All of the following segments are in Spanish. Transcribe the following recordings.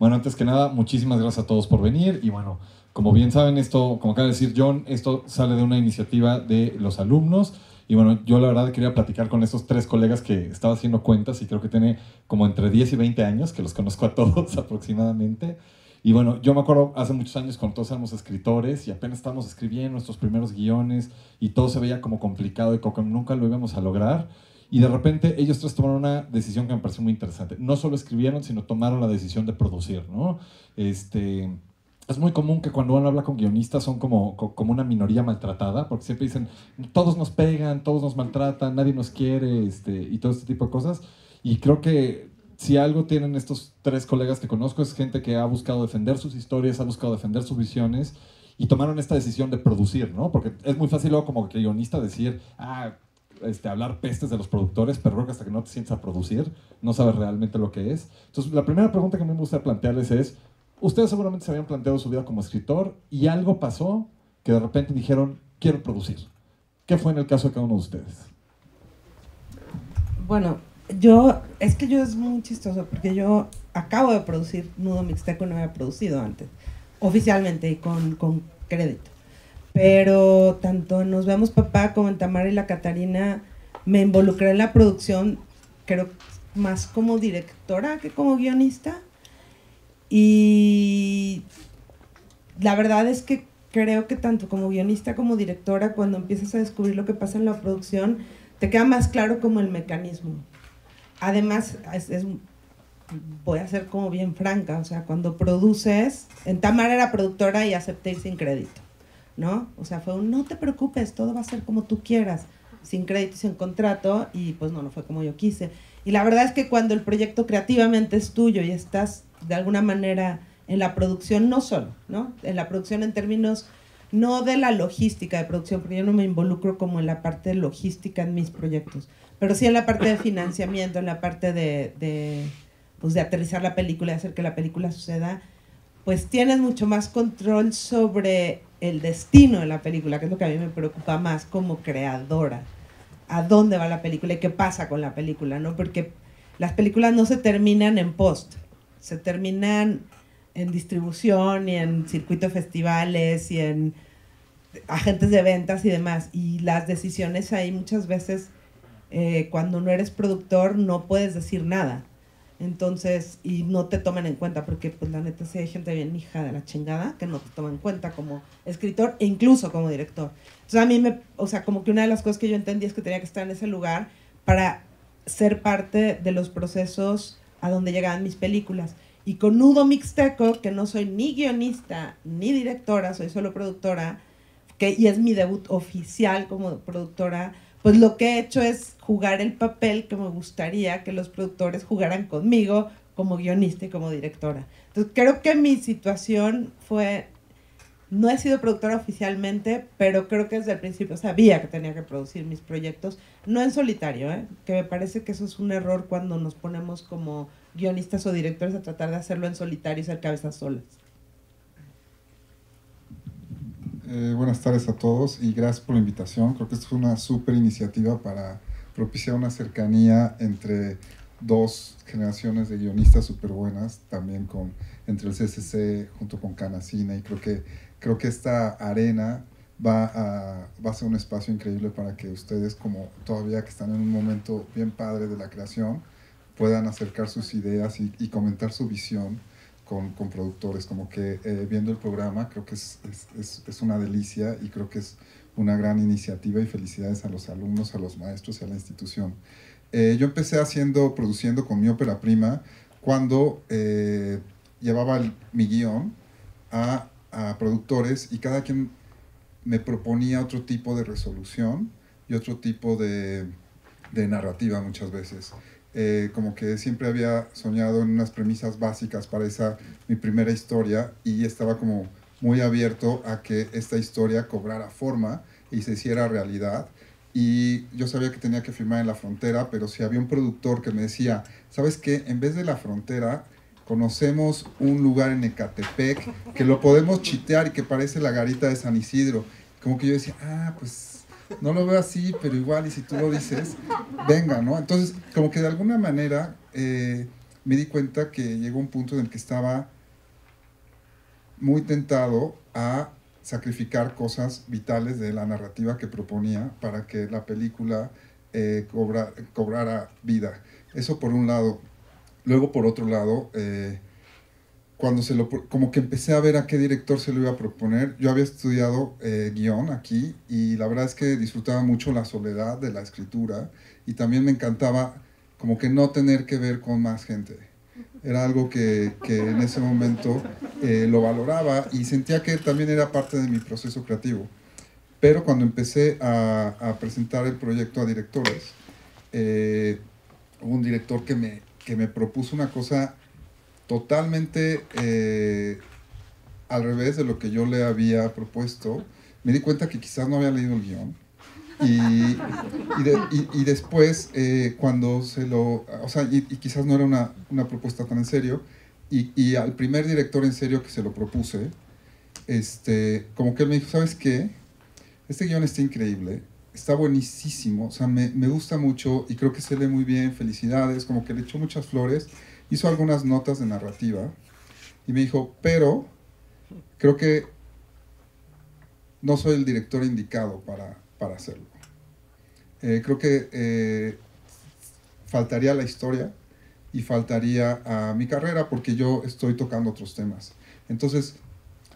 Bueno, antes que nada, muchísimas gracias a todos por venir. Y bueno, como bien saben, esto, como acaba de decir John, esto sale de una iniciativa de los alumnos. Y bueno, yo la verdad quería platicar con estos tres colegas que estaba haciendo cuentas y creo que tiene como entre 10 y 20 años, que los conozco a todos aproximadamente. Y bueno, yo me acuerdo hace muchos años cuando todos éramos escritores y apenas estábamos escribiendo nuestros primeros guiones y todo se veía como complicado y como que nunca lo íbamos a lograr. Y de repente ellos tres tomaron una decisión que me pareció muy interesante. No solo escribieron, sino tomaron la decisión de producir, ¿no? Es muy común que cuando uno habla con guionistas son como una minoría maltratada, porque siempre dicen, todos nos pegan, todos nos maltratan, nadie nos quiere, y todo este tipo de cosas. Y creo que si algo tienen estos tres colegas que conozco es gente que ha buscado defender sus historias, ha buscado defender sus visiones y tomaron esta decisión de producir, ¿no? Porque es muy fácil luego como que guionista decir, hablar pestes de los productores, pero creo que hasta que no te sientes a producir, no sabes realmente lo que es. Entonces, la primera pregunta que me gusta plantearles es, ustedes seguramente se habían planteado su vida como escritor y algo pasó que de repente dijeron, quiero producir. ¿Qué fue en el caso de cada uno de ustedes? Bueno, yo es muy chistoso porque yo acabo de producir Nudo Mixteco, no había producido antes, oficialmente y con crédito. Pero tanto en Nos Vemos Papá como en Tamara y la Catarina me involucré en la producción, creo más como directora que como guionista. Y la verdad es que creo que tanto como guionista como directora, cuando empiezas a descubrir lo que pasa en la producción, te queda más claro como el mecanismo. Además, voy a ser como bien franca, o sea, cuando produces, en Tamara era productora y acepté ir sin crédito, ¿no? O sea, fue un no te preocupes, todo va a ser como tú quieras, sin crédito y sin contrato, y pues no fue como yo quise. Y la verdad es que cuando el proyecto creativamente es tuyo y estás de alguna manera en la producción, no solo, ¿no? En la producción en términos no de la logística de producción, porque yo no me involucro como en la parte logística en mis proyectos, pero sí en la parte de financiamiento, en la parte pues de aterrizar la película y hacer que la película suceda, pues tienes mucho más control sobre el destino de la película, que es lo que a mí me preocupa más como creadora. A dónde va la película y qué pasa con la película, ¿no? Porque las películas no se terminan en post, se terminan en distribución y en circuito de festivales y en agentes de ventas y demás. Y las decisiones ahí muchas veces, cuando no eres productor, no puedes decir nada. Entonces, y no te toman en cuenta, porque pues la neta sí hay gente bien hija de la chingada que no te toma en cuenta como escritor e incluso como director. Entonces a mí o sea, como que una de las cosas que yo entendí es que tenía que estar en ese lugar para ser parte de los procesos a donde llegaban mis películas. Y con Nudo Mixteco, que no soy ni guionista ni directora, soy solo productora, y es mi debut oficial como productora, pues lo que he hecho es jugar el papel que me gustaría que los productores jugaran conmigo como guionista y como directora. Entonces creo que mi situación fue, no he sido productora oficialmente, pero creo que desde el principio sabía que tenía que producir mis proyectos, no en solitario, que me parece que eso es un error cuando nos ponemos como guionistas o directores a tratar de hacerlo en solitario y ser cabezas solas. Buenas tardes a todos y gracias por la invitación. Creo que esto es una súper iniciativa para propiciar una cercanía entre dos generaciones de guionistas súper buenas, también entre el CCC junto con Canacina, y creo que esta arena va a ser un espacio increíble para que ustedes, como todavía que están en un momento bien padre de la creación, puedan acercar sus ideas y comentar su visión con productores. Como que viendo el programa creo que es una delicia y creo que es una gran iniciativa, y felicidades a los alumnos, a los maestros y a la institución. Yo empecé produciendo con mi ópera prima cuando llevaba mi guión a productores, y cada quien me proponía otro tipo de resolución y otro tipo de narrativa muchas veces. Como que siempre había soñado en unas premisas básicas para mi primera historia, y estaba como muy abierto a que esta historia cobrara forma y se hiciera realidad. Y yo sabía que tenía que filmar en la frontera, pero si había un productor que me decía, ¿sabes qué? En vez de la frontera, conocemos un lugar en Ecatepec que lo podemos chitear y que parece la garita de San Isidro. Como que yo decía, pues no lo veo así, pero igual, y si tú lo dices, venga, ¿no? Entonces, como que de alguna manera me di cuenta que llegó un punto en el que estaba muy tentado a sacrificar cosas vitales de la narrativa que proponía para que la película cobrara vida. Eso por un lado. Luego, por otro lado, cuando como que empecé a ver a qué director se lo iba a proponer. Yo había estudiado guión aquí y la verdad es que disfrutaba mucho la soledad de la escritura y también me encantaba como que no tener que ver con más gente. Era algo que en ese momento lo valoraba y sentía que también era parte de mi proceso creativo. Pero cuando empecé a presentar el proyecto a directores, hubo un director que me propuso una cosa totalmente al revés de lo que yo le había propuesto. Me di cuenta que quizás no había leído el guión. Y después, cuando se lo... O sea, y quizás no era una propuesta tan en serio, y al primer director en serio que se lo propuse, como que él me dijo, ¿sabes qué? Este guión está increíble, está buenísimo, o sea, me gusta mucho y creo que se lee muy bien, felicidades, como que le echó muchas flores, hizo algunas notas de narrativa, y me dijo, pero creo que no soy el director indicado para hacerlo. Creo que faltaría la historia y faltaría a mi carrera porque yo estoy tocando otros temas. Entonces,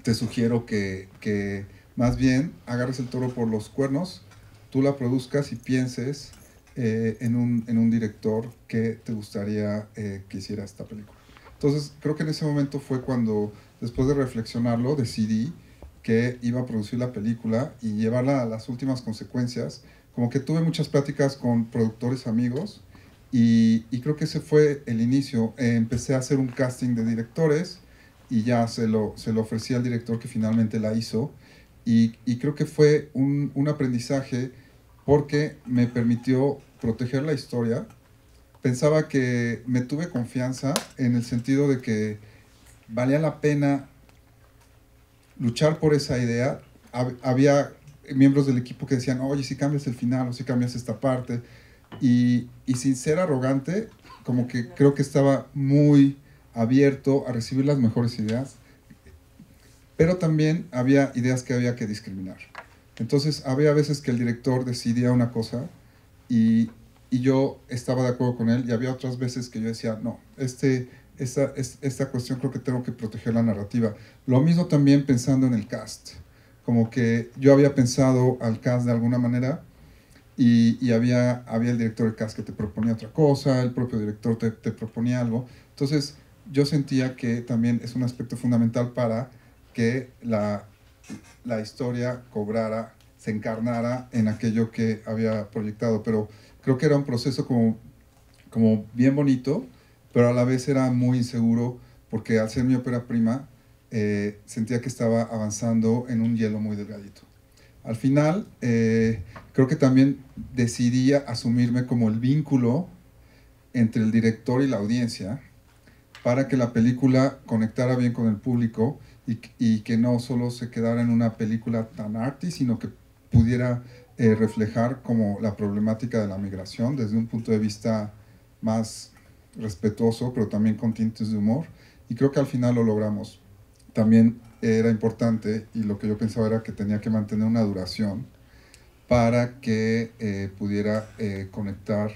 te sugiero que más bien agarres el toro por los cuernos, tú la produzcas y pienses en un director que te gustaría que hiciera esta película. Entonces, creo que en ese momento fue cuando, después de reflexionarlo, decidí que iba a producir la película y llevarla a las últimas consecuencias. Como que tuve muchas pláticas con productores amigos y creo que ese fue el inicio. Empecé a hacer un casting de directores y ya se lo ofrecí al director que finalmente la hizo. Y creo que fue un aprendizaje porque me permitió proteger la historia. Pensaba que me tuve confianza en el sentido de que valía la pena luchar por esa idea. Había miembros del equipo que decían, oye, si cambias el final o si cambias esta parte. Y sin ser arrogante, como que creo que estaba muy abierto a recibir las mejores ideas. Pero también había ideas que había que discriminar. Entonces, había veces que el director decidía una cosa y yo estaba de acuerdo con él, y había otras veces que yo decía, no, esta cuestión creo que tengo que proteger la narrativa. Lo mismo también pensando en el cast. Como que yo había pensado al cast de alguna manera y había el director del cast que te proponía otra cosa, el propio director te proponía algo. Entonces, yo sentía que también es un aspecto fundamental para que la historia cobrara, se encarnara en aquello que había proyectado. Pero creo que era un proceso como bien bonito, pero a la vez era muy inseguro, porque al ser mi ópera prima, sentía que estaba avanzando en un hielo muy delgadito. Al final, creo que también decidí asumirme como el vínculo entre el director y la audiencia, para que la película conectara bien con el público y que no solo se quedara en una película tan arty, sino que pudiera reflejar como la problemática de la migración desde un punto de vista más respetuoso, pero también con tintes de humor. Y creo que al final lo logramos. También era importante, y lo que yo pensaba era que tenía que mantener una duración para que pudiera conectar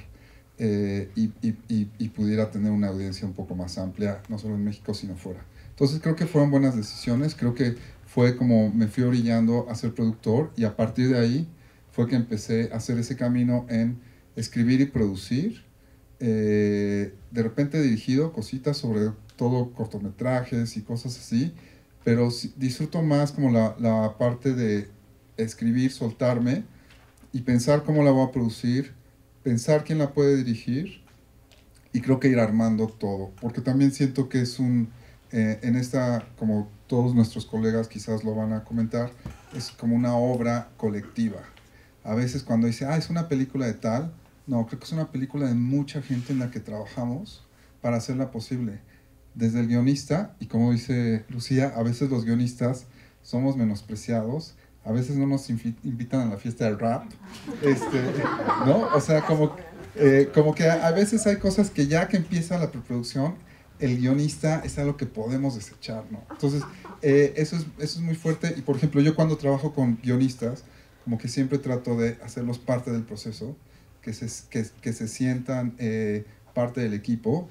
y pudiera tener una audiencia un poco más amplia, no solo en México, sino fuera. Entonces creo que fueron buenas decisiones, creo que fue como me fui orillando a ser productor, y a partir de ahí fue que empecé a hacer ese camino en escribir y producir, de repente dirigido cositas, sobre todo cortometrajes y cosas así, pero disfruto más como la parte de escribir, soltarme y pensar cómo la voy a producir, pensar quién la puede dirigir, y creo que ir armando todo, porque también siento que es en esta, como todos nuestros colegas quizás lo van a comentar, es como una obra colectiva. A veces cuando dice, es una película de tal, no, creo que es una película de mucha gente en la que trabajamos para hacerla posible. Desde el guionista, y como dice Lucía, a veces los guionistas somos menospreciados, a veces no nos invitan a la fiesta del rap, ¿no? O sea, como Como que a veces hay cosas que ya que empieza la preproducción, el guionista es algo que podemos desechar, ¿no? Entonces, eso es muy fuerte. Y por ejemplo, yo cuando trabajo con guionistas, como que siempre trato de hacerlos parte del proceso, que se sientan parte del equipo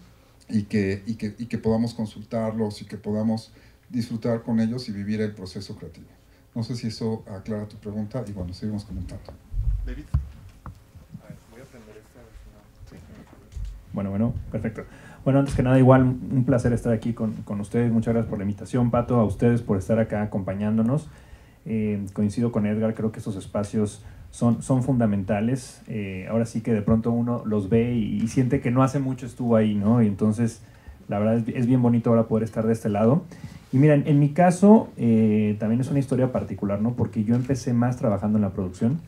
y que podamos consultarlos y que podamos disfrutar con ellos y vivir el proceso creativo. No sé si eso aclara tu pregunta y bueno, seguimos comentando. David. Voy a aprender esta. Sí. Bueno, perfecto. Bueno, antes que nada, igual un placer estar aquí con ustedes. Muchas gracias por la invitación, Pato, a ustedes por estar acá acompañándonos. Coincido con Edgar, creo que estos espacios son fundamentales. Ahora sí que de pronto uno los ve y siente que no hace mucho estuvo ahí, ¿no? Y entonces, la verdad es bien bonito ahora poder estar de este lado. Y miren, en mi caso, también es una historia particular, ¿no? Porque yo empecé más trabajando en la producción.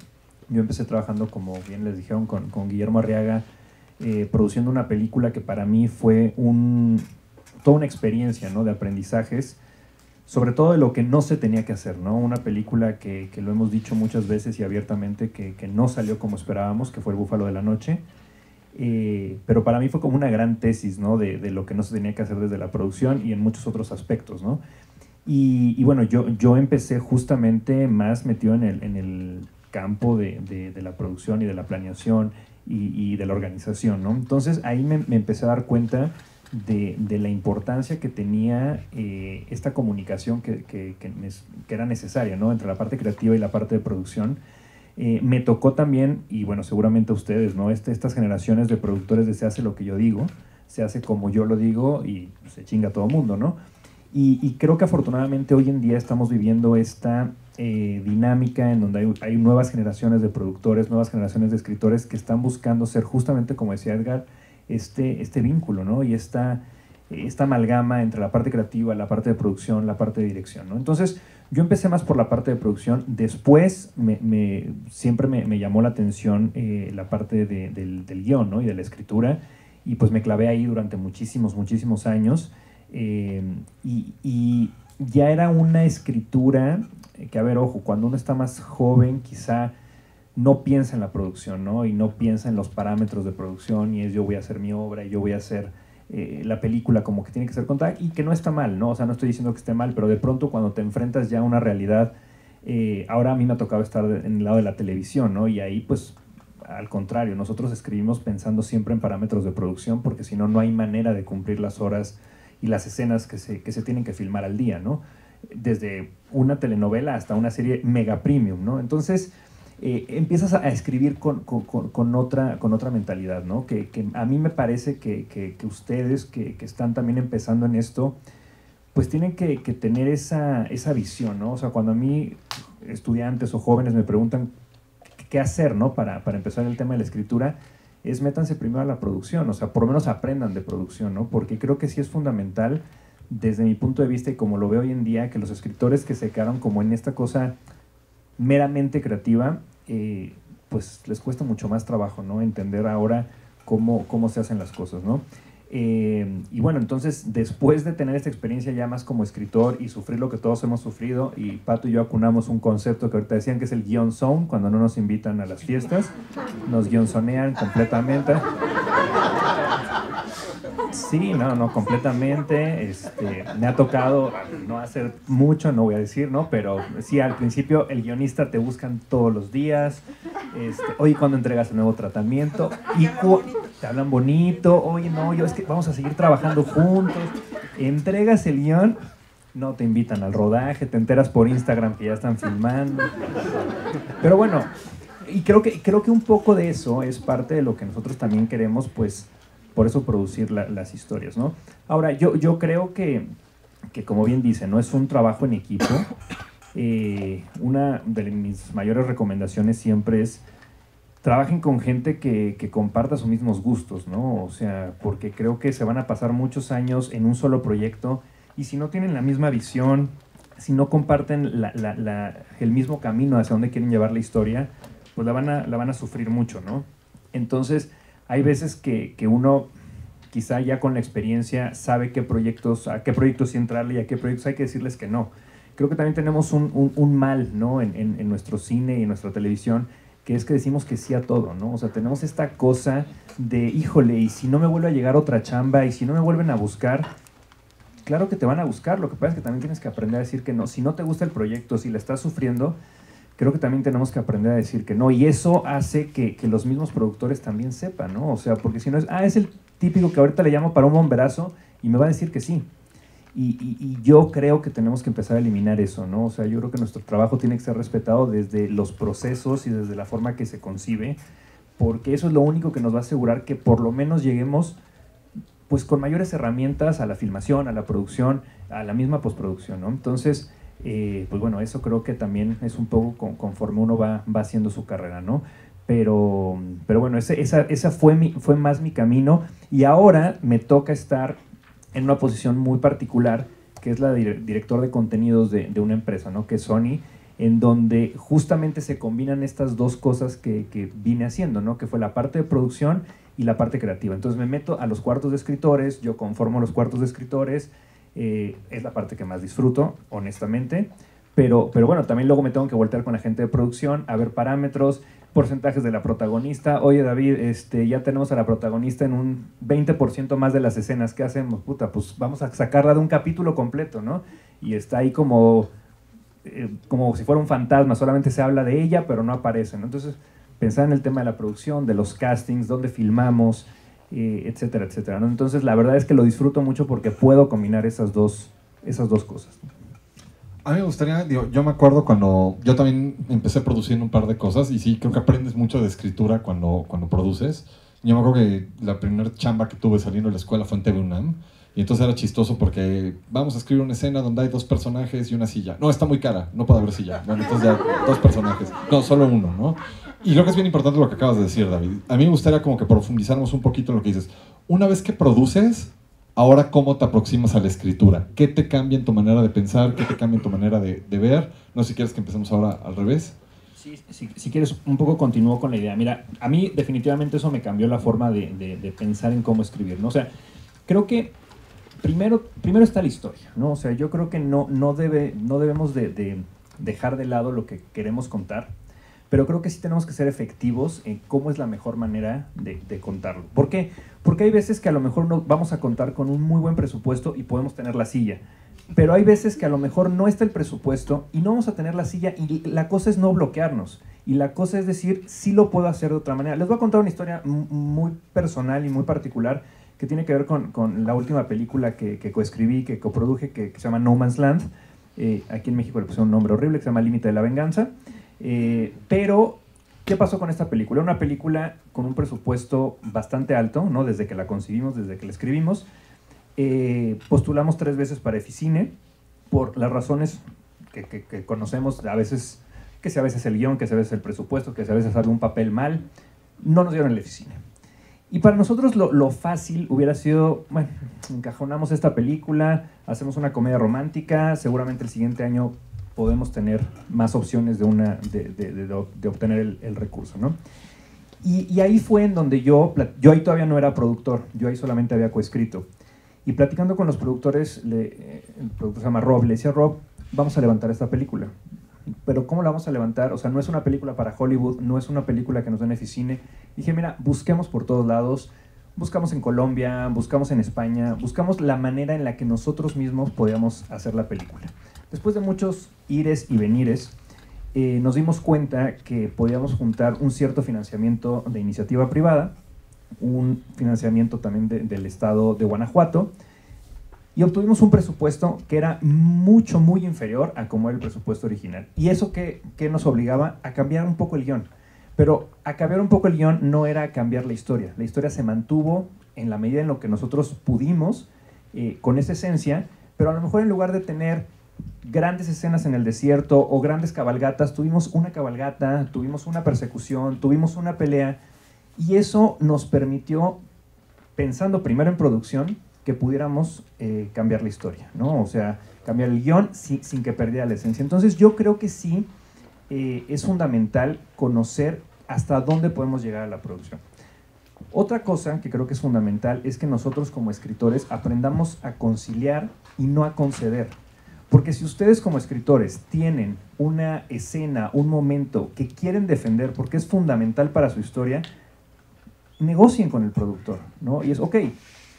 Yo empecé trabajando, como bien les dijeron, con Guillermo Arriaga, produciendo una película que para mí fue toda una experiencia, ¿no? De aprendizajes, sobre todo de lo que no se tenía que hacer, ¿no? Una película que lo hemos dicho muchas veces y abiertamente que no salió como esperábamos, que fue El Búfalo de la Noche, pero para mí fue como una gran tesis, ¿no? De lo que no se tenía que hacer desde la producción y en muchos otros aspectos, ¿no? Y bueno, yo empecé justamente más metido en el campo de la producción y de la planeación y de la organización, ¿no? Entonces ahí me empecé a dar cuenta de la importancia que tenía esta comunicación que era necesaria, ¿no? Entre la parte creativa y la parte de producción. Me tocó también, y bueno, seguramente a ustedes, ¿no? Estas generaciones de productores de se hace lo que yo digo, se hace como yo lo digo y se chinga todo el mundo, ¿no? Y creo que afortunadamente hoy en día estamos viviendo esta dinámica en donde hay nuevas generaciones de productores, nuevas generaciones de escritores que están buscando ser justamente, como decía Edgar, este vínculo, ¿no? Y esta amalgama entre la parte creativa, la parte de producción, la parte de dirección, ¿no? Entonces, yo empecé más por la parte de producción. Después, siempre me llamó la atención la parte del guión, ¿no? Y de la escritura. Y pues me clavé ahí durante muchísimos años. Y ya era una escritura que, a ver, ojo, cuando uno está más joven, quizá no piensa en la producción, ¿no? Y no piensa en los parámetros de producción y es yo voy a hacer mi obra y yo voy a hacer la película como que tiene que ser contada, y que no está mal, ¿no? O sea, no estoy diciendo que esté mal, pero de pronto cuando te enfrentas ya a una realidad, ahora a mí me ha tocado estar en el lado de la televisión, ¿no? Y ahí pues al contrario, nosotros escribimos pensando siempre en parámetros de producción, porque si no, no hay manera de cumplir las horas y las escenas que se tienen que filmar al día, ¿no? Desde una telenovela hasta una serie mega premium, ¿no? Entonces empiezas a escribir con otra mentalidad, ¿no? Que a mí me parece que ustedes que están también empezando en esto, pues tienen que tener esa visión, ¿no? O sea, cuando a mí estudiantes o jóvenes me preguntan qué hacer, ¿no? Para empezar el tema de la escritura, es métanse primero a la producción, o sea, por lo menos aprendan de producción, ¿no? Porque creo que sí es fundamental, desde mi punto de vista y como lo veo hoy en día, que los escritores que se quedaron como en esta cosa meramente creativa, pues les cuesta mucho más trabajo, ¿no? Entender ahora cómo se hacen las cosas, ¿no? Y bueno, entonces, después de tener esta experiencia ya más como escritor y sufrir lo que todos hemos sufrido, y Pato y yo acunamos un concepto que ahorita decían que es el guion zone, cuando no nos invitan a las fiestas, nos guionzonean completamente. Sí, no, completamente. Me ha tocado no hacer mucho, no voy a decir, ¿no? Pero sí, al principio el guionista te buscan todos los días. Oye, ¿cuándo entregas el nuevo tratamiento? Y te hablan bonito. Oye, no, es que vamos a seguir trabajando juntos. Entregas el guión, no te invitan al rodaje, te enteras por Instagram que ya están filmando. Pero bueno, y creo que un poco de eso es parte de lo que nosotros también queremos, pues, por eso producir las historias, ¿no? Ahora, yo creo que como bien dice, ¿no? Es un trabajo en equipo. Una de mis mayores recomendaciones siempre es trabajen con gente que comparta sus mismos gustos, ¿no? O sea, porque creo que se van a pasar muchos años en un solo proyecto y si no tienen la misma visión, si no comparten el mismo camino hacia donde quieren llevar la historia, pues la van a sufrir mucho, ¿no? Entonces, hay veces que uno, quizá ya con la experiencia, sabe a qué proyectos sí entrarle y a qué proyectos hay que decirles que no. Creo que también tenemos un mal, ¿no? en nuestro cine y en nuestra televisión, que es que decimos que sí a todo, ¿no? O sea, tenemos esta cosa de, híjole, y si no me vuelve a llegar otra chamba, y si no me vuelven a buscar, claro que te van a buscar, lo que pasa es que también tienes que aprender a decir que no. Si no te gusta el proyecto, si la estás sufriendo, creo que también tenemos que aprender a decir que no, y eso hace que los mismos productores también sepan, ¿no? O sea, porque si no es el típico que ahorita le llamo para un bomberazo y me va a decir que sí. Y yo creo que tenemos que empezar a eliminar eso, ¿no? O sea, yo creo que nuestro trabajo tiene que ser respetado desde los procesos y desde la forma que se concibe, porque eso es lo único que nos va a asegurar que por lo menos lleguemos pues con mayores herramientas a la filmación, a la producción, a la misma postproducción, ¿no? Entonces, pues bueno, eso creo que también es un poco conforme uno va haciendo su carrera, ¿no? Pero bueno, esa fue más mi camino, y ahora me toca estar en una posición muy particular, que es la de director de contenidos de una empresa, ¿no? Que es Sony, en donde justamente se combinan estas dos cosas que vine haciendo, ¿no? Que fue la parte de producción y la parte creativa. Entonces me meto a los cuartos de escritores, yo conformo los cuartos de escritores, es la parte que más disfruto, honestamente, pero bueno, también luego me tengo que voltear con la gente de producción a ver parámetros, porcentajes de la protagonista. Oye, David, ya tenemos a la protagonista en un 20% más de las escenas. ¿Qué hacemos? Puta, pues vamos a sacarla de un capítulo completo, ¿no? Y está ahí como si fuera un fantasma, solamente se habla de ella, pero no aparece, ¿no? Entonces, pensar en el tema de la producción, de los castings, dónde filmamos, etcétera, etcétera, ¿no? Entonces, la verdad es que lo disfruto mucho porque puedo combinar esas dos cosas, ¿no? A mí me gustaría, yo me acuerdo cuando yo también empecé produciendo un par de cosas, y sí, creo que aprendes mucho de escritura cuando produces. Yo me acuerdo que la primera chamba que tuve saliendo de la escuela fue en TV UNAM, y entonces era chistoso porque vamos a escribir una escena donde hay 2 personajes y una silla. No, está muy cara, no puede haber silla. Bueno, entonces ya 2 personajes. No, solo uno, ¿no? Y creo que es bien importante lo que acabas de decir, David. A mí me gustaría como que profundizáramos un poquito en lo que dices. Una vez que produces, ahora, ¿cómo te aproximas a la escritura? ¿Qué te cambia en tu manera de pensar? ¿Qué te cambia en tu manera de ver? No sé si quieres que empecemos ahora al revés. Sí, si quieres, un poco continúo con la idea. Mira, a mí definitivamente eso me cambió la forma de pensar en cómo escribir, ¿no? O sea, creo que primero está la historia, ¿no? O sea, yo creo que no debemos de dejar de lado lo que queremos contar, pero creo que sí tenemos que ser efectivos en cómo es la mejor manera de contarlo. ¿Por qué? Porque hay veces que a lo mejor no vamos a contar con un muy buen presupuesto y podemos tener la silla, pero hay veces que a lo mejor no está el presupuesto y no vamos a tener la silla, y la cosa es no bloquearnos, y la cosa es decir, sí lo puedo hacer de otra manera. Les voy a contar una historia muy personal y muy particular que tiene que ver con la última película que coescribí, que coproduje, que se llama No Man's Land. Aquí en México le pusieron un nombre horrible que se llama Límite de la Venganza. Pero, ¿qué pasó con esta película? Una película con un presupuesto bastante alto, ¿no? Desde que la concibimos, desde que la escribimos. Postulamos 3 veces para Eficine, por las razones que conocemos, a veces el guión, que si a veces el presupuesto, que si a veces sale un papel mal. No nos dieron el Eficine. Y para nosotros lo fácil hubiera sido, bueno, encajonamos esta película, hacemos una comedia romántica, seguramente el siguiente año podemos tener más opciones de obtener el recurso, ¿no? Y ahí fue en donde yo ahí todavía no era productor, yo ahí solamente había coescrito. Y platicando con los productores, el productor se llama Rob, le decía: Rob, vamos a levantar esta película. Pero ¿cómo la vamos a levantar? O sea, no es una película para Hollywood, no es una película que nos den Eficine. Dije, mira, busquemos por todos lados, buscamos en Colombia, buscamos en España, buscamos la manera en la que nosotros mismos podíamos hacer la película. Después de muchos ires y venires, nos dimos cuenta que podíamos juntar un cierto financiamiento de iniciativa privada, un financiamiento también del estado de Guanajuato, y obtuvimos un presupuesto que era muy inferior a como era el presupuesto original. Y eso que nos obligaba a cambiar un poco el guión. Pero a cambiar un poco el guión no era cambiar la historia. La historia se mantuvo en la medida en lo que nosotros pudimos, con esa esencia, pero a lo mejor en lugar de tener grandes escenas en el desierto o grandes cabalgatas, tuvimos una cabalgata, tuvimos una persecución, tuvimos una pelea, y eso nos permitió, pensando primero en producción, que pudiéramos cambiar la historia, ¿no? O sea, cambiar el guión sin que perdiera la esencia. Entonces yo creo que sí es fundamental conocer hasta dónde podemos llegar a la producción. Otra cosa que creo que es fundamental es que nosotros como escritores aprendamos a conciliar y no a conceder. Porque si ustedes como escritores tienen una escena, un momento que quieren defender porque es fundamental para su historia, negocien con el productor, ¿no? Y es, ok,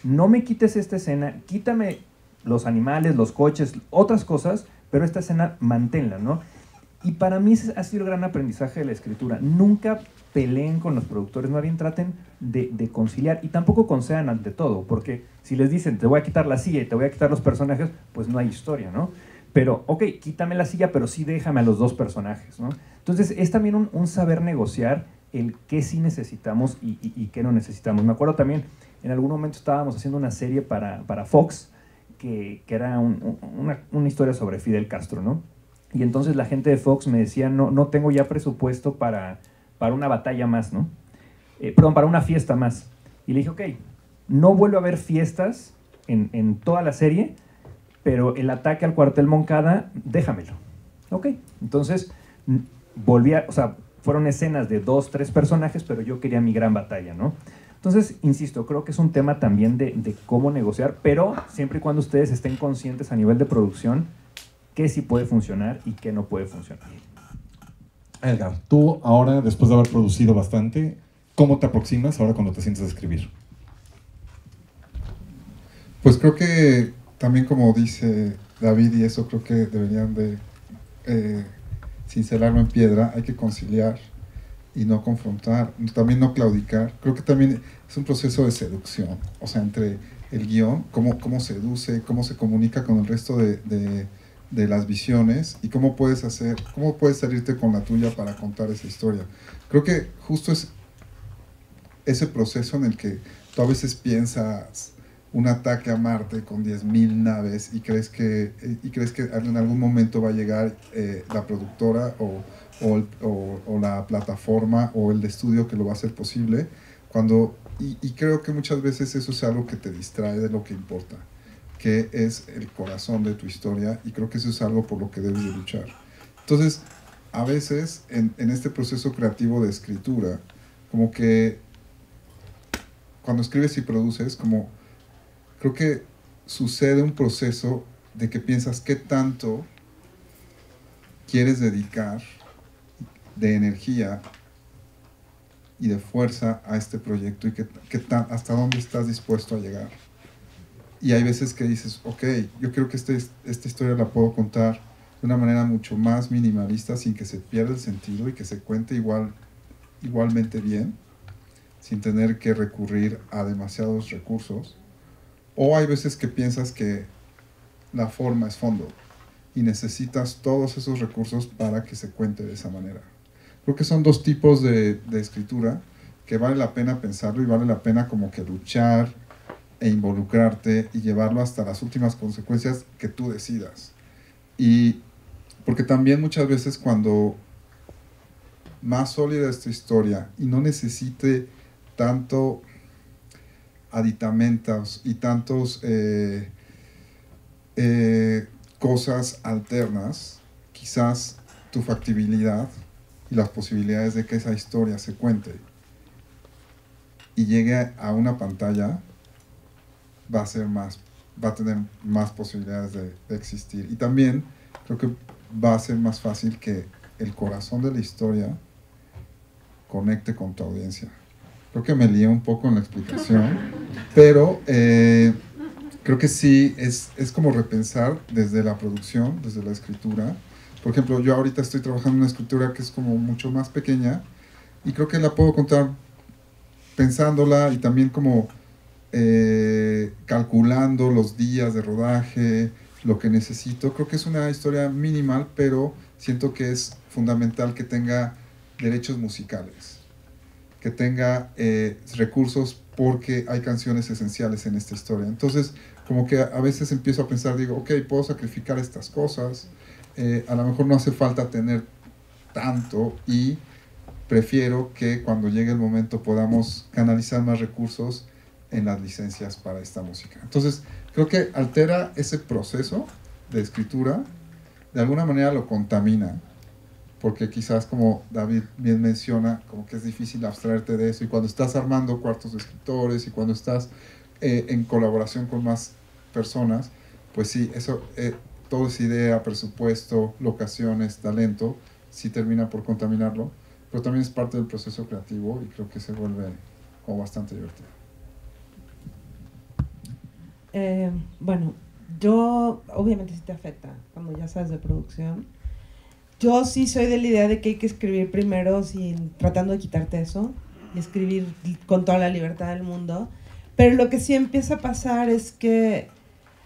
no me quites esta escena, quítame los animales, los coches, otras cosas, pero esta escena manténla, ¿no? Y para mí ese ha sido el gran aprendizaje de la escritura. Nunca peleen con los productores, más bien traten de conciliar y tampoco concedan ante todo, porque si les dicen te voy a quitar la silla y te voy a quitar los personajes, pues no hay historia, ¿no? Pero, ok, quítame la silla, pero sí déjame a los dos personajes, ¿no? Entonces es también un saber negociar el qué sí necesitamos y qué no necesitamos. Me acuerdo también, en algún momento estábamos haciendo una serie para Fox, que era una historia sobre Fidel Castro, ¿no? Y entonces la gente de Fox me decía, no tengo ya presupuesto para una batalla más, ¿no? Perdón, para una fiesta más. Y le dije, ok, no vuelve a haber fiestas en toda la serie, pero el ataque al cuartel Moncada, déjamelo. Ok, entonces o sea, fueron escenas de 2, 3 personajes, pero yo quería mi gran batalla, ¿no? Entonces, insisto, creo que es un tema también de cómo negociar, pero siempre y cuando ustedes estén conscientes a nivel de producción qué sí puede funcionar y qué no puede funcionar. Edgar, tú ahora, después de haber producido bastante, ¿cómo te aproximas ahora cuando te sientes a escribir? Pues creo que también, como dice David, y eso creo que deberían de cincelarlo en piedra, hay que conciliar y no confrontar, también no claudicar. Creo que también es un proceso de seducción, o sea, entre el guión, cómo seduce, cómo se comunica con el resto de las visiones y cómo puedes salirte con la tuya para contar esa historia. Creo que justo es ese proceso en el que tú a veces piensas un ataque a Marte con 10.000 naves y crees que en algún momento va a llegar la productora o la plataforma o el de estudio que lo va a hacer posible, y creo que muchas veces eso es algo que te distrae de lo que importa, que es el corazón de tu historia, y creo que eso es algo por lo que debes de luchar. Entonces, a veces en este proceso creativo de escritura, como que cuando escribes y produces, creo que sucede un proceso de que piensas qué tanto quieres dedicar de energía y de fuerza a este proyecto y hasta dónde estás dispuesto a llegar. Y hay veces que dices, ok, yo creo que esta historia la puedo contar de una manera mucho más minimalista, sin que se pierda el sentido y que se cuente igualmente bien, sin tener que recurrir a demasiados recursos. O hay veces que piensas que la forma es fondo y necesitas todos esos recursos para que se cuente de esa manera. Creo que son dos tipos de escritura que vale la pena pensarlo y vale la pena como que luchar e involucrarte y llevarlo hasta las últimas consecuencias que tú decidas. Y porque también muchas veces cuando más sólida es tu historia y no necesite tanto aditamentos y tantos cosas alternas, quizás tu factibilidad y las posibilidades de que esa historia se cuente y llegue a una pantalla va a tener más posibilidades de existir. Y también creo que va a ser más fácil que el corazón de la historia conecte con tu audiencia. Creo que me lié un poco en la explicación, pero creo que sí es como repensar desde la producción, desde la escritura. Por ejemplo, yo ahorita estoy trabajando en una escritura que es como mucho más pequeña y creo que la puedo contar pensándola y también como calculando los días de rodaje, lo que necesito. Creo que es una historia minimal, pero siento que es fundamental que tenga derechos musicales, que tenga recursos, porque hay canciones esenciales en esta historia. Entonces, como que a veces empiezo a pensar, digo, ok, puedo sacrificar estas cosas, a lo mejor no hace falta tener tanto y prefiero que cuando llegue el momento podamos canalizar más recursos en las licencias para esta música. Entonces, creo que altera ese proceso de escritura, de alguna manera lo contamina, porque quizás, como David bien menciona, como que es difícil abstraerte de eso, y cuando estás armando cuartos de escritores y cuando estás en colaboración con más personas, pues sí, eso toda esa idea, presupuesto, locaciones, talento, sí termina por contaminarlo, pero también es parte del proceso creativo y creo que se vuelve como bastante divertido. Bueno, yo obviamente sí te afecta cuando ya sabes de producción. Yo sí soy de la idea de que hay que escribir primero tratando de quitarte eso y escribir con toda la libertad del mundo, pero lo que sí empieza a pasar es que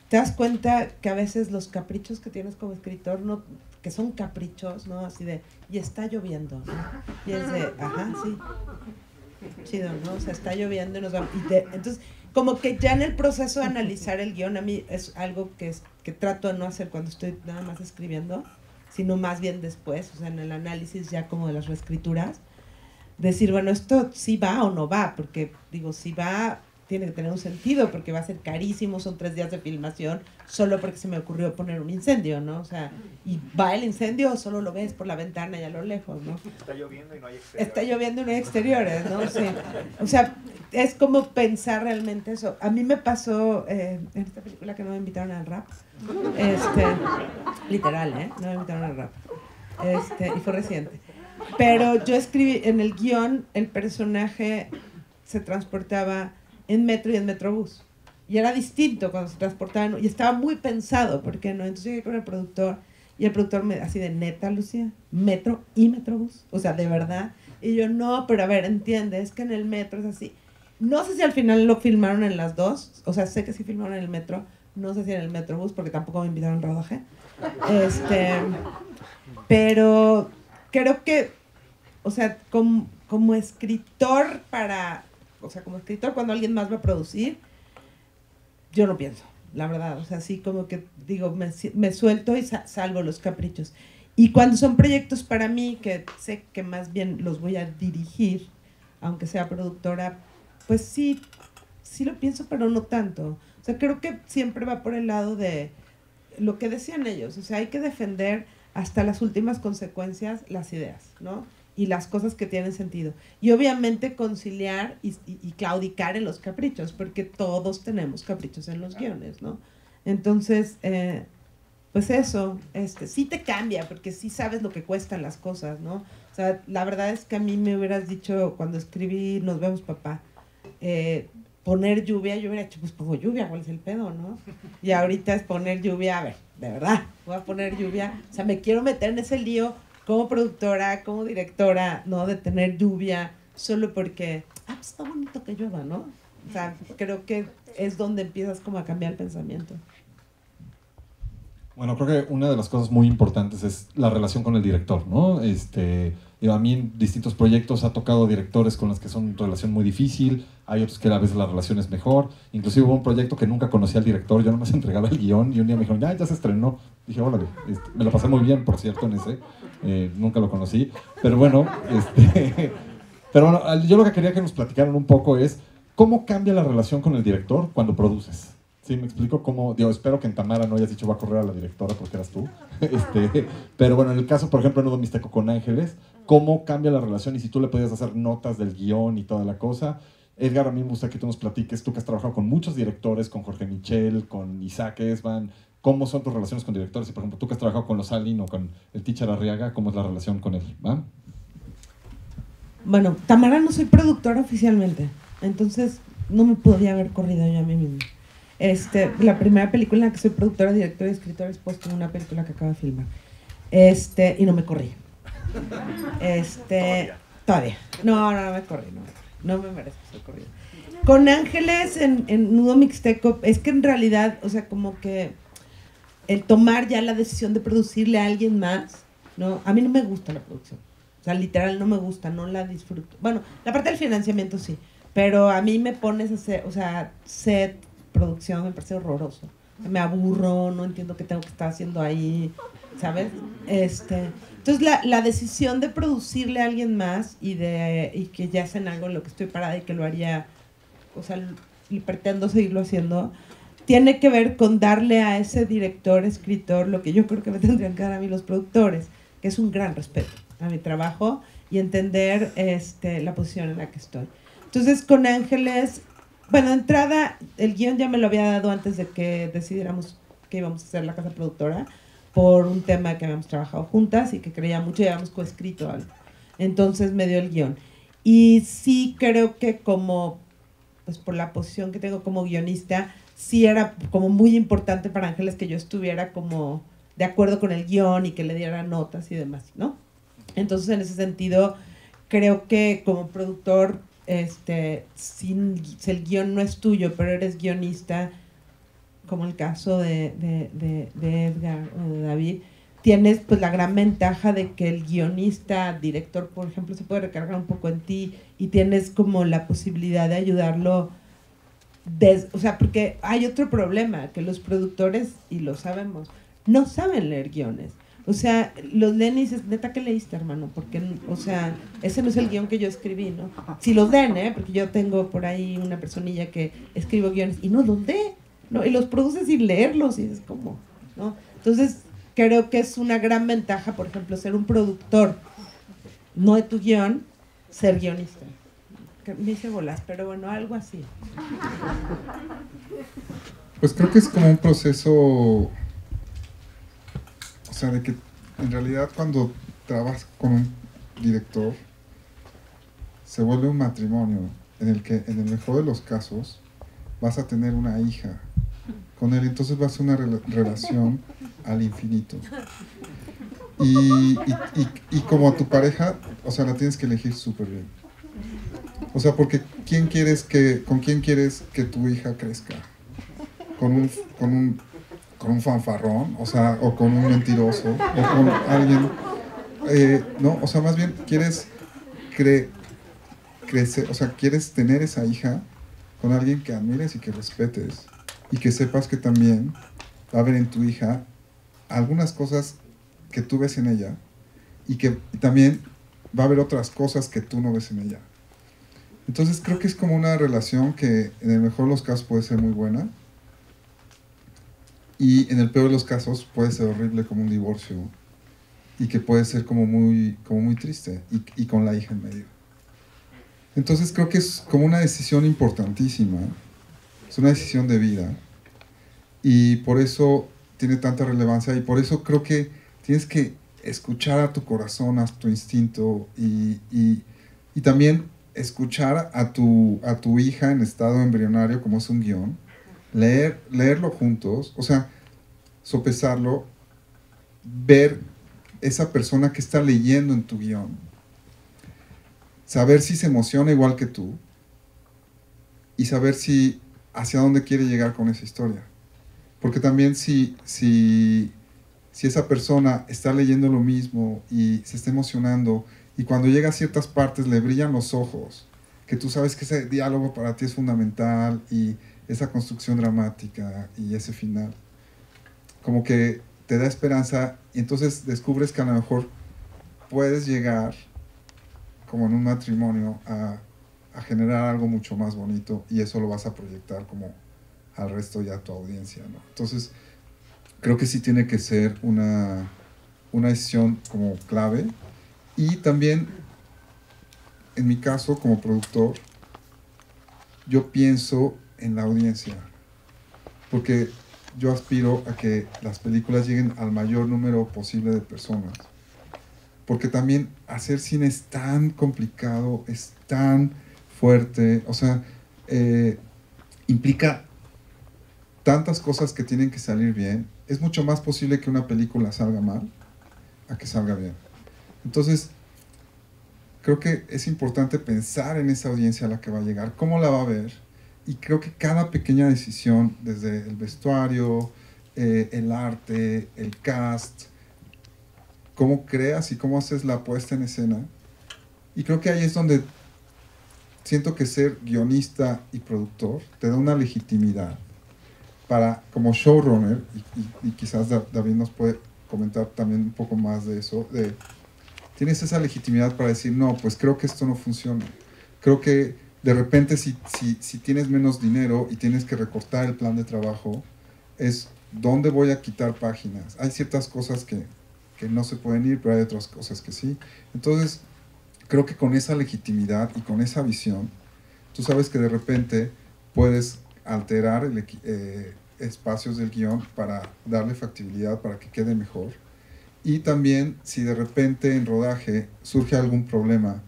te das cuenta que a veces los caprichos que tienes como escritor, no, que son caprichos, ¿no? Así de, y está lloviendo, ¿no? Y es de, ajá, sí, chido, ¿no? O sea, está lloviendo y nos vamos. Entonces, como que ya en el proceso de analizar el guión, a mí es algo que trato de no hacer cuando estoy nada más escribiendo, sino más bien después, o sea, en el análisis ya como de las reescrituras, decir, bueno, esto sí va o no va, porque digo, si va, tiene que tener un sentido, porque va a ser carísimo, son 3 días de filmación, solo porque se me ocurrió poner un incendio, ¿no? O sea, y va el incendio o solo lo ves por la ventana y a lo lejos, ¿no? Está lloviendo y no hay exteriores. Está lloviendo y no hay exteriores, ¿no? Sí. O sea, es como pensar realmente eso. A mí me pasó en esta película que no me invitaron al rap, literal, no me invitaron al rap, y fue reciente. Pero yo escribí, en el guión, el personaje se transportaba en metro y en metrobús. Y era distinto cuando se transportaban, y estaba muy pensado, ¿por qué no? Entonces llegué con el productor, y el productor me así de, neta, Lucía, metro y metrobús, o sea, de verdad. Y yo, no, pero a ver, entiende, es que en el metro es así. No sé si al final lo filmaron en las dos, o sea, sé que sí filmaron en el metro, no sé si en el metrobús, porque tampoco me invitaron al rodaje. Pero creo que, o sea, como escritor o sea, como escritor cuando alguien más va a producir, yo no pienso, la verdad, o sea, sí como que digo, me suelto y salvo los caprichos. Y cuando son proyectos para mí, que sé que más bien los voy a dirigir, aunque sea productora, pues sí lo pienso, pero no tanto. O sea, creo que siempre va por el lado de lo que decían ellos, o sea, hay que defender hasta las últimas consecuencias las ideas, ¿no? Y las cosas que tienen sentido. Y obviamente conciliar y claudicar en los caprichos, porque todos tenemos caprichos en los guiones, ¿no? Entonces, pues eso, sí te cambia, porque sí sabes lo que cuestan las cosas, ¿no? O sea, la verdad es que a mí me hubieras dicho, cuando escribí Nos vemos, papá, poner lluvia, yo hubiera dicho, pues pongo lluvia, ¿cuál es el pedo, no? Y ahorita es poner lluvia, a ver, de verdad, voy a poner lluvia, o sea, me quiero meter en ese lío como productora, como directora, ¿no? De tener lluvia solo porque, pues está bonito que llueva, ¿no? O sea, creo que es donde empiezas como a cambiar el pensamiento. Bueno, creo que una de las cosas muy importantes es la relación con el director, ¿no? A mí en distintos proyectos ha tocado directores con los que son relación muy difícil, hay otros que a veces la relación es mejor. Inclusive hubo un proyecto que nunca conocí al director, yo nomás entregaba el guión y un día me dijeron, ya se estrenó. Dije, órale, me lo pasé muy bien, por cierto, en ese, nunca lo conocí. Pero bueno, yo lo que quería que nos platicaran un poco es cómo cambia la relación con el director cuando produces. Sí, me explico cómo, digo, espero que en Tamara no hayas dicho va a correr a la directora porque eras tú. Pero bueno, en el caso, por ejemplo, en Nudo Mixteco con Ángeles, ¿cómo cambia la relación? Y si tú le podías hacer notas del guión y toda la cosa. Edgar, a mí me gusta que tú nos platiques, tú que has trabajado con muchos directores, con Jorge Michel, con Isaac Esban, ¿cómo son tus relaciones con directores? Y por ejemplo, tú que has trabajado con Los Alin o con el Teacher Arriaga, ¿cómo es la relación con él? ¿Va? Bueno, Tamara no soy productora oficialmente, entonces no me podía haber corrido yo a mí misma. La primera película en la que soy productora, directora y escritora es puesto en una película que acabo de filmar. Y no me corrí. Todavía. No me corrí, no me merezco ser corrida. Con Ángeles en Nudo Mixteco, es que en realidad, o sea, como que el tomar ya la decisión de producirle a alguien más, ¿no? A mí no me gusta la producción. O sea, literal no me gusta, no la disfruto. Bueno, la parte del financiamiento sí, pero a mí me pones a hacer, o sea, set, producción, me parece horroroso. Me aburro, no entiendo qué tengo que estar haciendo ahí, ¿sabes? Entonces la decisión de producirle a alguien más y que ya hacen algo en lo que estoy parada y que lo haría, o sea, y pretendo seguirlo haciendo, tiene que ver con darle a ese director, escritor, lo que yo creo que me tendrían que dar a mí los productores, que es un gran respeto a mi trabajo y entender la posición en la que estoy. Entonces, con Ángeles, bueno, de entrada, el guión ya me lo había dado antes de que decidiéramos que íbamos a hacer la casa productora por un tema que habíamos trabajado juntas y que creía mucho y habíamos coescrito algo. Entonces me dio el guión. Y sí creo que como, pues por la posición que tengo como guionista, sí era como muy importante para Ángeles que yo estuviera como de acuerdo con el guión y que le diera notas y demás, ¿no? Entonces, en ese sentido, creo que como productor, si el guión no es tuyo, pero eres guionista, como el caso de Edgar o de David, tienes pues la gran ventaja de que el guionista, director, por ejemplo, se puede recargar un poco en ti y tienes como la posibilidad de ayudarlo. O sea, porque hay otro problema, que los productores, y lo sabemos, no saben leer guiones. O sea, los leen y dices, neta, ¿qué leíste, hermano? Porque, o sea, ese no es el guión que yo escribí, ¿no? Si los leen, porque yo tengo por ahí una personilla que escribo guiones y no los lee, ¿no? Y los produce sin leerlos y es como, ¿no? Entonces, creo que es una gran ventaja, por ejemplo, ser un productor, no de tu guión, ser guionista. Me hice bolas, pero bueno, algo así. Pues creo que es como un proceso, o sea, de que en realidad cuando trabajas con un director se vuelve un matrimonio en el que en el mejor de los casos vas a tener una hija con él, entonces va a ser una relación al infinito. Y como a tu pareja, o sea, la tienes que elegir súper bien. O sea, porque ¿con quién quieres que tu hija crezca? ¿Con un fanfarrón? O sea, o con un mentiroso, o con alguien, no, o sea, más bien quieres crecer, o sea, quieres tener esa hija con alguien que admires y que respetes, y que sepas que también va a haber en tu hija algunas cosas que tú ves en ella, y que también va a haber otras cosas que tú no ves en ella. Entonces creo que es como una relación que en el mejor de los casos puede ser muy buena, y en el peor de los casos puede ser horrible como un divorcio, y que puede ser como muy triste, y con la hija en medio. Entonces creo que es como una decisión importantísima, es una decisión de vida, y por eso tiene tanta relevancia, y por eso creo que tienes que escuchar a tu corazón, a tu instinto, y también escuchar a tu hija en estado embrionario, como es un guión, leerlo juntos, o sea, sopesarlo, ver esa persona que está leyendo en tu guión, saber si se emociona igual que tú, y saber si hacia dónde quiere llegar con esa historia. Porque también si esa persona está leyendo lo mismo y se está emocionando, y cuando llega a ciertas partes le brillan los ojos, que tú sabes que ese diálogo para ti es fundamental, y esa construcción dramática y ese final, como que te da esperanza, y entonces descubres que a lo mejor puedes llegar, como en un matrimonio, a generar algo mucho más bonito, y eso lo vas a proyectar como al resto y a tu audiencia, ¿no? Entonces, creo que sí tiene que ser una decisión como clave. Y también, en mi caso, como productor, yo pienso en la audiencia, porque yo aspiro a que las películas lleguen al mayor número posible de personas, porque también hacer cine es tan complicado, es tan fuerte, o sea, implica tantas cosas que tienen que salir bien. Es mucho más posible que una película salga mal a que salga bien. Entonces, creo que es importante pensar en esa audiencia a la que va a llegar, cómo la va a ver, y creo que cada pequeña decisión, desde el vestuario, el arte, el cast, cómo creas y cómo haces la puesta en escena, y creo que ahí es donde siento que ser guionista y productor te da una legitimidad para, como showrunner, y quizás David nos puede comentar también un poco más de eso, tienes esa legitimidad para decir, no, pues creo que esto no funciona. Creo que de repente si tienes menos dinero y tienes que recortar el plan de trabajo, es dónde voy a quitar páginas. Hay ciertas cosas que no se pueden ir, pero hay otras cosas que sí. Entonces, creo que con esa legitimidad y con esa visión, tú sabes que de repente puedes alterar espacios del guión para darle factibilidad, para que quede mejor. Y también, si de repente en rodaje surge algún problema,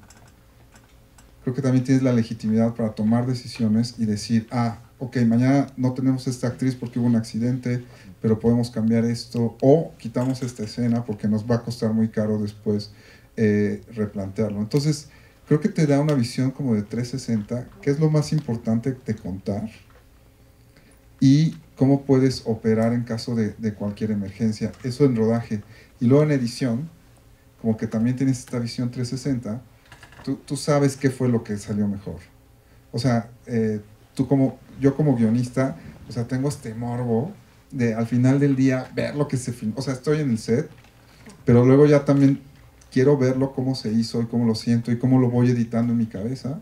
creo que también tienes la legitimidad para tomar decisiones y decir, ok, mañana no tenemos esta actriz porque hubo un accidente, pero podemos cambiar esto, o quitamos esta escena porque nos va a costar muy caro después replantearlo. Entonces, creo que te da una visión como de 360, que es lo más importante de contar, y cómo puedes operar en caso de cualquier emergencia. Eso en rodaje. Y luego en edición, como que también tienes esta visión 360, tú sabes qué fue lo que salió mejor. O sea, yo como guionista, o sea, tengo este morbo de al final del día ver lo que se filmó. O sea, estoy en el set, pero luego ya también quiero verlo cómo se hizo y cómo lo siento y cómo lo voy editando en mi cabeza.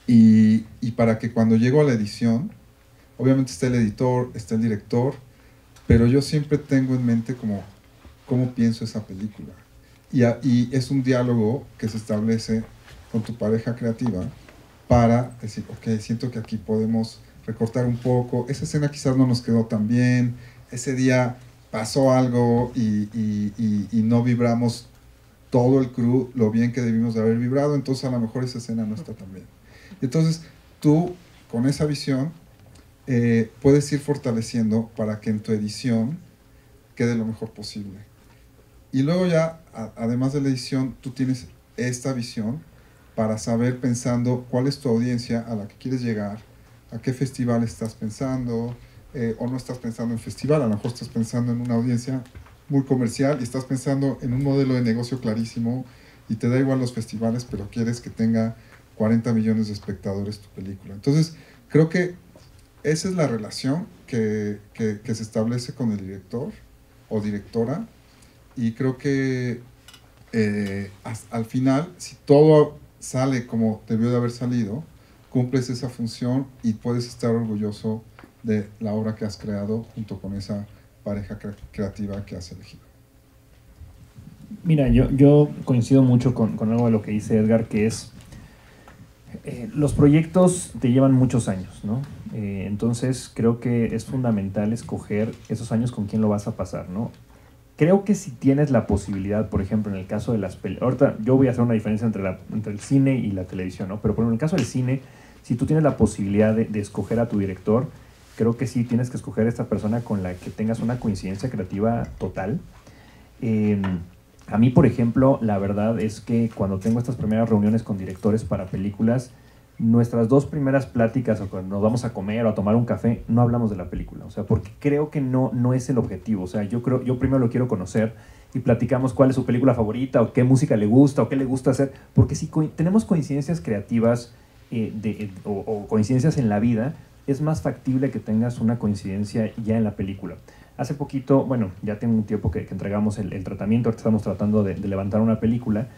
Y para que cuando llego a la edición, obviamente está el editor, está el director, pero yo siempre tengo en mente cómo pienso esa película. Y es un diálogo que se establece con tu pareja creativa para decir, ok, siento que aquí podemos recortar un poco, esa escena quizás no nos quedó tan bien, ese día pasó algo y no vibramos todo el crew lo bien que debimos de haber vibrado, entonces a lo mejor esa escena no está tan bien. Entonces tú, con esa visión, puedes ir fortaleciendo para que en tu edición quede lo mejor posible. Y luego ya, además de la edición, tú tienes esta visión para saber, pensando cuál es tu audiencia a la que quieres llegar, a qué festival estás pensando, o no estás pensando en festival, a lo mejor estás pensando en una audiencia muy comercial y estás pensando en un modelo de negocio clarísimo y te da igual los festivales, pero quieres que tenga 40 millones de espectadores tu película. Entonces, creo que esa es la relación que se establece con el director o directora, y creo que al final, si todo sale como debió de haber salido, cumples esa función y puedes estar orgulloso de la obra que has creado junto con esa pareja creativa que has elegido. Mira, yo coincido mucho con algo de lo que dice Edgar, que es los proyectos te llevan muchos años, ¿no? Entonces creo que es fundamental escoger esos años con quién lo vas a pasar, ¿no? Creo que si tienes la posibilidad, por ejemplo, en el caso de las películas, ahorita yo voy a hacer una diferencia entre el cine y la televisión, ¿no? Pero por ejemplo, en el caso del cine, si tú tienes la posibilidad de escoger a tu director, creo que sí tienes que escoger a esta persona con la que tengas una coincidencia creativa total. A mí, por ejemplo, la verdad es que cuando tengo estas primeras reuniones con directores para películas, nuestras dos primeras pláticas, o cuando nos vamos a comer o a tomar un café, no hablamos de la película, o sea, porque creo que no es el objetivo. O sea, yo primero lo quiero conocer y platicamos cuál es su película favorita, o qué música le gusta, o qué le gusta hacer, porque si tenemos coincidencias creativas o coincidencias en la vida, es más factible que tengas una coincidencia ya en la película. Hace poquito, bueno, ya tengo un tiempo que entregamos el tratamiento, ahorita estamos tratando de levantar una película.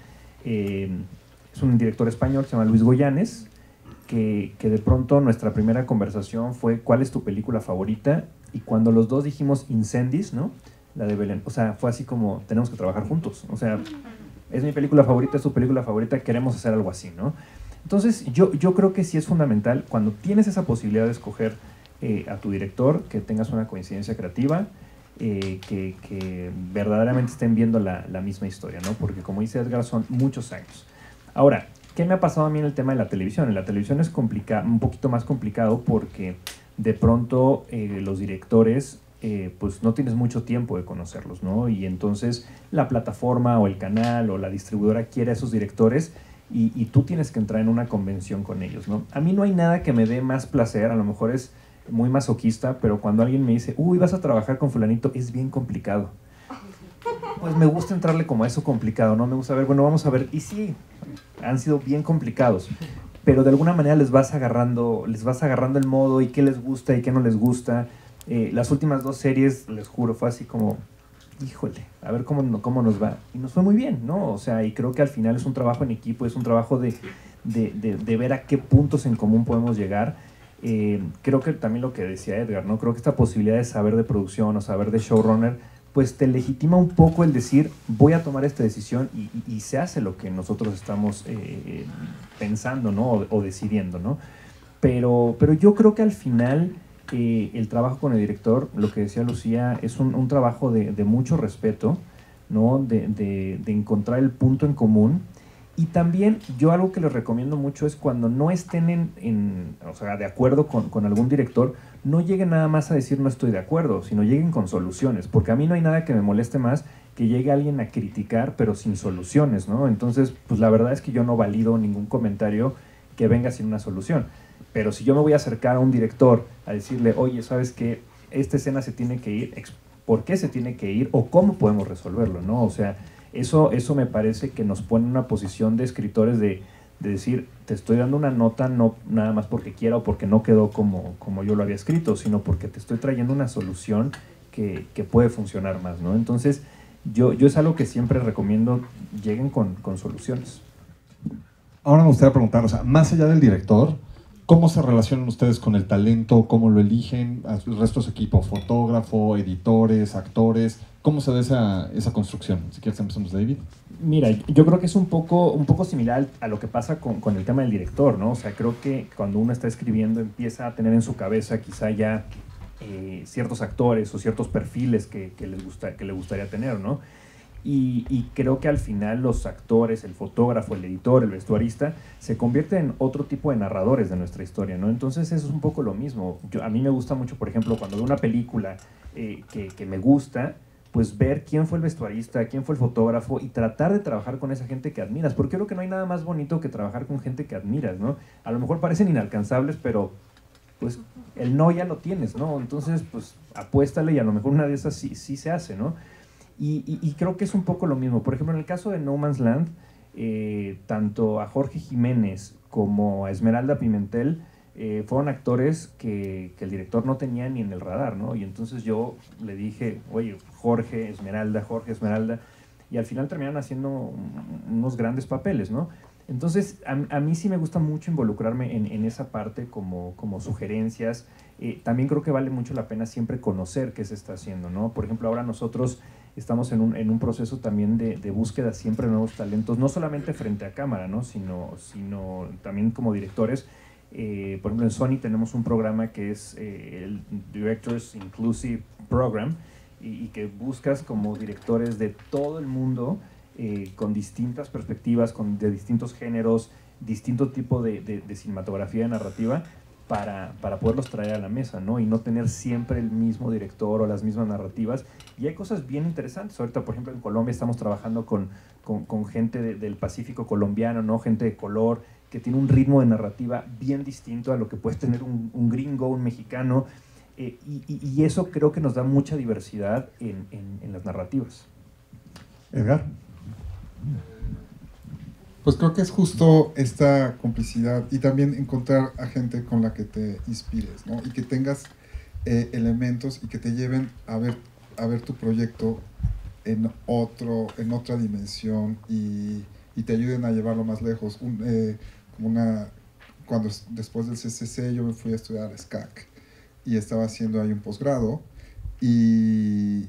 Es un director español que se llama Luis Goyanes, que de pronto nuestra primera conversación fue ¿cuál es tu película favorita? Y cuando los dos dijimos Incendies, ¿no? La de Belén, o sea, fue así como tenemos que trabajar juntos, o sea, es mi película favorita, es tu película favorita, queremos hacer algo así, ¿no? Entonces yo creo que sí es fundamental cuando tienes esa posibilidad de escoger a tu director, que tengas una coincidencia creativa, que verdaderamente estén viendo la misma historia, ¿no? Porque como dice Edgar, son muchos años. Ahora, ¿qué me ha pasado a mí en el tema de la televisión? En la televisión es un poquito más complicado porque de pronto los directores, pues no tienes mucho tiempo de conocerlos, ¿no? Y entonces la plataforma o el canal o la distribuidora quiere a esos directores y tú tienes que entrar en una convención con ellos, ¿no? A mí no hay nada que me dé más placer, a lo mejor es muy masoquista, pero cuando alguien me dice, uy, vas a trabajar con fulanito, es bien complicado. Pues me gusta entrarle como a eso complicado, ¿no? Me gusta ver, bueno, vamos a ver, y sí, han sido bien complicados, pero de alguna manera les vas agarrando el modo y qué les gusta y qué no les gusta. Las últimas 2 series, les juro, fue así como, híjole, a ver cómo nos va. Y nos fue muy bien, ¿no? O sea, y creo que al final es un trabajo en equipo, es un trabajo de ver a qué puntos en común podemos llegar. Creo que también lo que decía Edgar, ¿no? Creo que esta posibilidad de saber de producción o saber de showrunner, pues te legitima un poco el decir, voy a tomar esta decisión y se hace lo que nosotros estamos pensando, ¿no? O decidiendo, ¿no? Pero yo creo que al final el trabajo con el director, lo que decía Lucía, es un trabajo de mucho respeto, ¿no? De encontrar el punto en común. Y también yo algo que les recomiendo mucho es cuando no estén o sea, de acuerdo con algún director, no lleguen nada más a decir no estoy de acuerdo, sino lleguen con soluciones, porque a mí no hay nada que me moleste más que llegue alguien a criticar pero sin soluciones, ¿no? Entonces, pues la verdad es que yo no valido ningún comentario que venga sin una solución. Pero si yo me voy a acercar a un director a decirle, oye, ¿sabes qué? Esta escena se tiene que ir, ¿por qué se tiene que ir? ¿O cómo podemos resolverlo? ¿No? O sea, eso me parece que nos pone en una posición de escritores de decir, te estoy dando una nota no nada más porque quiera o porque no quedó como yo lo había escrito, sino porque te estoy trayendo una solución que puede funcionar más, ¿no? Entonces, yo es algo que siempre recomiendo, lleguen con soluciones. Ahora me gustaría preguntar, o sea, más allá del director, ¿cómo se relacionan ustedes con el talento? ¿Cómo lo eligen? ¿El resto de su equipo? ¿Fotógrafo, editores, actores? ¿Cómo se da esa construcción? Si quieres empezamos, David. Mira, yo creo que es un poco similar a lo que pasa con el tema del director, ¿no? O sea, creo que cuando uno está escribiendo empieza a tener en su cabeza quizá ya ciertos actores o ciertos perfiles que le gustaría tener, ¿no? Y creo que al final los actores, el fotógrafo, el editor, el vestuarista, se convierten en otro tipo de narradores de nuestra historia, ¿no? Entonces eso es un poco lo mismo. A mí me gusta mucho, por ejemplo, cuando veo una película que me gusta, pues ver quién fue el vestuarista, quién fue el fotógrafo y tratar de trabajar con esa gente que admiras, porque creo que no hay nada más bonito que trabajar con gente que admiras, ¿no? A lo mejor parecen inalcanzables, pero pues el no ya lo tienes, ¿no? Entonces, pues apuéstale y a lo mejor una de esas sí se hace, ¿no? Y creo que es un poco lo mismo. Por ejemplo, en el caso de No Man's Land, tanto a Jorge Jiménez como a Esmeralda Pimentel fueron actores que el director no tenía ni en el radar, ¿no? Y entonces yo le dije, oye, Jorge, Esmeralda, y al final terminaron haciendo unos grandes papeles, ¿no? Entonces, a mí sí me gusta mucho involucrarme en esa parte como sugerencias. También creo que vale mucho la pena siempre conocer qué se está haciendo, ¿no? Por ejemplo, ahora nosotros estamos en un proceso también de búsqueda siempre de nuevos talentos, no solamente frente a cámara, ¿no? sino también como directores. Por ejemplo, en Sony tenemos un programa que es el Directors Inclusive Program y que buscas como directores de todo el mundo con distintas perspectivas, de distintos géneros, distinto tipo de cinematografía narrativa para poderlos traer a la mesa, ¿no? Y no tener siempre el mismo director o las mismas narrativas. Y hay cosas bien interesantes. Ahorita, por ejemplo, en Colombia estamos trabajando con gente del Pacífico colombiano, ¿no? Gente de color, que tiene un ritmo de narrativa bien distinto a lo que puede tener un gringo, un mexicano. Y eso creo que nos da mucha diversidad en las narrativas. Edgar. Pues creo que es justo esta complicidad y también encontrar a gente con la que te inspires, ¿no? Y que tengas elementos y que te lleven a ver tu proyecto en otra dimensión y te ayuden a llevarlo más lejos. Después del CCC yo me fui a estudiar SCAC y estaba haciendo ahí un posgrado y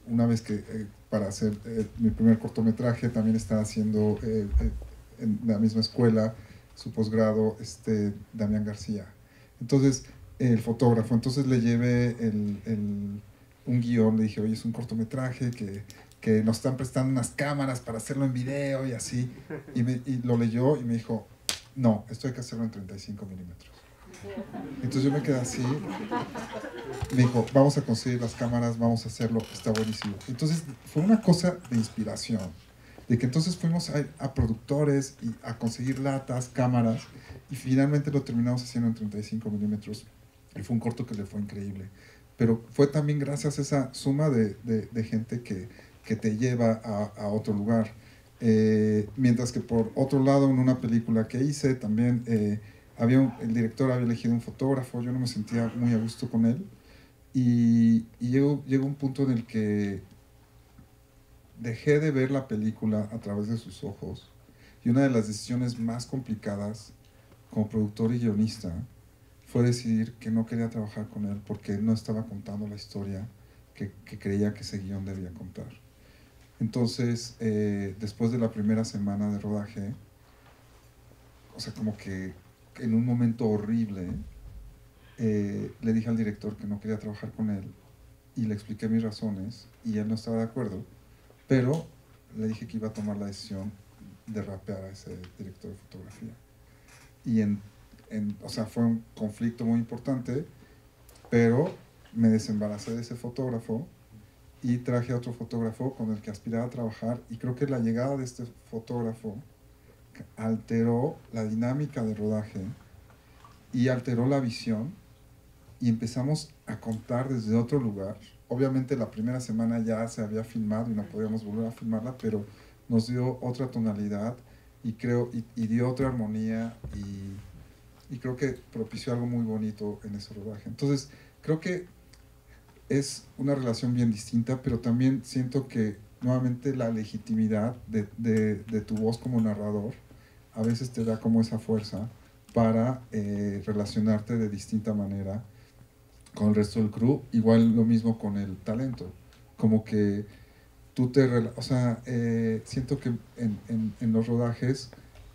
una vez que para hacer mi primer cortometraje también estaba haciendo en la misma escuela su posgrado Damián García. Entonces, el fotógrafo, entonces le llevé un guión, le dije, oye, es un cortometraje que nos están prestando unas cámaras para hacerlo en video y así. Y lo leyó y me dijo, no, esto hay que hacerlo en 35 milímetros. Entonces yo me quedé así, me dijo, vamos a conseguir las cámaras, vamos a hacerlo, está buenísimo. Entonces fue una cosa de inspiración, de que entonces fuimos a productores y a conseguir latas, cámaras, y finalmente lo terminamos haciendo en 35 milímetros, y fue un corto que le fue increíble. Pero fue también gracias a esa suma de gente que te lleva a otro lugar. Mientras que por otro lado, en una película que hice, también el director había elegido un fotógrafo, yo no me sentía muy a gusto con él, y llegó un punto en el que dejé de ver la película a través de sus ojos, y una de las decisiones más complicadas como productor y guionista fue decidir que no quería trabajar con él porque no estaba contando la historia que creía que ese guión debía contar. Entonces, después de la primera semana de rodaje, o sea, como que en un momento horrible, le dije al director que no quería trabajar con él y le expliqué mis razones y él no estaba de acuerdo, pero le dije que iba a tomar la decisión de rapear a ese director de fotografía. Y o sea, fue un conflicto muy importante, pero me desembaracé de ese fotógrafo y traje a otro fotógrafo con el que aspiraba a trabajar, y creo que la llegada de este fotógrafo alteró la dinámica de rodaje y alteró la visión, y empezamos a contar desde otro lugar. Obviamente la primera semana ya se había filmado y no podíamos volver a filmarla, pero nos dio otra tonalidad y dio otra armonía, y creo que propició algo muy bonito en ese rodaje. Entonces creo que es una relación bien distinta, pero también siento que nuevamente la legitimidad de tu voz como narrador a veces te da como esa fuerza para relacionarte de distinta manera con el resto del crew. Igual lo mismo con el talento, como que tú o sea, siento que en los rodajes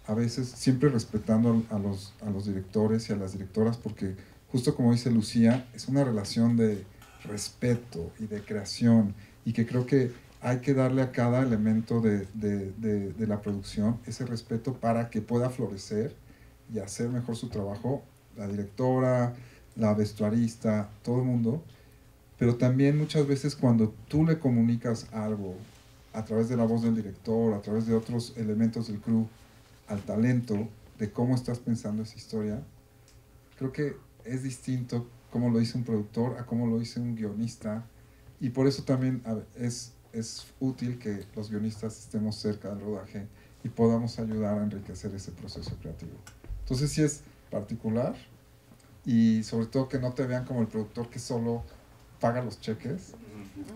a veces siempre respetando a los directores y a las directoras, porque justo como dice Lucía, es una relación de respeto y de creación, y que creo que hay que darle a cada elemento de la producción ese respeto para que pueda florecer y hacer mejor su trabajo, la directora, la vestuarista, todo el mundo. Pero también muchas veces cuando tú le comunicas algo a través de la voz del director, a través de otros elementos del crew, al talento, de cómo estás pensando esa historia, creo que es distinto cómo lo dice un productor a cómo lo dice un guionista, y por eso también es útil que los guionistas estemos cerca del rodaje y podamos ayudar a enriquecer ese proceso creativo. Entonces sí es particular, y sobre todo que no te vean como el productor que solo paga los cheques,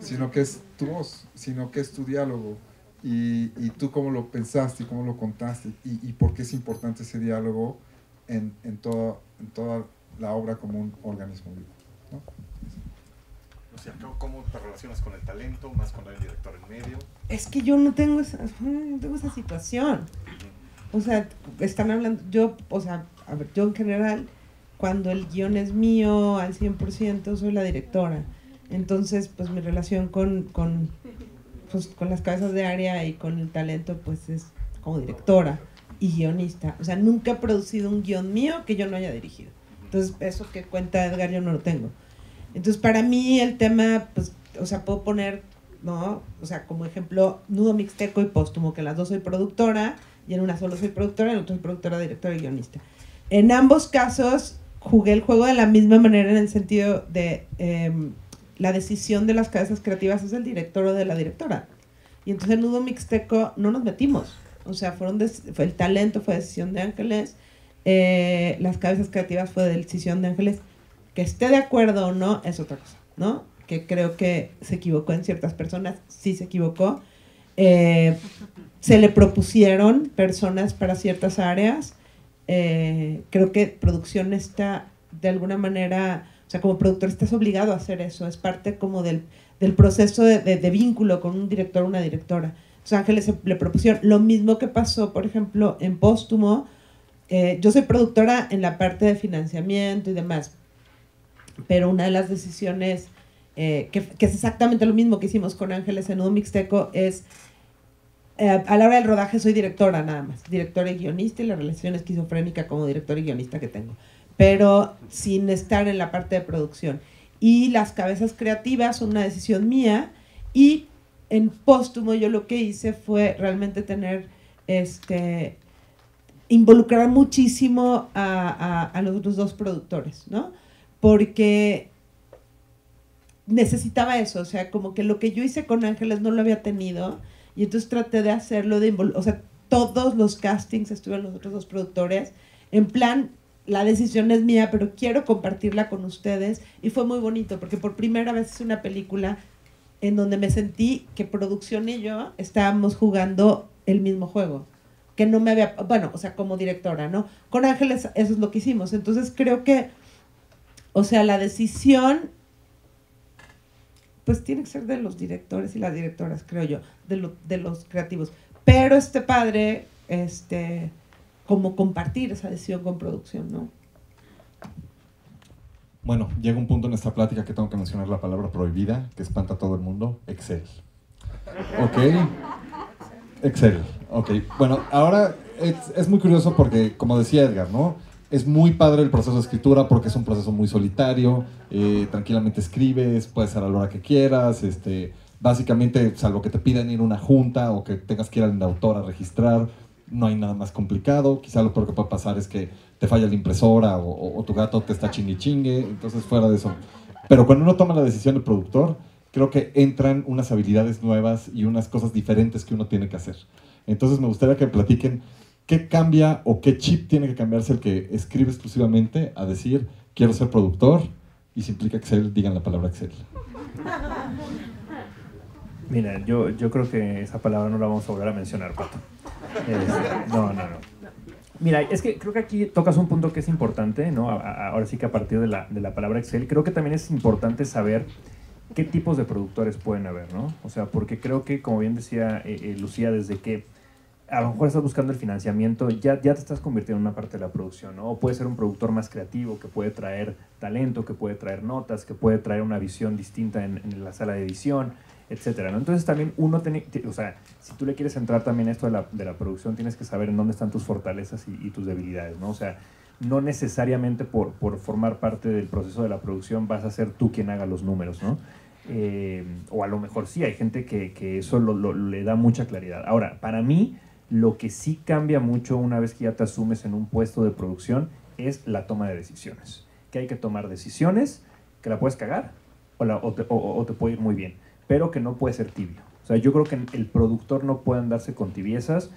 sino que es tu voz, sino que es tu diálogo, y tú cómo lo pensaste y cómo lo contaste, y por qué es importante ese diálogo en toda la obra como un organismo vivo, ¿no? O sea, ¿cómo te relacionas con el talento, más con el director en medio? Es que yo no tengo esa situación. O sea, están hablando, a ver, yo en general, cuando el guión es mío al 100%, soy la directora. Entonces, pues mi relación con las cabezas de área y con el talento, pues es como directora y guionista. O sea, nunca he producido un guión mío que yo no haya dirigido. Entonces, eso que cuenta Edgar yo no lo tengo. Entonces, para mí el tema, pues, o sea, puedo poner, ¿no? O sea, como ejemplo, Nudo Mixteco y Póstumo, que en las dos soy productora, y en una solo soy productora, en otra soy productora, directora y guionista. En ambos casos jugué el juego de la misma manera, en el sentido de la decisión de las cabezas creativas es del director o de la directora. Y entonces en Nudo Mixteco no nos metimos. O sea, el talento fue decisión de Ángeles, las cabezas creativas fue decisión de Ángeles. Que esté de acuerdo o no es otra cosa, ¿no? Que creo que se equivocó en ciertas personas, sí se equivocó. Se le propusieron personas para ciertas áreas. Creo que producción está, de alguna manera, o sea, como productor estás obligado a hacer eso, es parte como del proceso de vínculo con un director o una directora. Entonces Ángeles le propusieron lo mismo que pasó, por ejemplo, en Póstumo. Yo soy productora en la parte de financiamiento y demás, pero una de las decisiones que es exactamente lo mismo que hicimos con Ángeles en Nudo Mixteco es a la hora del rodaje soy directora nada más, directora y guionista, y la relación esquizofrénica como directora y guionista que tengo, pero sin estar en la parte de producción. Y las cabezas creativas son una decisión mía, y en Póstumo yo lo que hice fue realmente tener involucrar muchísimo a los otros dos productores, ¿no? Porque necesitaba eso, o sea, como que lo que yo hice con Ángeles no lo había tenido, y entonces traté de hacerlo, o sea, todos los castings estuvieron los otros dos productores, en plan, la decisión es mía, pero quiero compartirla con ustedes, y fue muy bonito, porque por primera vez hice una película en donde me sentí que producción y yo estábamos jugando el mismo juego, que no me había, bueno, o sea, como directora, ¿no? Con Ángeles eso es lo que hicimos, entonces creo que, o sea, la decisión pues tiene que ser de los directores y las directoras, creo yo, de los creativos. Pero padre, como compartir esa decisión con producción, ¿no? Bueno, llega un punto en esta plática que tengo que mencionar la palabra prohibida, que espanta a todo el mundo, Excel. ¿Ok? Excel, ok. Bueno, ahora es muy curioso porque, como decía Edgar, ¿no? Es muy padre el proceso de escritura porque es un proceso muy solitario, tranquilamente escribes, puedes hacer a la hora que quieras, básicamente, salvo que te pidan ir a una junta o que tengas que ir al autor a registrar, no hay nada más complicado. Quizá lo peor que puede pasar es que te falla la impresora o tu gato te está chingue chingue, entonces fuera de eso. Pero cuando uno toma la decisión de productor, creo que entran unas habilidades nuevas y unas cosas diferentes que uno tiene que hacer. Entonces me gustaría que me platiquen qué cambia o qué chip tiene que cambiarse el que escribe exclusivamente a decir quiero ser productor, y si implica Excel, digan la palabra Excel. Mira, yo creo que esa palabra no la vamos a volver a mencionar, Pato. No. Mira, es que creo que aquí tocas un punto que es importante, ¿no? Ahora sí que a partir de la palabra Excel, creo que también es importante saber qué tipos de productores pueden haber, ¿no? O sea, porque creo que, como bien decía Lucía, desde que a lo mejor estás buscando el financiamiento, ya te estás convirtiendo en una parte de la producción, ¿no? O puede ser un productor más creativo, que puede traer talento, que puede traer notas, que puede traer una visión distinta en la sala de edición, etcétera, ¿no? Entonces también uno tiene, o sea, si tú le quieres entrar también a esto de la producción, tienes que saber en dónde están tus fortalezas y tus debilidades, ¿no? O sea, no necesariamente por formar parte del proceso de la producción vas a ser tú quien haga los números, ¿no? O a lo mejor sí, hay gente que eso le da mucha claridad. Ahora, para mí, lo que sí cambia mucho una vez que ya te asumes en un puesto de producción es la toma de decisiones. Que hay que tomar decisiones, que la puedes cagar o te puede ir muy bien, pero que no puede ser tibio. O sea, yo creo que el productor no puede andarse con tibiezas.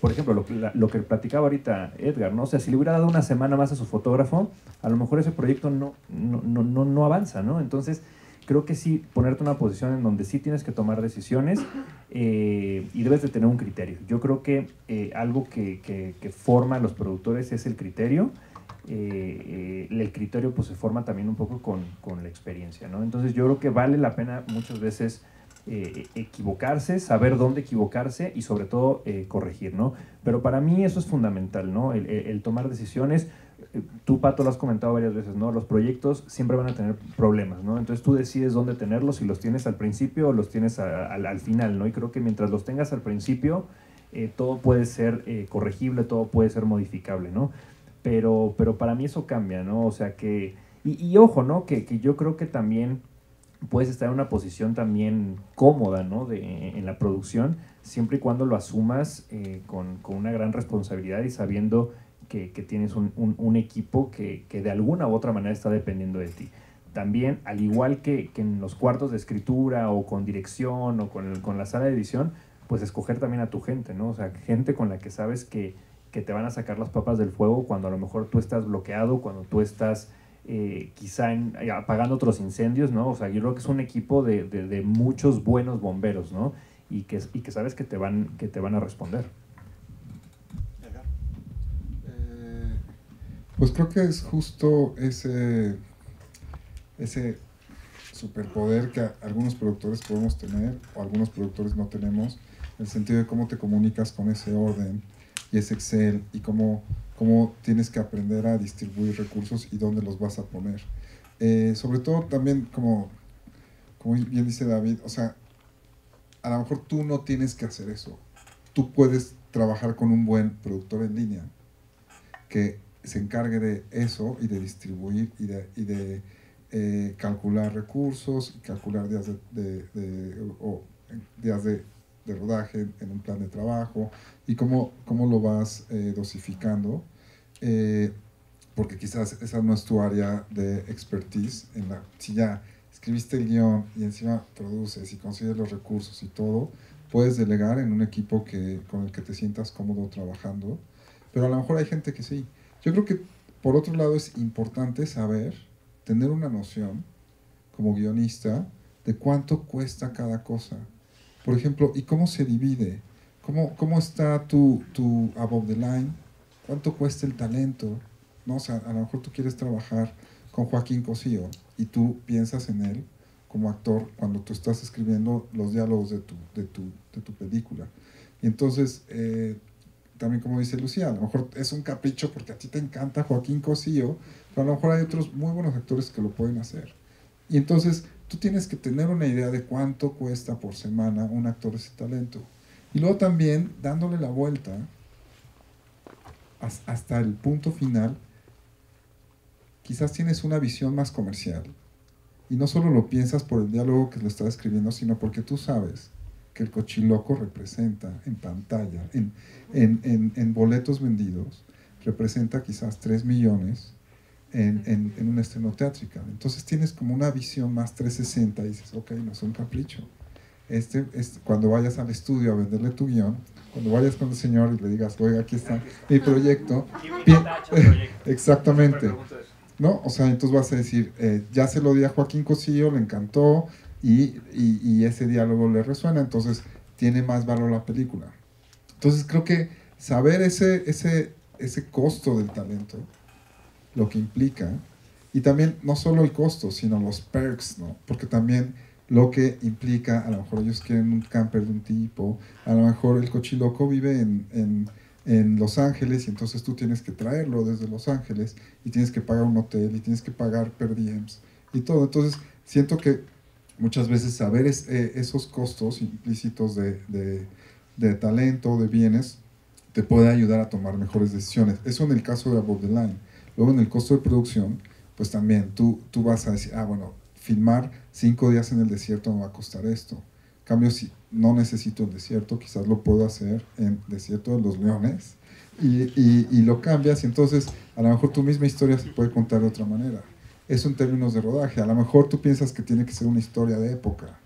Por ejemplo, lo que platicaba ahorita Edgar, ¿no? O sea, si le hubiera dado una semana más a su fotógrafo, a lo mejor ese proyecto no avanza, ¿no? Entonces, creo que sí, ponerte en una posición en donde sí tienes que tomar decisiones y debes de tener un criterio. Yo creo que algo que forma a los productores es el criterio. El criterio pues se forma también un poco con la experiencia, ¿no? Entonces yo creo que vale la pena muchas veces equivocarse, saber dónde equivocarse y sobre todo corregir, ¿no? Pero para mí eso es fundamental, ¿no? El tomar decisiones. Tú, Pato, lo has comentado varias veces, ¿no? Los proyectos siempre van a tener problemas, ¿no? Entonces tú decides dónde tenerlos, si los tienes al principio o los tienes al final, ¿no? Y creo que mientras los tengas al principio, todo puede ser corregible, todo puede ser modificable, ¿no? Pero para mí eso cambia, ¿no? O sea que... Y ojo, ¿no? Que yo creo que también puedes estar en una posición también cómoda, ¿no? En la producción, siempre y cuando lo asumas con una gran responsabilidad y sabiendo que tienes un equipo que de alguna u otra manera está dependiendo de ti. También, al igual que en los cuartos de escritura o con dirección o con la sala de edición, pues escoger también a tu gente, ¿no? O sea, gente con la que sabes que te van a sacar las papas del fuego cuando a lo mejor tú estás bloqueado, cuando tú estás quizá apagando otros incendios, ¿no? O sea, yo creo que es un equipo de muchos buenos bomberos, ¿no? Y que sabes que te van a responder. Pues creo que es justo ese superpoder que algunos productores podemos tener o algunos productores no tenemos, en el sentido de cómo te comunicas con ese orden y ese Excel y cómo tienes que aprender a distribuir recursos y dónde los vas a poner. Sobre todo también, como bien dice David, o sea, a lo mejor tú no tienes que hacer eso. Tú puedes trabajar con un buen productor en línea que se encargue de eso y de distribuir y de calcular recursos, calcular días de rodaje en un plan de trabajo y cómo lo vas dosificando, porque quizás esa no es tu área de expertise. Si ya escribiste el guión y encima produces y consigues los recursos y todo, puedes delegar en un equipo con el que te sientas cómodo trabajando, pero a lo mejor hay gente que sí. Yo creo que por otro lado es importante tener una noción como guionista de cuánto cuesta cada cosa. Por ejemplo, ¿y cómo se divide? ¿Cómo está tu above the line? ¿Cuánto cuesta el talento? ¿No? O sea, a lo mejor tú quieres trabajar con Joaquín Cosío y tú piensas en él como actor cuando tú estás escribiendo los diálogos de tu película. Y entonces, también como dice Lucía, a lo mejor es un capricho porque a ti te encanta Joaquín Cosío, pero a lo mejor hay otros muy buenos actores que lo pueden hacer. Y entonces tú tienes que tener una idea de cuánto cuesta por semana un actor de ese talento. Y luego también dándole la vuelta hasta el punto final, quizás tienes una visión más comercial. Y no solo lo piensas por el diálogo que lo estás escribiendo, sino porque tú sabes que el Cochiloco representa en pantalla, en boletos vendidos, representa quizás 3 millones en un estreno teatral. Entonces tienes como una visión más 360 y dices, ok, no es un capricho. Cuando vayas al estudio a venderle tu guión, cuando vayas con el señor y le digas, oiga, aquí está mi proyecto, exactamente, ¿no? O sea, entonces vas a decir, ya se lo di a Joaquín Cosío, le encantó, y ese diálogo le resuena, entonces tiene más valor la película. Entonces creo que saber ese costo del talento, lo que implica, y también no solo el costo, sino los perks, ¿no? Porque también lo que implica, a lo mejor ellos quieren un camper de un tipo, a lo mejor el Cochiloco vive en Los Ángeles y entonces tú tienes que traerlo desde Los Ángeles y tienes que pagar un hotel y tienes que pagar per diems y todo. Entonces siento que muchas veces saber esos costos implícitos de talento, de bienes, te puede ayudar a tomar mejores decisiones. Eso en el caso de Above the Line. Luego en el costo de producción, pues también tú vas a decir, bueno, filmar 5 días en el desierto me va a costar esto. En cambio, si no necesito el desierto, quizás lo puedo hacer en Desierto de los Leones y lo cambias y entonces a lo mejor tu misma historia se puede contar de otra manera. Eso en términos de rodaje. A lo mejor tú piensas que tiene que ser una historia de época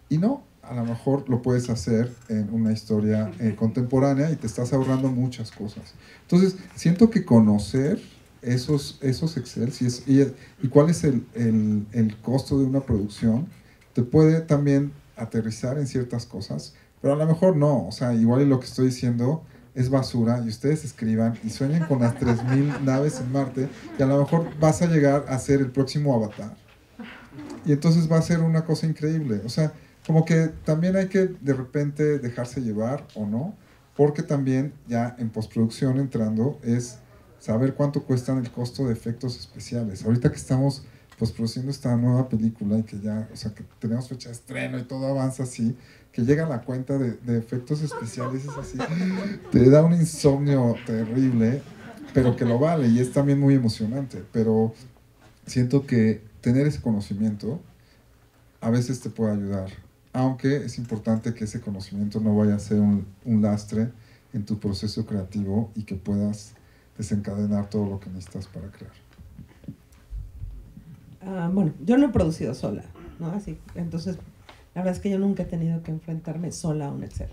y no, a lo mejor lo puedes hacer en una historia contemporánea y te estás ahorrando muchas cosas. Entonces, siento que conocer esos Excel y cuál es el costo de una producción te puede también aterrizar en ciertas cosas, pero a lo mejor no, o sea, igual lo que estoy diciendo es basura y ustedes escriban y sueñen con las 3000 naves en Marte y a lo mejor vas a llegar a ser el próximo Avatar y entonces va a ser una cosa increíble. O sea, como que también hay que de repente dejarse llevar o no, porque también ya en postproducción entrando es saber cuánto cuestan el costo de efectos especiales. Ahorita que estamos produciendo esta nueva película y que ya, o sea, que tenemos fecha de estreno y todo avanza así, que llega la cuenta de efectos especiales, es así, te da un insomnio terrible, pero que lo vale y es también muy emocionante. Pero siento que tener ese conocimiento a veces te puede ayudar, aunque es importante que ese conocimiento no vaya a ser un lastre en tu proceso creativo y que puedas desencadenar todo lo que necesitas para crear. Bueno, yo no he producido sola, ¿no? Así, entonces, la verdad es que yo nunca he tenido que enfrentarme sola a un Excel,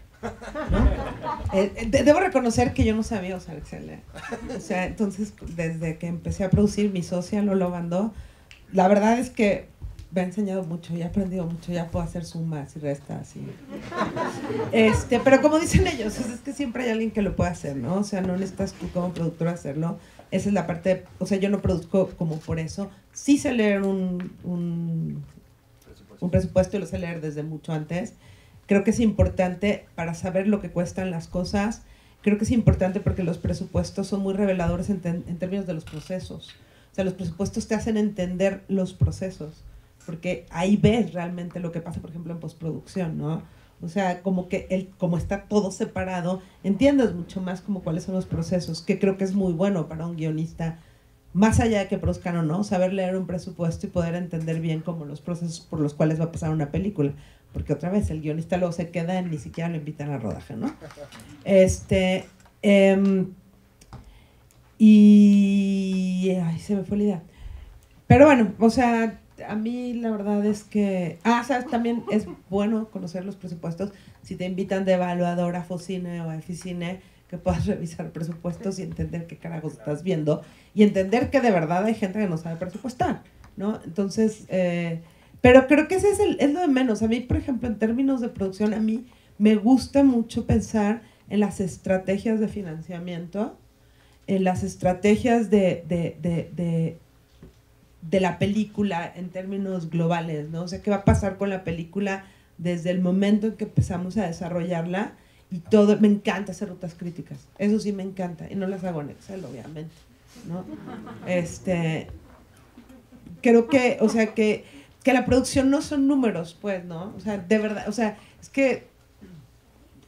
¿no? Debo reconocer que yo no sabía usar Excel, ¿eh? O sea, entonces, desde que empecé a producir, mi socia Lolo Bandó, la verdad es que me ha enseñado mucho, y he aprendido mucho, ya puedo hacer sumas y restas y... pero como dicen ellos, es que siempre hay alguien que lo puede hacer, ¿no? O sea, no necesitas tú como productor hacerlo. Esa es la parte, o sea, yo no produzco como por eso. Sí sé leer un presupuesto y lo sé leer desde mucho antes. Creo que es importante para saber lo que cuestan las cosas. Creo que es importante porque los presupuestos son muy reveladores en términos de los procesos. O sea, los presupuestos te hacen entender los procesos, porque ahí ves realmente lo que pasa, por ejemplo, en postproducción, ¿no? O sea, como que como está todo separado, entiendes mucho más como cuáles son los procesos, que creo que es muy bueno para un guionista, más allá de que produzcan o no, saber leer un presupuesto y poder entender bien como los procesos por los cuales va a pasar una película. Porque otra vez, el guionista luego se queda, ni siquiera lo invitan al rodaje, ¿no? Ay, se me fue la idea. Pero bueno, o sea, a mí la verdad es que... ¿sabes? También es bueno conocer los presupuestos. Si te invitan de evaluador a Focine o a Eficine, que puedas revisar presupuestos y entender qué carajos estás viendo. Y entender que de verdad hay gente que no sabe presupuestar, ¿no? Entonces, pero creo que ese es lo de menos. A mí, por ejemplo, en términos de producción, a mí me gusta mucho pensar en las estrategias de financiamiento, en las estrategias de la película en términos globales, ¿no? O sea, ¿qué va a pasar con la película desde el momento en que empezamos a desarrollarla? Y todo, me encanta hacer rutas críticas, eso sí me encanta, y no las hago en Excel, obviamente, ¿no? Creo que, o sea, que la producción no son números, pues, ¿no? O sea, de verdad, o sea, es que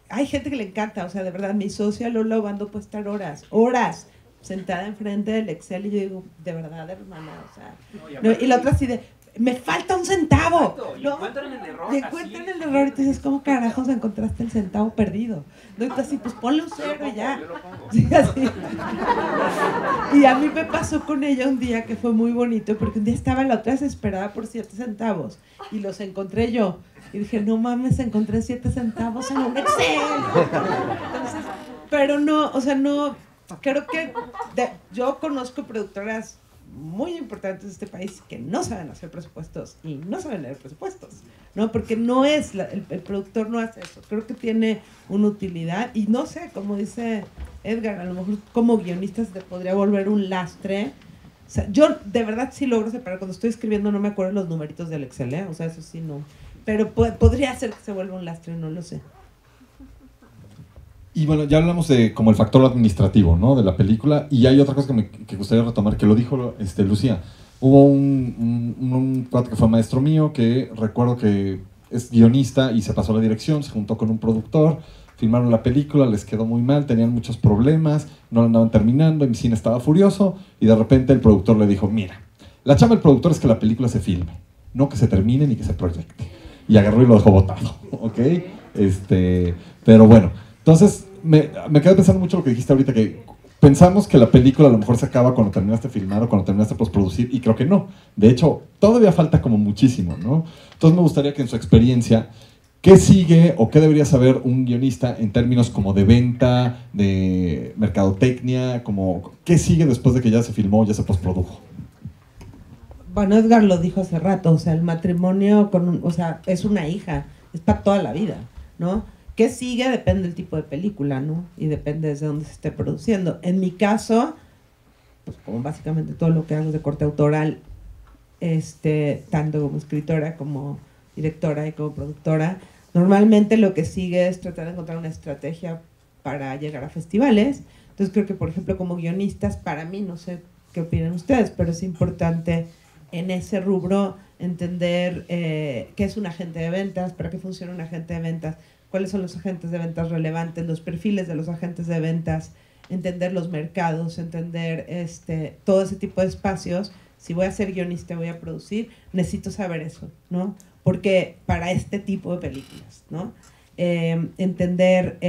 hay gente que le encanta, o sea, de verdad, mi socia Lola Obando puede estar horas sentada enfrente del Excel y yo digo, de verdad, hermana, o sea, no, y la otra así de, me falta un centavo. Y encuentran el error. Y encuentran el error y tú dices, ¿cómo carajos encontraste el centavo perdido? No, y tú así, pues ponle un cero y ya. Yo lo pongo. Sí, así. Y a mí me pasó con ella un día que fue muy bonito, porque un día estaba la otra desesperada por 7 centavos y los encontré yo. Y dije, no mames, encontré 7 centavos en un Excel. Entonces, pero no, o sea, no, creo que yo conozco productoras muy importantes de este país que no saben hacer presupuestos y no saben leer presupuestos, ¿no? Porque no es, el productor no hace eso. Creo que tiene una utilidad y no sé, como dice Edgar, a lo mejor como guionista se te podría volver un lastre. O sea, yo de verdad sí logro separar, cuando estoy escribiendo no me acuerdo los numeritos del Excel, ¿eh? O sea, eso sí no. Pero podría ser que se vuelva un lastre, no lo sé. Y bueno, ya hablamos de como el factor administrativo, ¿no? De la película. Y hay otra cosa que gustaría retomar, que lo dijo Lucía. Hubo un cuate que fue maestro mío, que recuerdo que es guionista y se pasó a la dirección, se juntó con un productor, filmaron la película, les quedó muy mal, tenían muchos problemas, no la andaban terminando, y mi cine estaba furioso, y de repente el productor le dijo, mira, la chamba del productor es que la película se filme, no que se termine ni que se proyecte. Y agarró y lo dejó botado, ¿ok? Pero bueno, entonces me quedé pensando mucho lo que dijiste ahorita, que pensamos que la película a lo mejor se acaba cuando terminaste de filmar o cuando terminaste de postproducir, y creo que no. De hecho, todavía falta como muchísimo, ¿no? Entonces me gustaría que en su experiencia, ¿qué sigue o qué debería saber un guionista en términos como de venta, de mercadotecnia, como qué sigue después de que ya se filmó, ya se postprodujo? Bueno, Edgar lo dijo hace rato, o sea, el matrimonio o sea, es una hija, es para toda la vida, ¿no? ¿Qué sigue? Depende del tipo de película, ¿no? Y depende desde dónde se esté produciendo. En mi caso, pues como básicamente todo lo que hago es de corte autoral, tanto como escritora, como directora y como productora, normalmente lo que sigue es tratar de encontrar una estrategia para llegar a festivales. Entonces creo que, por ejemplo, como guionistas, para mí, no sé qué opinan ustedes, pero es importante en ese rubro entender qué es un agente de ventas, para qué funciona un agente de ventas, cuáles son los agentes de ventas relevantes, los perfiles de los agentes de ventas, entender los mercados, entender todo ese tipo de espacios. Si voy a ser guionista, voy a producir, necesito saber eso, ¿no? Porque para este tipo de películas, ¿no? Entender,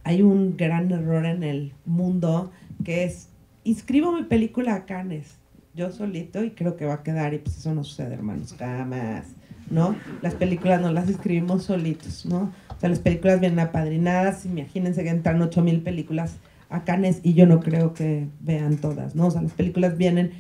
hay un gran error en el mundo que es, inscribo mi película a Cannes, yo solito, y creo que va a quedar, y pues eso no sucede, hermanos, jamás, ¿no? Las películas no las escribimos solitos, ¿no? O sea, las películas vienen apadrinadas, imagínense que entran 8,000 películas a Cannes y yo no creo que vean todas, ¿no? O sea, las películas vienen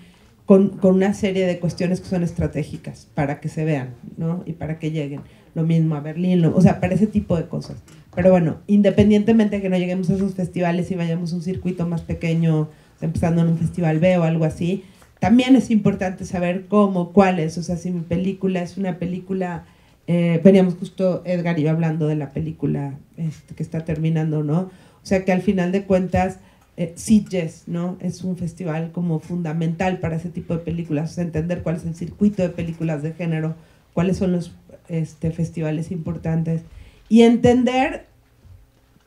con una serie de cuestiones que son estratégicas para que se vean, ¿no? Y para que lleguen. Lo mismo a Berlín, o sea, para ese tipo de cosas. Pero bueno, independientemente de que no lleguemos a esos festivales y vayamos a un circuito más pequeño, o sea, empezando en un festival B o algo así, también es importante saber cómo, cuáles, o sea, si mi película es una película, veníamos justo, Edgar iba hablando de la película que está terminando, ¿no? O sea, que al final de cuentas, Sitges, ¿no? Es un festival como fundamental para ese tipo de películas, o sea, entender cuál es el circuito de películas de género, cuáles son los festivales importantes, y entender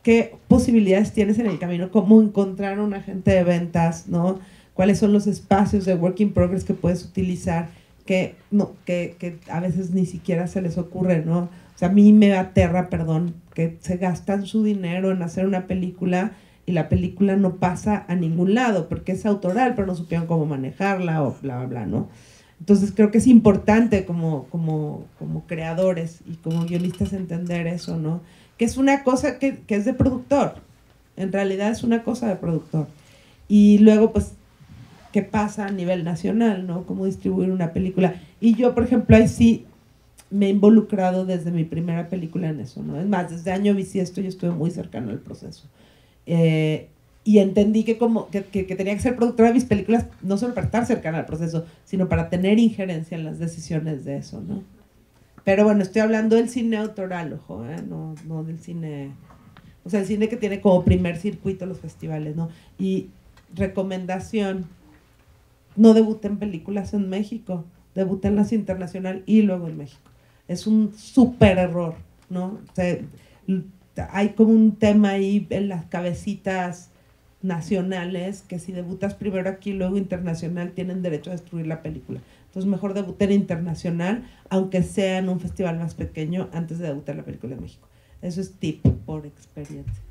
qué posibilidades tienes en el camino, cómo encontrar un agente de ventas, ¿no? Cuáles son los espacios de work in progress que puedes utilizar, que a veces ni siquiera se les ocurre, ¿no? O sea, a mí me aterra, perdón, que se gastan su dinero en hacer una película y la película no pasa a ningún lado, porque es autoral, pero no supieron cómo manejarla o bla, bla, bla, ¿no? Entonces creo que es importante como creadores y como guionistas entender eso, ¿no? Que es una cosa que es de productor, en realidad es una cosa de productor. Y luego, pues, qué pasa a nivel nacional, ¿no? Cómo distribuir una película. Y yo, por ejemplo, ahí sí me he involucrado desde mi primera película en eso, ¿no? Es más, desde Año Bisiesto yo estuve muy cercano al proceso. Y entendí que tenía que ser productora de mis películas, no solo para estar cercana al proceso, sino para tener injerencia en las decisiones de eso, ¿no? Pero bueno, estoy hablando del cine autoral, ojo, no del cine... O sea, el cine que tiene como primer circuito los festivales, ¿no? Y recomendación, no debuten películas en México, debútenlas internacional y luego en México. Es un súper error, ¿no? O sea, hay como un tema ahí en las cabecitas nacionales que si debutas primero aquí y luego internacional tienen derecho a destruir la película. Entonces mejor debutar internacional, aunque sea en un festival más pequeño, antes de debutar la película en México. Eso es tip por experiencia.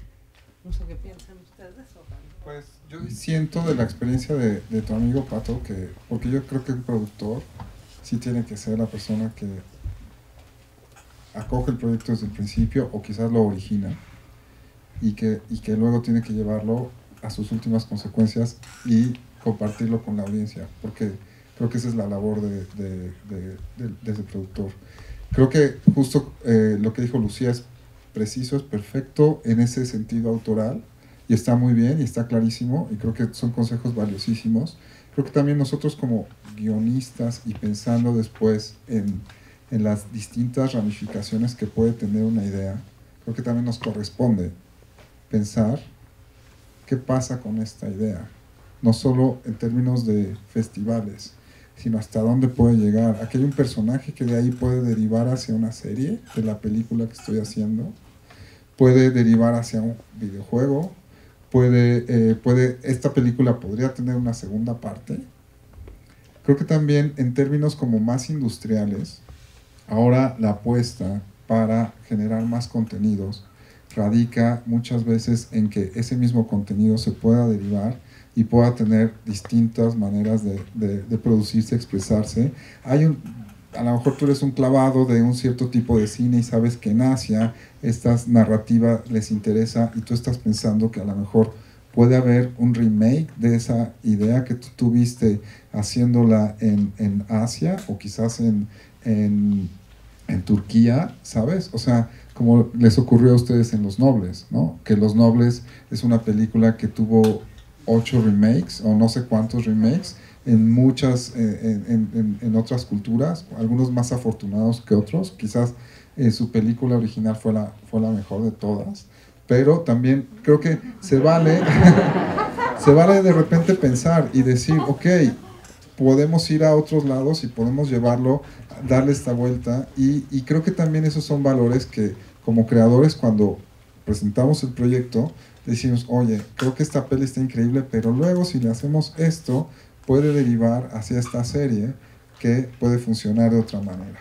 No sé qué piensan ustedes de eso. Pues yo siento de la experiencia de tu amigo Pato, porque yo creo que un productor sí tiene que ser la persona que acoge el proyecto desde el principio o quizás lo origina y que luego tiene que llevarlo a sus últimas consecuencias y compartirlo con la audiencia, porque creo que esa es la labor de ese productor. Creo que justo lo que dijo Lucía es preciso, es perfecto en ese sentido autoral y está muy bien y está clarísimo y creo que son consejos valiosísimos. Creo que también nosotros como guionistas y pensando después en las distintas ramificaciones que puede tener una idea, creo que también nos corresponde pensar qué pasa con esta idea, no solo en términos de festivales, sino hasta dónde puede llegar. Aquí hay un personaje que de ahí puede derivar hacia una serie de la película que estoy haciendo, puede derivar hacia un videojuego, esta película podría tener una segunda parte. Creo que también en términos como más industriales, ahora la apuesta para generar más contenidos radica muchas veces en que ese mismo contenido se pueda derivar y pueda tener distintas maneras de producirse, expresarse. A lo mejor tú eres un clavado de un cierto tipo de cine y sabes que en Asia esta narrativa les interesa y tú estás pensando que a lo mejor puede haber un remake de esa idea que tú tuviste haciéndola en Asia o quizás en Turquía, ¿sabes? O sea, como les ocurrió a ustedes en Los Nobles, ¿no? Que Los Nobles es una película que tuvo 8 remakes o no sé cuántos remakes en muchas, en otras culturas, algunos más afortunados que otros. Quizás su película original fue la mejor de todas, pero también creo que se vale de repente pensar y decir, ok, podemos ir a otros lados y podemos llevarlo, darle esta vuelta y creo que también esos son valores que como creadores cuando presentamos el proyecto decimos, oye, creo que esta peli está increíble, pero luego si le hacemos esto puede derivar hacia esta serie que puede funcionar de otra manera.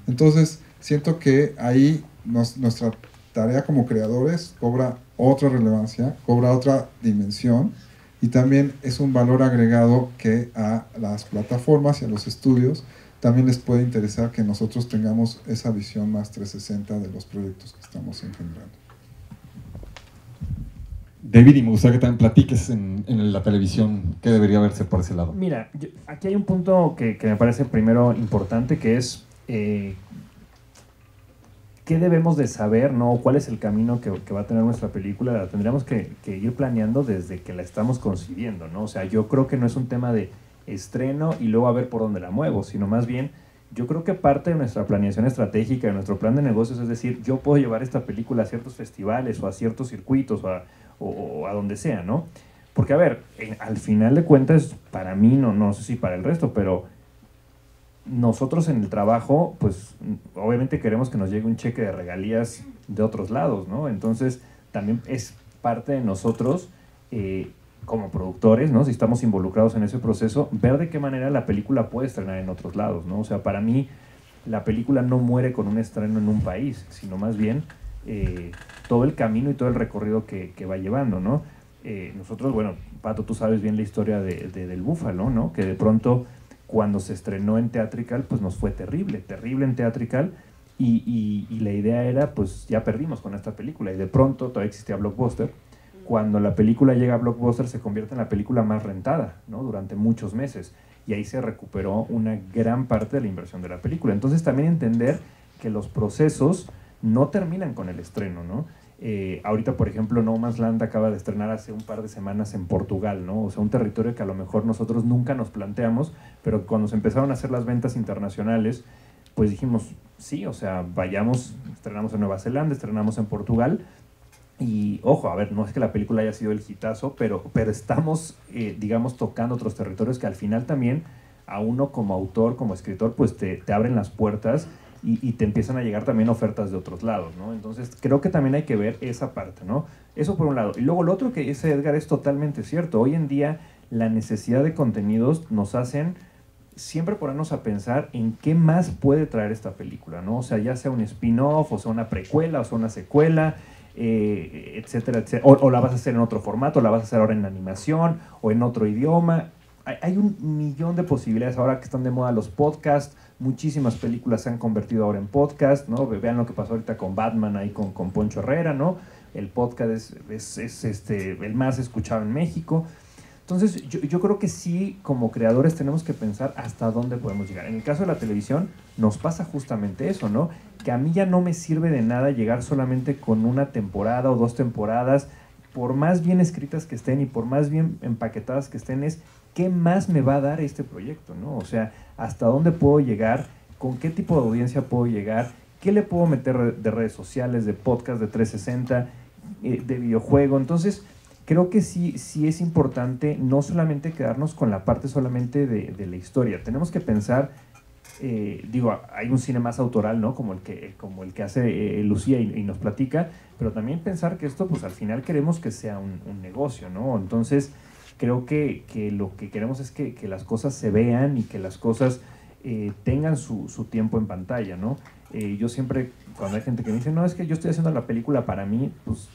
Entonces siento que ahí nuestra tarea como creadores cobra otra relevancia, cobra otra dimensión y también es un valor agregado que a las plataformas y a los estudios también les puede interesar que nosotros tengamos esa visión más 360 de los proyectos que estamos engendrando. David, y me gustaría que también platiques en la televisión qué debería verse por ese lado. Mira, aquí hay un punto que me parece primero importante, que es qué debemos de saber, ¿no? ¿Cuál es el camino que va a tener nuestra película? La tendríamos que ir planeando desde que la estamos concibiendo, ¿no? O sea, yo creo que no es un tema de estreno y luego a ver por dónde la muevo, sino más bien, yo creo que parte de nuestra planeación estratégica, de nuestro plan de negocios, es decir, yo puedo llevar esta película a ciertos festivales o a ciertos circuitos o a donde sea, ¿no? Porque, a ver, al final de cuentas, para mí, no sé si para el resto, pero nosotros en el trabajo, pues, obviamente queremos que nos llegue un cheque de regalías de otros lados, ¿no? Entonces, también es parte de nosotros, como productores, ¿no? Si estamos involucrados en ese proceso, ver de qué manera la película puede estrenar en otros lados, ¿no? O sea, para mí, la película no muere con un estreno en un país, sino más bien todo el camino y todo el recorrido que va llevando, ¿no? Nosotros, bueno, Pato, tú sabes bien la historia del Búfalo, ¿no? Que de pronto, cuando se estrenó en Theatrical, pues nos fue terrible en Theatrical, y la idea era, pues ya perdimos con esta película, y de pronto todavía existía Blockbuster. Cuando la película llega a Blockbuster se convierte en la película más rentada, ¿no? Durante muchos meses, y ahí se recuperó una gran parte de la inversión de la película. Entonces también entender que los procesos no terminan con el estreno, ¿no? Ahorita, por ejemplo, No Man's Land acaba de estrenar hace un par de semanas en Portugal, ¿no? O sea, un territorio que a lo mejor nosotros nunca nos planteamos, pero cuando se empezaron a hacer las ventas internacionales, pues dijimos, sí, o sea, vayamos, estrenamos en Nueva Zelanda, estrenamos en Portugal, Y ojo, a ver, no es que la película haya sido el hitazo, pero estamos, digamos, tocando otros territorios que al final también a uno como autor, como escritor, pues te abren las puertas y te empiezan a llegar también ofertas de otros lados, ¿no? Entonces creo que también hay que ver esa parte, ¿no? Eso por un lado. Y luego lo otro que dice Edgar es totalmente cierto. Hoy en día la necesidad de contenidos nos hacen siempre ponernos a pensar en qué más puede traer esta película, ¿no? O sea, ya sea un spin-off, o sea una precuela, o sea una secuela, etcétera, etcétera. O la vas a hacer en otro formato, la vas a hacer ahora en animación o en otro idioma. Hay un millón de posibilidades ahora que están de moda los podcasts. Muchísimas películas se han convertido ahora en podcast, ¿no? Vean lo que pasó ahorita con Batman ahí con Poncho Herrera, ¿no? El podcast es el más escuchado en México. Entonces yo creo que sí, como creadores tenemos que pensar hasta dónde podemos llegar. En el caso de la televisión nos pasa justamente eso, ¿no? Que a mí ya no me sirve de nada llegar solamente con una temporada o 2 temporadas, por más bien escritas que estén y por más bien empaquetadas que estén, es ¿qué más me va a dar este proyecto, ¿no? O sea, ¿hasta dónde puedo llegar? ¿Con qué tipo de audiencia puedo llegar? ¿Qué le puedo meter de redes sociales, de podcast, de 360, de videojuego? Entonces, creo que sí es importante no solamente quedarnos con la parte solamente de la historia. Tenemos que pensar, hay un cine más autoral, ¿no? Como el que hace Lucía y nos platica, pero también pensar que esto, pues al final queremos que sea un negocio, ¿no? Entonces, creo que lo que queremos es que las cosas se vean y que las cosas tengan su tiempo en pantalla, ¿no? Yo siempre, cuando hay gente que me dice, no, es que yo estoy haciendo la película para mí, pues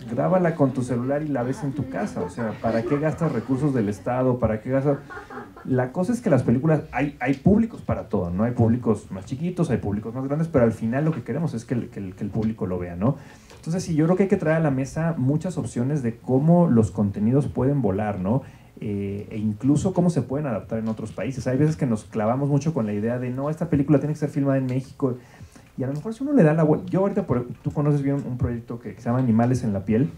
grábala con tu celular y la ves en tu casa. O sea, ¿para qué gastas recursos del Estado? ¿Para qué gastas? La cosa es que las películas, hay públicos para todo, ¿no? Hay públicos más chiquitos, hay públicos más grandes, pero al final lo que queremos es que el público lo vea, ¿no? Entonces, sí, yo creo que hay que traer a la mesa muchas opciones de cómo los contenidos pueden volar, ¿no? E incluso cómo se pueden adaptar en otros países. Hay veces que nos clavamos mucho con la idea de, no, esta película tiene que ser filmada en México. Y a lo mejor si uno le da la vuelta... Yo ahorita, tú conoces bien un proyecto que se llama Animales en la Piel.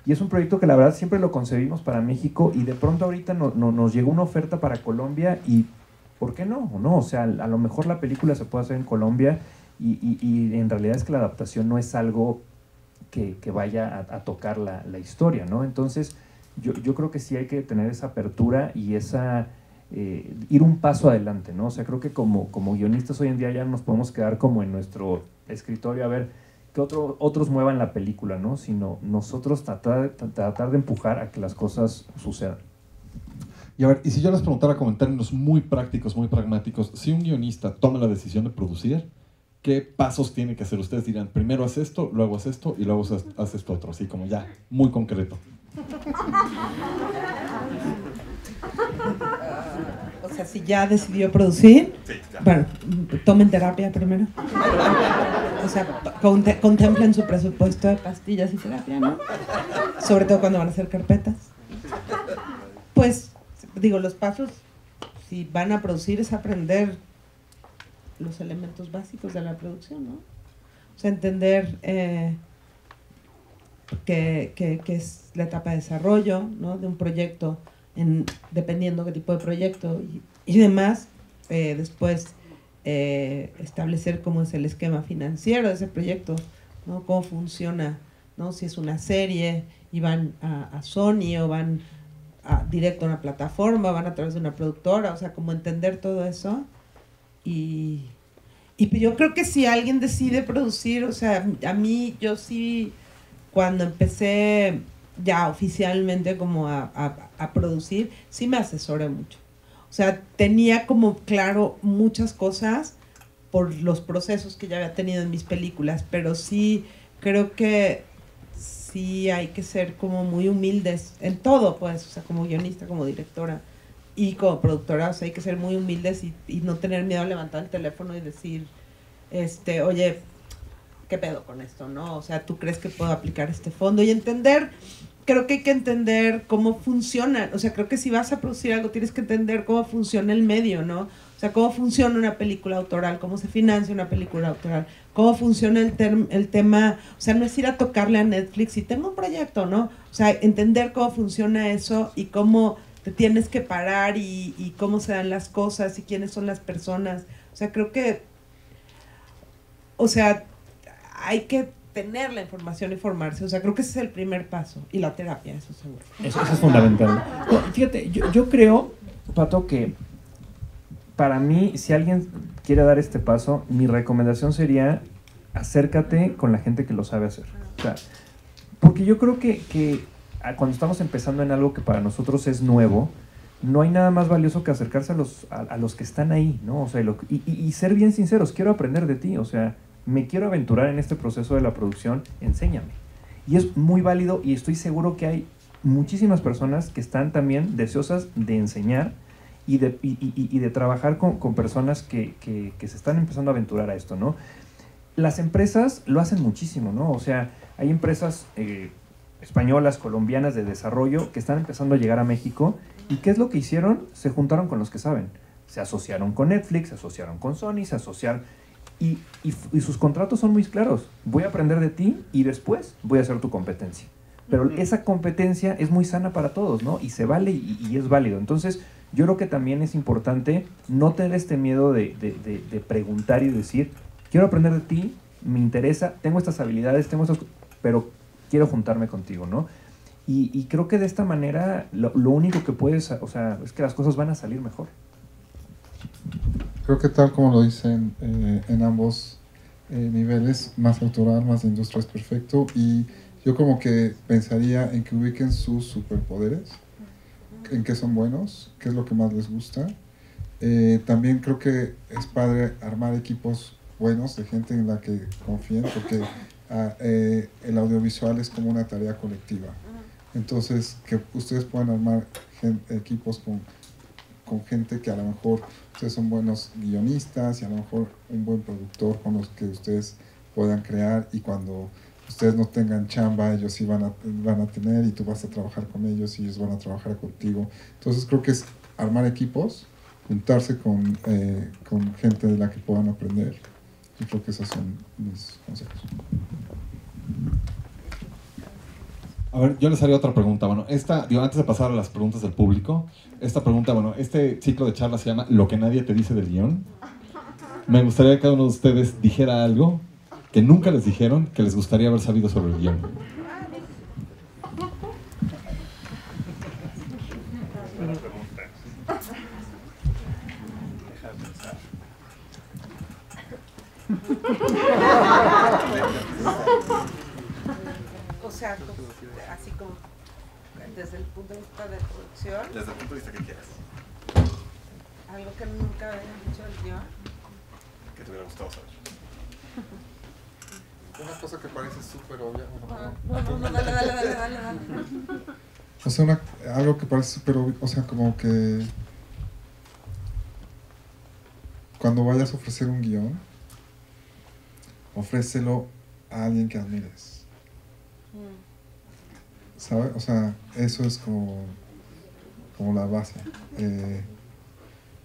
Y es un proyecto que la verdad siempre lo concebimos para México y de pronto ahorita nos llegó una oferta para Colombia y ¿por qué no? ¿No? O sea, a lo mejor la película se puede hacer en Colombia y en realidad es que la adaptación no es algo que vaya a tocar la historia, ¿no? Entonces, yo creo que sí hay que tener esa apertura y esa... ir un paso adelante, ¿no? O sea, creo que como guionistas hoy en día ya nos podemos quedar como en nuestro escritorio a ver que otros muevan la película, ¿no? Sino nosotros tratar de empujar a que las cosas sucedan. Y a ver, y si yo les preguntara como en términos muy prácticos, muy pragmáticos, si un guionista toma la decisión de producir, ¿qué pasos tiene que hacer? Ustedes dirán, primero haz esto, luego haz esto y luego haz esto otro, así como ya, muy concreto. O sea, si ya decidió producir, sí, bueno, tomen terapia primero. O sea, contemplen su presupuesto de pastillas y terapia, ¿no? Sobre todo cuando van a hacer carpetas. Pues, digo, los pasos, si van a producir, es aprender los elementos básicos de la producción, ¿no? O sea, entender que es la etapa de desarrollo, ¿no? De un proyecto, dependiendo qué tipo de proyecto y demás. Después establecer cómo es el esquema financiero de ese proyecto, ¿no? Cómo funciona, ¿no? Si es una serie y van a Sony o van directo a una plataforma, van a través de una productora, o sea, como entender todo eso. Y yo creo que si alguien decide producir, o sea, a mí, yo sí, cuando empecé ya oficialmente como a producir, sí me asesoré mucho. O sea, tenía como claro muchas cosas por los procesos que ya había tenido en mis películas, pero sí creo que sí hay que ser como muy humildes en todo, pues, o sea, como guionista, como directora y como productora, o sea, hay que ser muy humildes y no tener miedo a levantar el teléfono y decir, oye, ¿qué pedo con esto, no? O sea, ¿tú crees que puedo aplicar este fondo? Y entender, creo que hay que entender cómo funciona, o sea, creo que si vas a producir algo tienes que entender cómo funciona el medio, ¿no? O sea, cómo funciona una película autoral, cómo se financia una película autoral, cómo funciona el tema, o sea, no es ir a tocarle a Netflix y tengo un proyecto, ¿no? O sea, entender cómo funciona eso y cómo te tienes que parar y cómo se dan las cosas y quiénes son las personas. O sea, creo que, o sea, hay que tener la información y formarse. O sea, creo que ese es el primer paso. Y la terapia, eso seguro. Eso es fundamental. No, fíjate, yo creo, Pato, que para mí, si alguien quiere dar este paso, mi recomendación sería acércate con la gente que lo sabe hacer. O sea, porque yo creo que cuando estamos empezando en algo que para nosotros es nuevo, no hay nada más valioso que acercarse a los que están ahí, ¿no? O sea, y ser bien sinceros, quiero aprender de ti, o sea, me quiero aventurar en este proceso de la producción, enséñame. Y es muy válido y estoy seguro que hay muchísimas personas que están también deseosas de enseñar y de trabajar con personas que se están empezando a aventurar a esto, ¿no? Las empresas lo hacen muchísimo, ¿no? O sea, hay empresas españolas, colombianas de desarrollo que están empezando a llegar a México. ¿Y qué es lo que hicieron? Se juntaron con los que saben. Se asociaron con Netflix, se asociaron con Sony, se asociaron... Y sus contratos son muy claros. Voy a aprender de ti y después voy a hacer tu competencia. Pero esa competencia es muy sana para todos, ¿no? Y se vale y es válido. Entonces, yo creo que también es importante no tener este miedo de preguntar y decir, quiero aprender de ti, me interesa, tengo estas habilidades, pero quiero juntarme contigo, ¿no? Y creo que de esta manera lo único que puedes, o sea, es que las cosas van a salir mejor. Creo que tal como lo dicen en ambos niveles, más autoral, más de industria es perfecto, y yo como que pensaría en que ubiquen sus superpoderes, en qué son buenos, qué es lo que más les gusta. También creo que es padre armar equipos buenos de gente en la que confíen, porque el audiovisual es como una tarea colectiva. Entonces, que ustedes puedan armar equipos con gente que a lo mejor ustedes son buenos guionistas y a lo mejor un buen productor con los que ustedes puedan crear, y cuando ustedes no tengan chamba, ellos sí van a tener, y tú vas a trabajar con ellos y ellos van a trabajar contigo. Entonces creo que es armar equipos, juntarse con gente de la que puedan aprender, y creo que esos son mis consejos. A ver, yo les haría otra pregunta. Bueno, antes de pasar a las preguntas del público, esta pregunta, bueno, este ciclo de charlas se llama Lo que nadie te dice del guión. Me gustaría que cada uno de ustedes dijera algo que nunca les dijeron, que les gustaría haber sabido sobre el guión. O sea, así como desde el punto de vista de producción. Desde el punto de vista que quieras. Algo que nunca habían dicho del guión. Que te hubiera gustado saber. Una cosa que parece súper obvia. No, dale. O sea, algo que parece súper obvio, o sea, como que cuando vayas a ofrecer un guión, ofrécelo a alguien que admires. ¿Sabes? O sea, eso es como la base.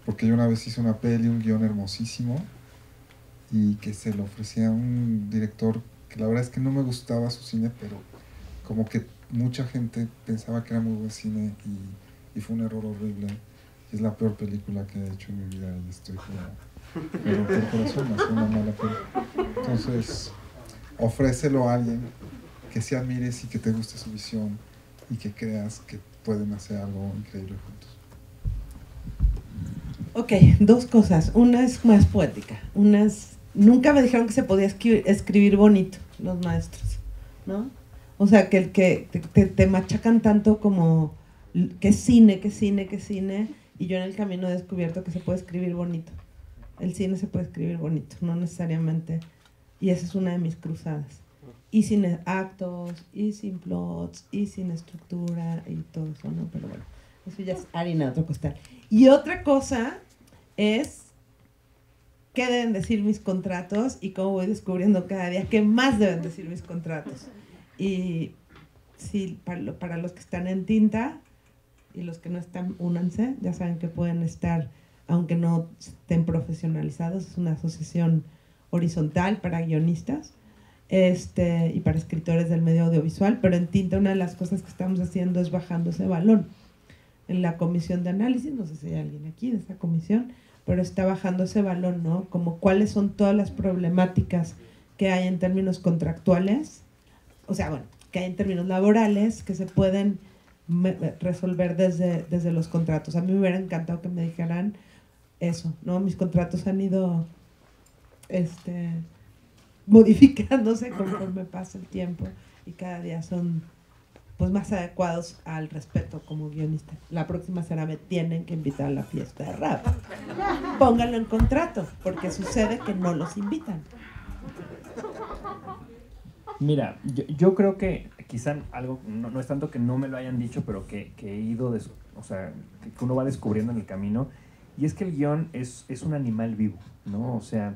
Porque yo una vez hice una peli, un guión hermosísimo, y que se lo ofrecía a un director que la verdad es que no me gustaba su cine, pero como que mucha gente pensaba que era muy buen cine, y fue un error horrible. Y es la peor película que he hecho en mi vida, y estoy como... me rompió el corazón, me fue una mala peli. Entonces, ofrécelo a alguien que se admires y que te guste su visión y que creas que pueden hacer algo increíble juntos. Ok, dos cosas. Una es más poética. Una es, nunca me dijeron que se podía escribir bonito los maestros, ¿no? O sea, que te machacan tanto como que cine, y yo en el camino he descubierto que se puede escribir bonito. El cine se puede escribir bonito, no necesariamente, y esa es una de mis cruzadas. Y sin actos, y sin plots, y sin estructura, y todo eso, ¿no? Pero bueno, eso ya es harina de otro costal. Y otra cosa es qué deben decir mis contratos y cómo voy descubriendo cada día qué más deben decir mis contratos. Y sí, para los que están en tinta y los que no están, únanse, ya saben que pueden estar, aunque no estén profesionalizados, es una asociación horizontal para guionistas. Y para escritores del medio audiovisual, pero en tinta una de las cosas que estamos haciendo es bajando ese balón. En la comisión de análisis, no sé si hay alguien aquí de esta comisión, pero está bajando ese balón, ¿no? Como cuáles son todas las problemáticas que hay en términos contractuales, o sea, bueno, que hay en términos laborales que se pueden resolver desde los contratos. A mí me hubiera encantado que me dijeran eso, ¿no? Mis contratos han ido modificándose conforme pasa el tiempo y cada día son pues más adecuados al respeto como guionista. La próxima será me tienen que invitar a la fiesta de rap. Pónganlo en contrato, porque sucede que no los invitan. Mira, yo creo que quizá algo, no es tanto que no me lo hayan dicho, pero que he ido, o sea, que uno va descubriendo en el camino, y es que el guión es un animal vivo, ¿no? O sea,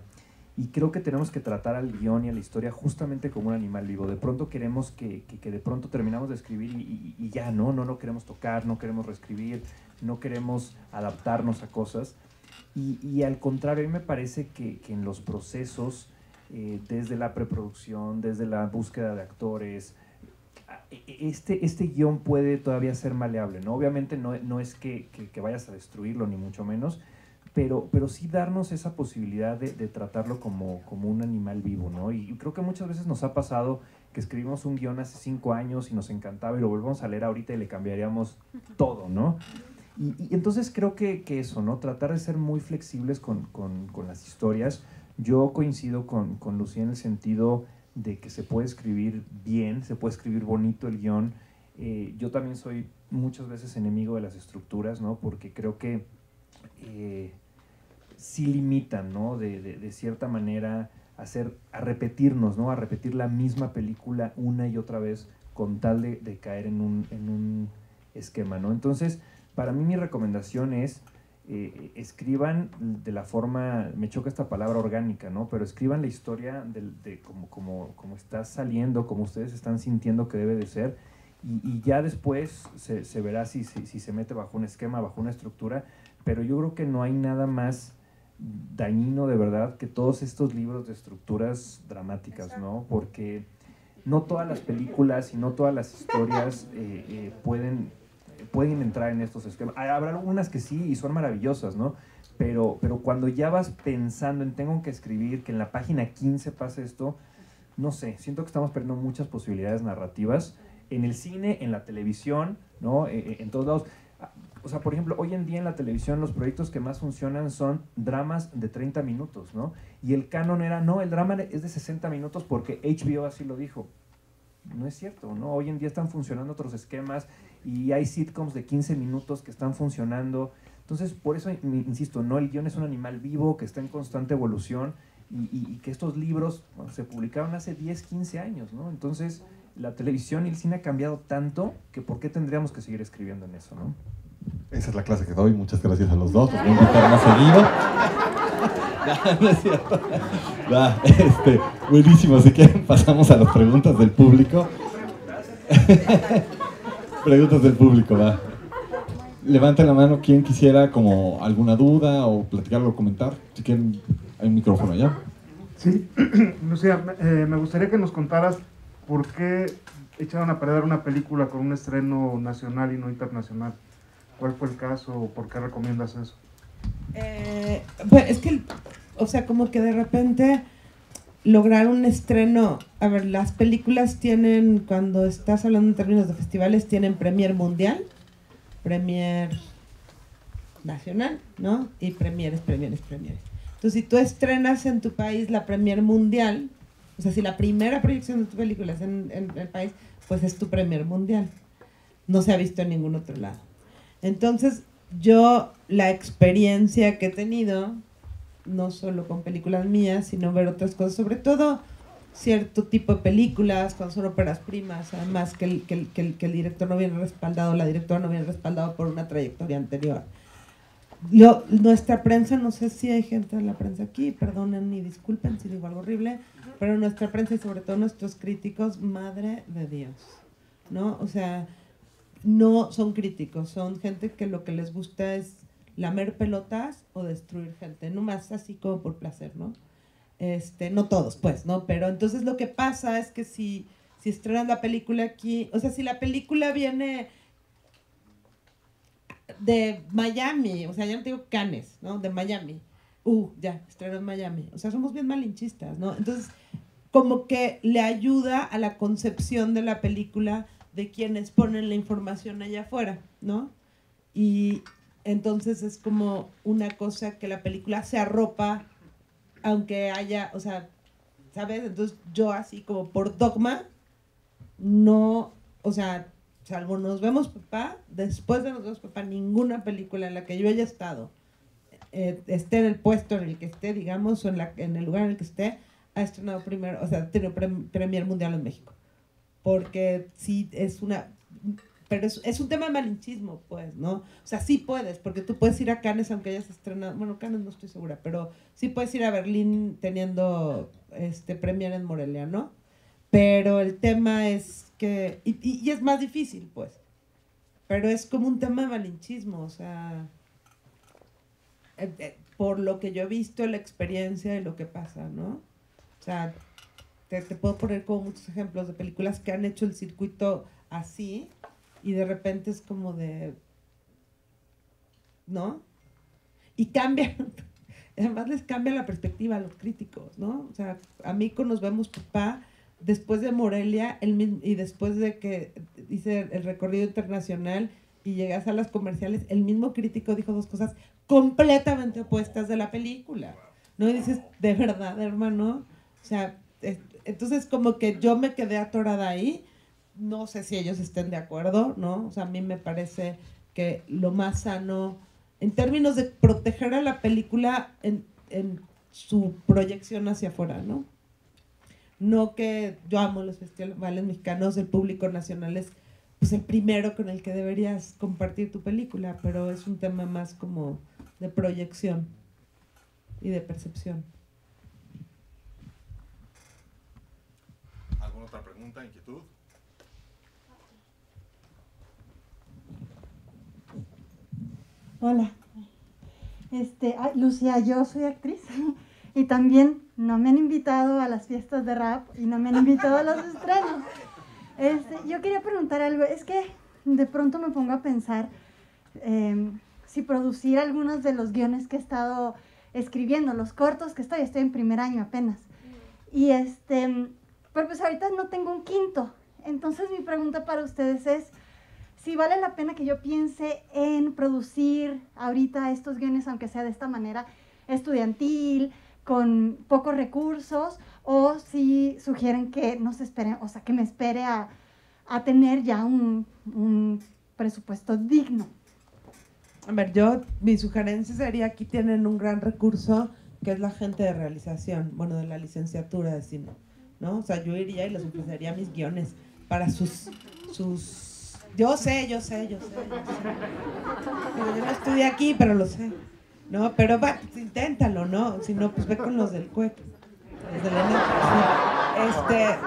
y creo que tenemos que tratar al guión y a la historia justamente como un animal vivo. De pronto queremos que de pronto terminamos de escribir y ya, ¿no? No queremos tocar, no queremos reescribir, no queremos adaptarnos a cosas. Y al contrario, a mí me parece que en los procesos, desde la preproducción, desde la búsqueda de actores, este guión puede todavía ser maleable, ¿no? Obviamente no es que vayas a destruirlo, ni mucho menos, pero sí darnos esa posibilidad de tratarlo como un animal vivo, ¿no? Y creo que muchas veces nos ha pasado que escribimos un guión hace 5 años y nos encantaba y lo volvemos a leer ahorita y le cambiaríamos todo, ¿no? Y entonces creo que eso, ¿no? Tratar de ser muy flexibles con las historias. Yo coincido con Lucía en el sentido de que se puede escribir bien, se puede escribir bonito el guión. Yo también soy muchas veces enemigo de las estructuras, ¿no? Porque creo que sí limitan, ¿no? De cierta manera a repetirnos, ¿no? A repetir la misma película una y otra vez con tal de caer en un esquema, ¿no? Entonces, para mí mi recomendación es escriban de la forma, me choca esta palabra orgánica, ¿no? Pero escriban la historia de como está saliendo, como ustedes están sintiendo que debe de ser, y ya después se verá si se mete bajo un esquema, bajo una estructura, pero yo creo que no hay nada más dañino de verdad que todos estos libros de estructuras dramáticas, ¿no? Porque no todas las películas y no todas las historias pueden entrar en estos esquemas. Habrá algunas que sí y son maravillosas, ¿no? Pero cuando ya vas pensando en tengo que escribir, que en la página 15 pase esto, no sé, siento que estamos perdiendo muchas posibilidades narrativas en el cine, en la televisión, ¿no? En todos lados. O sea, por ejemplo, hoy en día en la televisión los proyectos que más funcionan son dramas de 30 minutos, ¿no? Y el canon era, no, el drama es de 60 minutos porque HBO así lo dijo. No es cierto, ¿no? Hoy en día están funcionando otros esquemas y hay sitcoms de 15 minutos que están funcionando. Entonces, por eso, insisto, ¿no? El guión es un animal vivo que está en constante evolución y que estos libros, bueno, se publicaron hace 10, 15 años, ¿no? Entonces, la televisión y el cine ha cambiado tanto que ¿por qué tendríamos que seguir escribiendo en eso, no? Esa es la clase que doy. Muchas gracias a los dos. Los voy a invitar más seguido. No es cierto. Buenísimo. Si quieren, pasamos a las preguntas del público. Preguntas del público, va. Levanten la mano quien quisiera como alguna duda o platicar o comentar. Si quieren, hay un micrófono allá. Sí, Lucía, me gustaría que nos contaras por qué echaron a perder una película con un estreno nacional y no internacional. ¿Cuál fue el caso o por qué recomiendas eso? Pues es que, o sea, como que de repente lograr un estreno, a ver, las películas tienen, cuando estás hablando en términos de festivales, tienen premier mundial, premier nacional, ¿no? Y premieres. Entonces, si tú estrenas en tu país la premier mundial, o sea, si la primera proyección de tu película es en el país, pues es tu premier mundial. No se ha visto en ningún otro lado. Entonces, yo la experiencia que he tenido, no solo con películas mías, sino ver otras cosas, sobre todo cierto tipo de películas, cuando son óperas primas, además que el director no viene respaldado, la directora no viene respaldado por una trayectoria anterior. Nuestra prensa, no sé si hay gente de la prensa aquí, perdonen y disculpen si digo algo horrible, pero nuestra prensa y sobre todo nuestros críticos, madre de Dios, ¿no? O sea, no son críticos, son gente que lo que les gusta es lamer pelotas o destruir gente, no más así como por placer, ¿no? No todos, pues, ¿no? Pero entonces lo que pasa es que si estrenan la película aquí, o sea, si la película viene de Miami, o sea, ya no te digo Cannes, ¿no? De Miami, ya, estrenó en Miami, o sea, somos bien malinchistas, ¿no? Entonces, como que le ayuda a la concepción de la película de quienes ponen la información allá afuera, ¿no? Y entonces es como una cosa que la película se arropa, aunque haya, o sea, ¿sabes? Entonces yo así como por dogma, no, o sea, salvo Nos vemos papá, después de Nos vemos papá, ninguna película en la que yo haya estado, esté en el puesto en el que esté, digamos, o en el lugar en el que esté, ha estrenado primero, o sea, tiene premier mundial en México. Porque sí es una... Pero es un tema de malinchismo, pues, ¿no? O sea, sí puedes, porque tú puedes ir a Cannes aunque hayas estrenado... Bueno, Cannes no estoy segura, pero sí puedes ir a Berlín teniendo premier en Morelia, ¿no? Pero el tema es que... Y es más difícil, pues. Pero es como un tema de malinchismo, o sea... por lo que yo he visto, la experiencia de lo que pasa, ¿no? O sea, te puedo poner como muchos ejemplos de películas que han hecho el circuito así y de repente es como de... ¿no? Y cambian, además les cambia la perspectiva a los críticos, ¿no? O sea, a mí con Nos vemos papá, después de Morelia y después de que hice el recorrido internacional y llegué a salas comerciales, el mismo crítico dijo dos cosas completamente opuestas de la película, ¿no? Y dices, ¿de verdad, hermano? O sea, entonces como que yo me quedé atorada ahí, no sé si ellos estén de acuerdo, ¿no? O sea, a mí me parece que lo más sano, en términos de proteger a la película en su proyección hacia afuera, ¿no? No que yo amo los festivales mexicanos, el público nacional es pues el primero con el que deberías compartir tu película, pero es un tema más como de proyección y de percepción. ¿Alguna otra pregunta, inquietud? Hola. Lucía, yo soy actriz y también no me han invitado a las fiestas de rap y no me han invitado a los estrenos. Yo quería preguntar algo, es que de pronto me pongo a pensar si producir algunos de los guiones que he estado escribiendo, los cortos que estoy en primer año apenas. Y pero pues ahorita no tengo un quinto. Entonces mi pregunta para ustedes es si vale la pena que yo piense en producir ahorita estos guiones, aunque sea de esta manera estudiantil, con pocos recursos, o si sugieren que no se esperen, o sea, que me espere a tener ya un presupuesto digno. A ver, mi sugerencia sería, aquí tienen un gran recurso, que es la gente de realización, bueno, de la licenciatura de cine, ¿no? O sea, yo iría y les ofrecería mis guiones para sus yo sé. Digo, yo no estudié aquí, pero lo sé, ¿no? Pero va, pues, inténtalo, ¿no? Si no, pues ve con los del CUEC. Los de la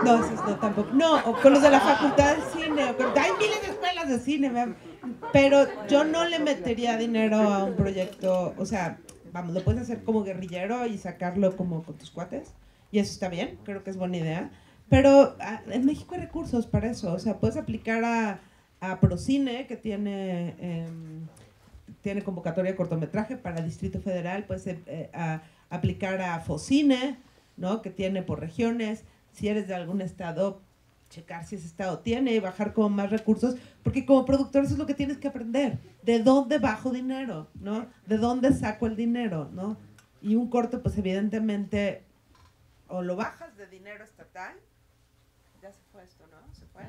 no, esos no tampoco. No, o con los de la Facultad de Cine. Hay miles de escuelas de cine, ¿verdad? Pero yo no le metería dinero a un proyecto, o sea, vamos, lo puedes hacer como guerrillero y sacarlo como con tus cuates, y eso está bien, creo que es buena idea. Pero en México hay recursos para eso, o sea, puedes aplicar a Procine, que tiene convocatoria de cortometraje para Distrito Federal, puedes aplicar a Focine, ¿no? Que tiene por regiones, si eres de algún estado, checar si ese estado tiene y bajar como más recursos, porque como productor eso es lo que tienes que aprender, de dónde bajo dinero, ¿no? De dónde saco el dinero, ¿no? Y un corto, pues evidentemente, o lo bajas de dinero estatal, ya se fue esto, ¿no? Se fue.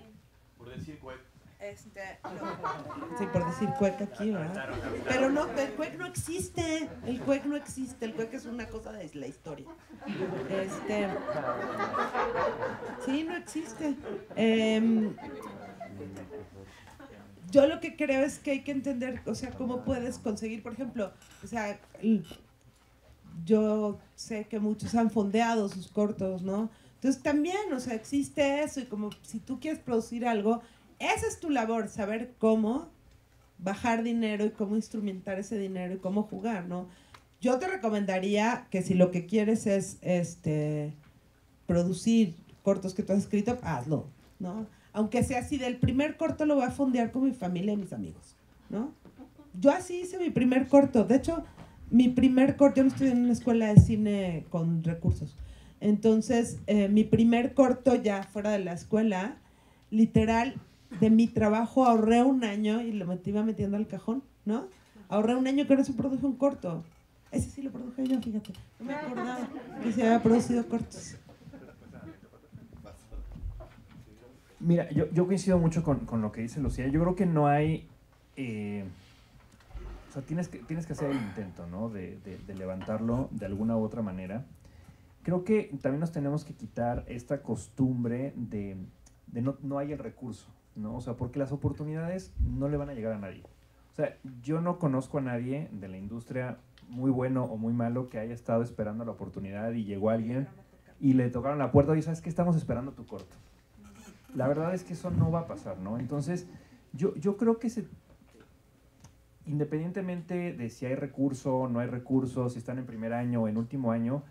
Por decir CUEC. Sí, por decir CUEC aquí, ¿verdad? Pero no, el CUEC no existe. El CUEC no existe. El CUEC es una cosa de la historia. Sí, no existe. Yo lo que creo es que hay que entender, o sea, cómo puedes conseguir, por ejemplo, o sea, yo sé que muchos han fondeado sus cortos, ¿no? Entonces también, o sea, existe eso y como si tú quieres producir algo, esa es tu labor, saber cómo bajar dinero y cómo instrumentar ese dinero y cómo jugar, ¿no? Yo te recomendaría que si lo que quieres es producir cortos que tú has escrito, hazlo, ¿no? Aunque sea así, del primer corto lo voy a fondear con mi familia y mis amigos, ¿no? Yo así hice mi primer corto. De hecho, mi primer corto, yo no estudié en una escuela de cine con recursos. Entonces, mi primer corto ya fuera de la escuela, literal, de mi trabajo ahorré un año y lo iba metiendo al cajón, ¿no? Ahorré un año que ahora se produjo un corto. Ese sí lo produje yo, fíjate. No me acordaba que se había producido cortos. Mira, yo coincido mucho con lo que dice Lucía. Yo creo que no hay... o sea, tienes que hacer el intento, ¿no? De levantarlo de alguna u otra manera. Creo que también nos tenemos que quitar esta costumbre de no hay el recurso, ¿no? O sea, porque las oportunidades no le van a llegar a nadie. O sea, yo no conozco a nadie de la industria, muy bueno o muy malo, que haya estado esperando la oportunidad y llegó alguien y le tocaron la puerta y ¿sabes qué? Estamos esperando tu corto. La verdad es que eso no va a pasar, ¿no? Entonces, yo creo que independientemente de si hay recurso o no hay recurso, si están en primer año o en último año,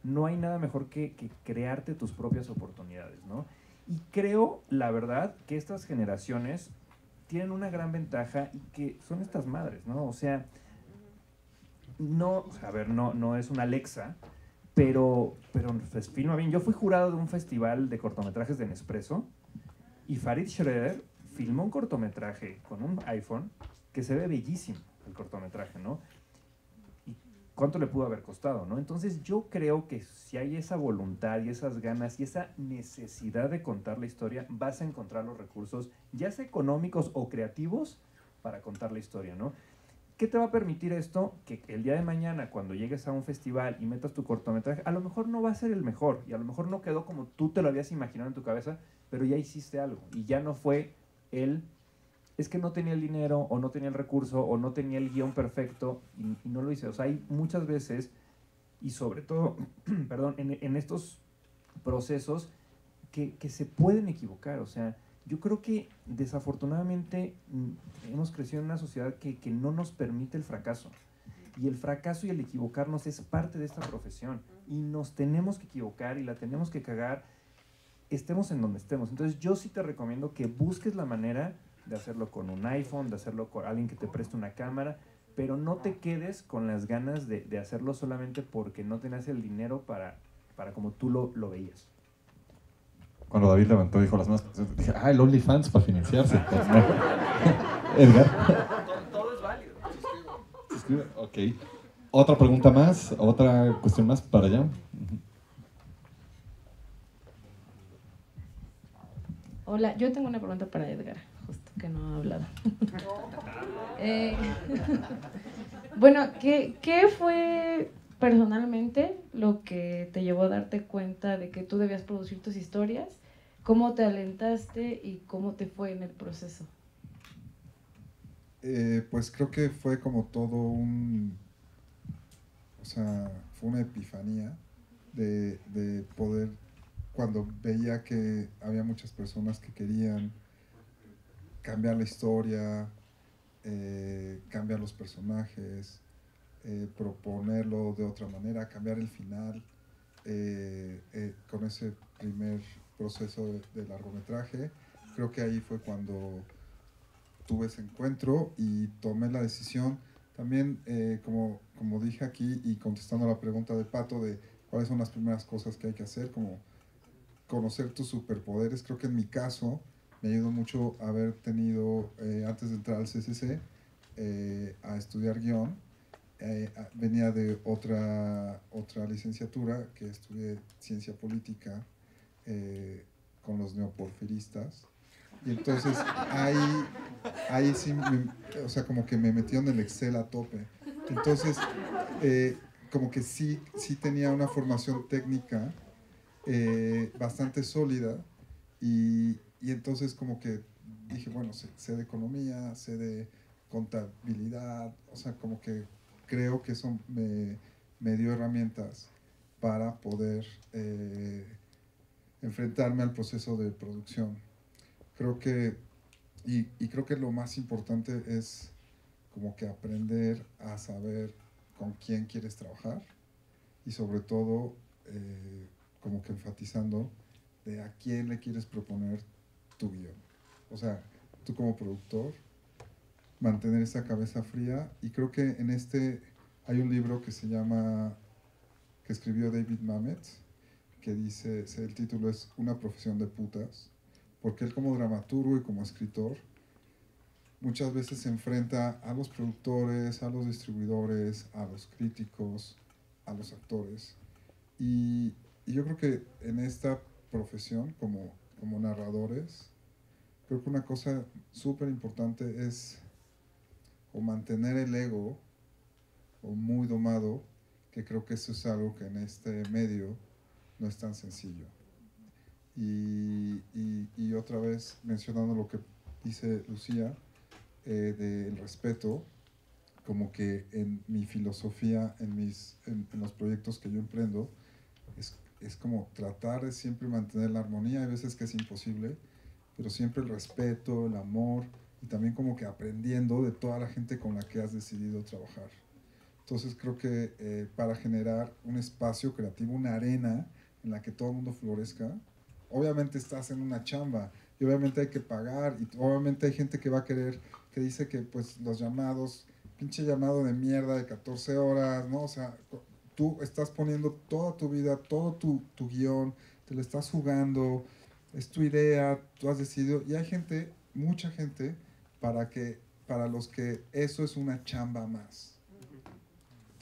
no hay nada mejor que crearte tus propias oportunidades, ¿no? Y creo, la verdad, que estas generaciones tienen una gran ventaja y que son estas madres, ¿no? O sea, no es una Alexa, pero pues, filma bien. Yo fui jurado de un festival de cortometrajes de Nespresso y Farid Schroeder filmó un cortometraje con un iPhone que se ve bellísimo, el cortometraje, ¿no? ¿Y cuánto le pudo haber costado, no? Entonces yo creo que si hay esa voluntad y esas ganas y esa necesidad de contar la historia, vas a encontrar los recursos, ya sea económicos o creativos, para contar la historia, ¿no? ¿Qué te va a permitir esto? Que el día de mañana, cuando llegues a un festival y metas tu cortometraje, a lo mejor no va a ser el mejor y a lo mejor no quedó como tú te lo habías imaginado en tu cabeza, pero ya hiciste algo y ya no fue es que no tenía el dinero o no tenía el recurso o no tenía el guión perfecto y no lo hice. O sea, hay muchas veces y sobre todo, perdón, en estos procesos que se pueden equivocar. O sea, yo creo que desafortunadamente hemos crecido en una sociedad que no nos permite el fracaso. Y el fracaso y el equivocarnos es parte de esta profesión. Y nos tenemos que equivocar y la tenemos que cagar, estemos en donde estemos. Entonces yo sí te recomiendo que busques la manera de hacerlo con un iPhone, de hacerlo con alguien que te preste una cámara, pero no te quedes con las ganas de hacerlo solamente porque no tenías el dinero para como tú lo veías. Cuando David levantó y dijo las manos, dije, el OnlyFans para financiarse. Pues, no. Edgar. Todo es válido. Suscribe. Ok. ¿Otra pregunta más? ¿Otra cuestión más para allá? Hola, yo tengo una pregunta para Edgar, justo que no ha hablado. Bueno, ¿qué fue personalmente lo que te llevó a darte cuenta de que tú debías producir tus historias? ¿Cómo te alentaste y cómo te fue en el proceso? Pues creo que fue como todo fue una epifanía de poder, cuando veía que había muchas personas que querían cambiar la historia, cambiar los personajes, proponerlo de otra manera, cambiar el final, con ese primer proceso de largometraje. Creo que ahí fue cuando tuve ese encuentro y tomé la decisión. También, como dije aquí y contestando a la pregunta de Pato de cuáles son las primeras cosas que hay que hacer, como conocer tus superpoderes. Creo que en mi caso me ayudó mucho haber tenido, antes de entrar al CCC, a estudiar guión. Venía de otra licenciatura, que estudié ciencia política con los neoporfiristas. Y entonces ahí sí, como que me metió en el Excel a tope. Entonces, como que sí tenía una formación técnica bastante sólida y entonces como que dije, bueno, sé de economía, sé de contabilidad, o sea, como que creo que eso me dio herramientas para poder enfrentarme al proceso de producción. Creo que, y creo que lo más importante es como que aprender a saber con quién quieres trabajar y sobre todo como que enfatizando de a quién le quieres proponer tu guión. O sea, tú como productor, mantener esa cabeza fría, y creo que hay un libro que se llama, que escribió David Mamet, que dice, el título es Una profesión de putas, porque él como dramaturgo y como escritor muchas veces se enfrenta a los productores, a los distribuidores, a los críticos, a los actores. Y yo creo que en esta profesión, como narradores, creo que una cosa súper importante es o mantener el ego o muy domado, que creo que eso es algo que en este medio no es tan sencillo. Y otra vez, mencionando lo que dice Lucía, del respeto, como que en mi filosofía, en los proyectos que yo emprendo, es como tratar de siempre mantener la armonía. Hay veces que es imposible, pero siempre el respeto, el amor, y también como que aprendiendo de toda la gente con la que has decidido trabajar. Entonces creo que para generar un espacio creativo, una arena en la que todo el mundo florezca, obviamente estás en una chamba y obviamente hay que pagar y obviamente hay gente que va a querer, que dice que pues los llamados, pinche llamado de mierda de 14 horas, ¿no? O sea, tú estás poniendo toda tu vida, todo tu guión, te lo estás jugando, es tu idea, tú has decidido, y hay gente, mucha gente, para los que eso es una chamba más.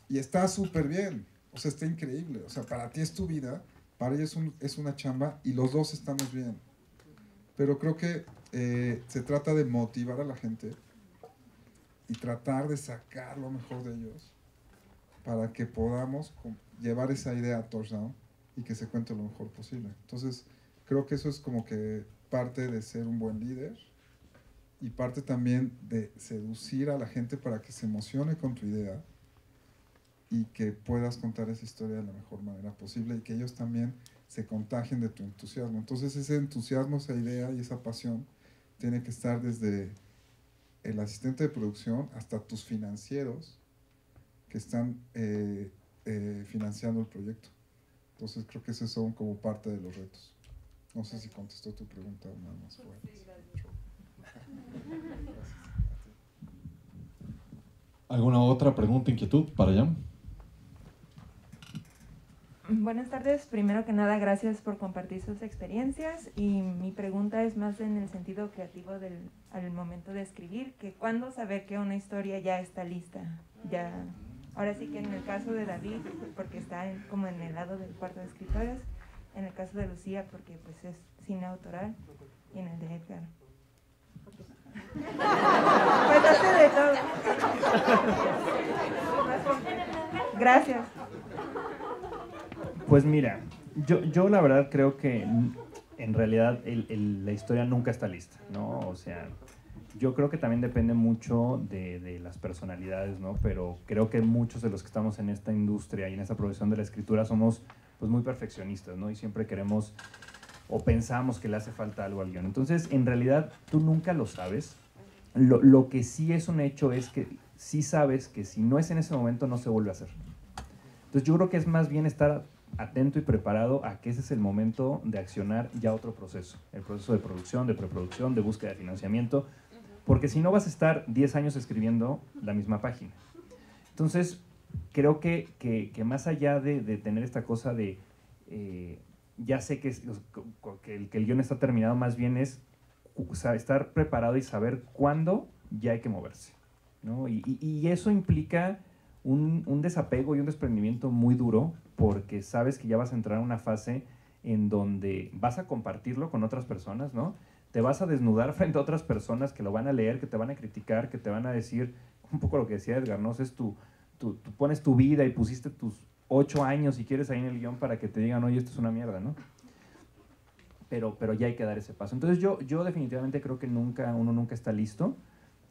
Y está súper bien, o sea, está increíble, o sea, para ti es tu vida, para ellos es una chamba y los dos estamos bien. Pero creo que se trata de motivar a la gente y tratar de sacar lo mejor de ellos para que podamos llevar esa idea a touchdown y que se cuente lo mejor posible. Entonces, creo que eso es como que parte de ser un buen líder y parte también de seducir a la gente para que se emocione con tu idea y que puedas contar esa historia de la mejor manera posible y que ellos también se contagien de tu entusiasmo. Entonces ese entusiasmo, esa idea y esa pasión tiene que estar desde el asistente de producción hasta tus financieros que están financiando el proyecto. Entonces creo que esos son como parte de los retos. No sé si contestó tu pregunta nada más fuerte. ¿Alguna otra pregunta, inquietud para Jan? Buenas tardes. Primero que nada, gracias por compartir sus experiencias y mi pregunta es más en el sentido creativo al momento de escribir, que cuándo saber que una historia ya está lista. Ya, ahora sí que en el caso de David, porque está como en el lado del cuarto de escritores, en el caso de Lucía, porque pues es cine autoral, y en el de Edgar. Pues hace de todo. Gracias. Pues mira, yo la verdad creo que en realidad la historia nunca está lista, ¿no? O sea, yo creo que también depende mucho de las personalidades, ¿no? Pero creo que muchos de los que estamos en esta industria y en esta profesión de la escritura somos pues muy perfeccionistas, ¿no? Y siempre queremos o pensamos que le hace falta algo al guión. Entonces, en realidad, tú nunca lo sabes. Lo que sí es un hecho es que sí sabes que si no es en ese momento, no se vuelve a hacer. Entonces, yo creo que es más bien estar atento y preparado a que ese es el momento de accionar ya otro proceso. El proceso de producción, de preproducción, de búsqueda de financiamiento. Porque si no vas a estar 10 años escribiendo la misma página. Entonces, creo que más allá de tener esta cosa de ya sé que el guión está terminado, más bien es estar preparado y saber cuándo ya hay que moverse, ¿no? Y eso implica un desapego y un desprendimiento muy duro, porque sabes que ya vas a entrar a una fase en donde vas a compartirlo con otras personas, ¿no? Te vas a desnudar frente a otras personas que lo van a leer, que te van a criticar, que te van a decir un poco lo que decía Edgar, ¿no? Es tú pones tu vida y pusiste tus 8 años si quieres ahí en el guión para que te digan, oye, esto es una mierda, ¿no? Pero ya hay que dar ese paso. Entonces yo definitivamente creo que uno nunca está listo.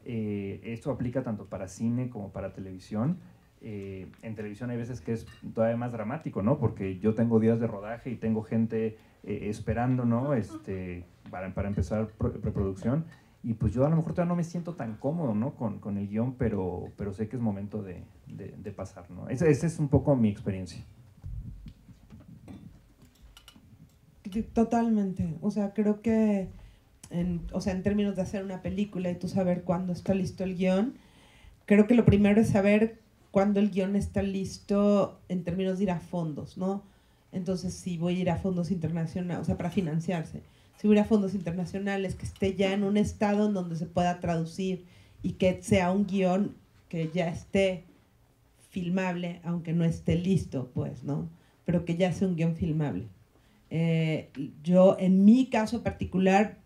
Esto aplica tanto para cine como para televisión. En televisión hay veces que es todavía más dramático, ¿no? Porque yo tengo días de rodaje y tengo gente esperando, ¿no? Para empezar preproducción. Y pues yo a lo mejor todavía no me siento tan cómodo, ¿no? con el guión, pero sé que es momento de pasar, ¿no? Esa es un poco mi experiencia. Totalmente. O sea, creo que en términos de hacer una película y tú saber cuándo está listo el guión, creo que lo primero es saber cuándo el guión está listo en términos de ir a fondos, ¿no? Entonces, si voy a ir a fondos internacionales, o sea, para financiarse, si voy a ir a fondos internacionales, que esté ya en un estado en donde se pueda traducir y que sea un guión que ya esté filmable, aunque no esté listo, pues, ¿no? Pero que ya sea un guión filmable. Yo, en mi caso particular,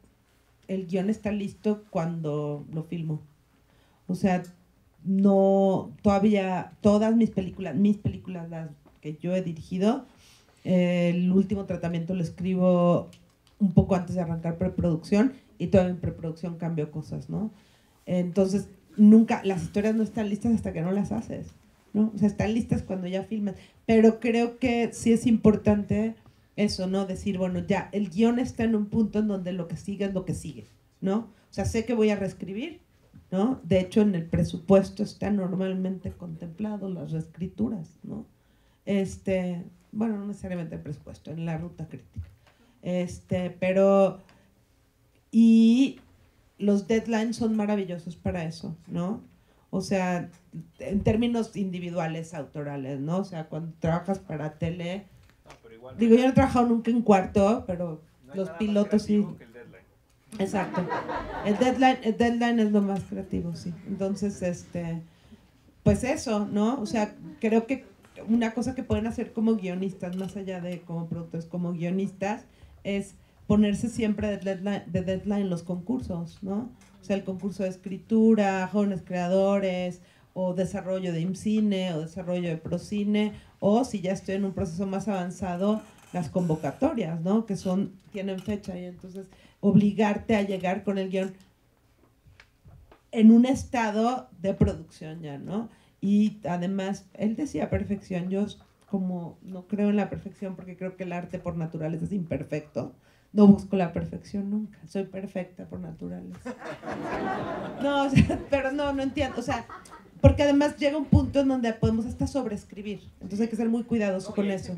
el guión está listo cuando lo filmo. O sea, no, todavía, todas mis películas, las que yo he dirigido, el último tratamiento lo escribo un poco antes de arrancar preproducción y todavía en preproducción cambio cosas, ¿no? Entonces, nunca, las historias no están listas hasta que no las haces, ¿no? O sea, están listas cuando ya filmas, pero creo que sí es importante eso, ¿no? Decir, bueno, ya, el guión está en un punto en donde lo que sigue es lo que sigue, ¿no? O sea, sé que voy a reescribir, ¿no? De hecho, en el presupuesto está normalmente contemplado las reescrituras, ¿no? Bueno, no necesariamente el presupuesto, en la ruta crítica. Pero, y los deadlines son maravillosos para eso, ¿no? O sea, en términos individuales, autorales, ¿no? O sea, cuando trabajas para tele, digo, yo no he trabajado nunca en cuarto, pero no los pilotos sí. Exacto. El deadline es lo más creativo, sí. Entonces, pues eso, ¿no? O sea, creo que una cosa que pueden hacer como guionistas, más allá de como productores, como guionistas, es ponerse siempre de deadline los concursos, ¿no? O sea, el concurso de escritura, jóvenes creadores, o desarrollo de IMCINE, o desarrollo de Procine, o si ya estoy en un proceso más avanzado, las convocatorias, ¿no? Que tienen fecha, y entonces obligarte a llegar con el guión en un estado de producción ya, ¿no? Y además, él decía perfección. Yo como no creo en la perfección porque creo que el arte por naturaleza es imperfecto. No busco la perfección nunca. Soy perfecta por naturaleza. No, o sea, pero no entiendo. O sea, porque además llega un punto en donde podemos hasta sobreescribir. Entonces hay que ser muy cuidadoso con eso.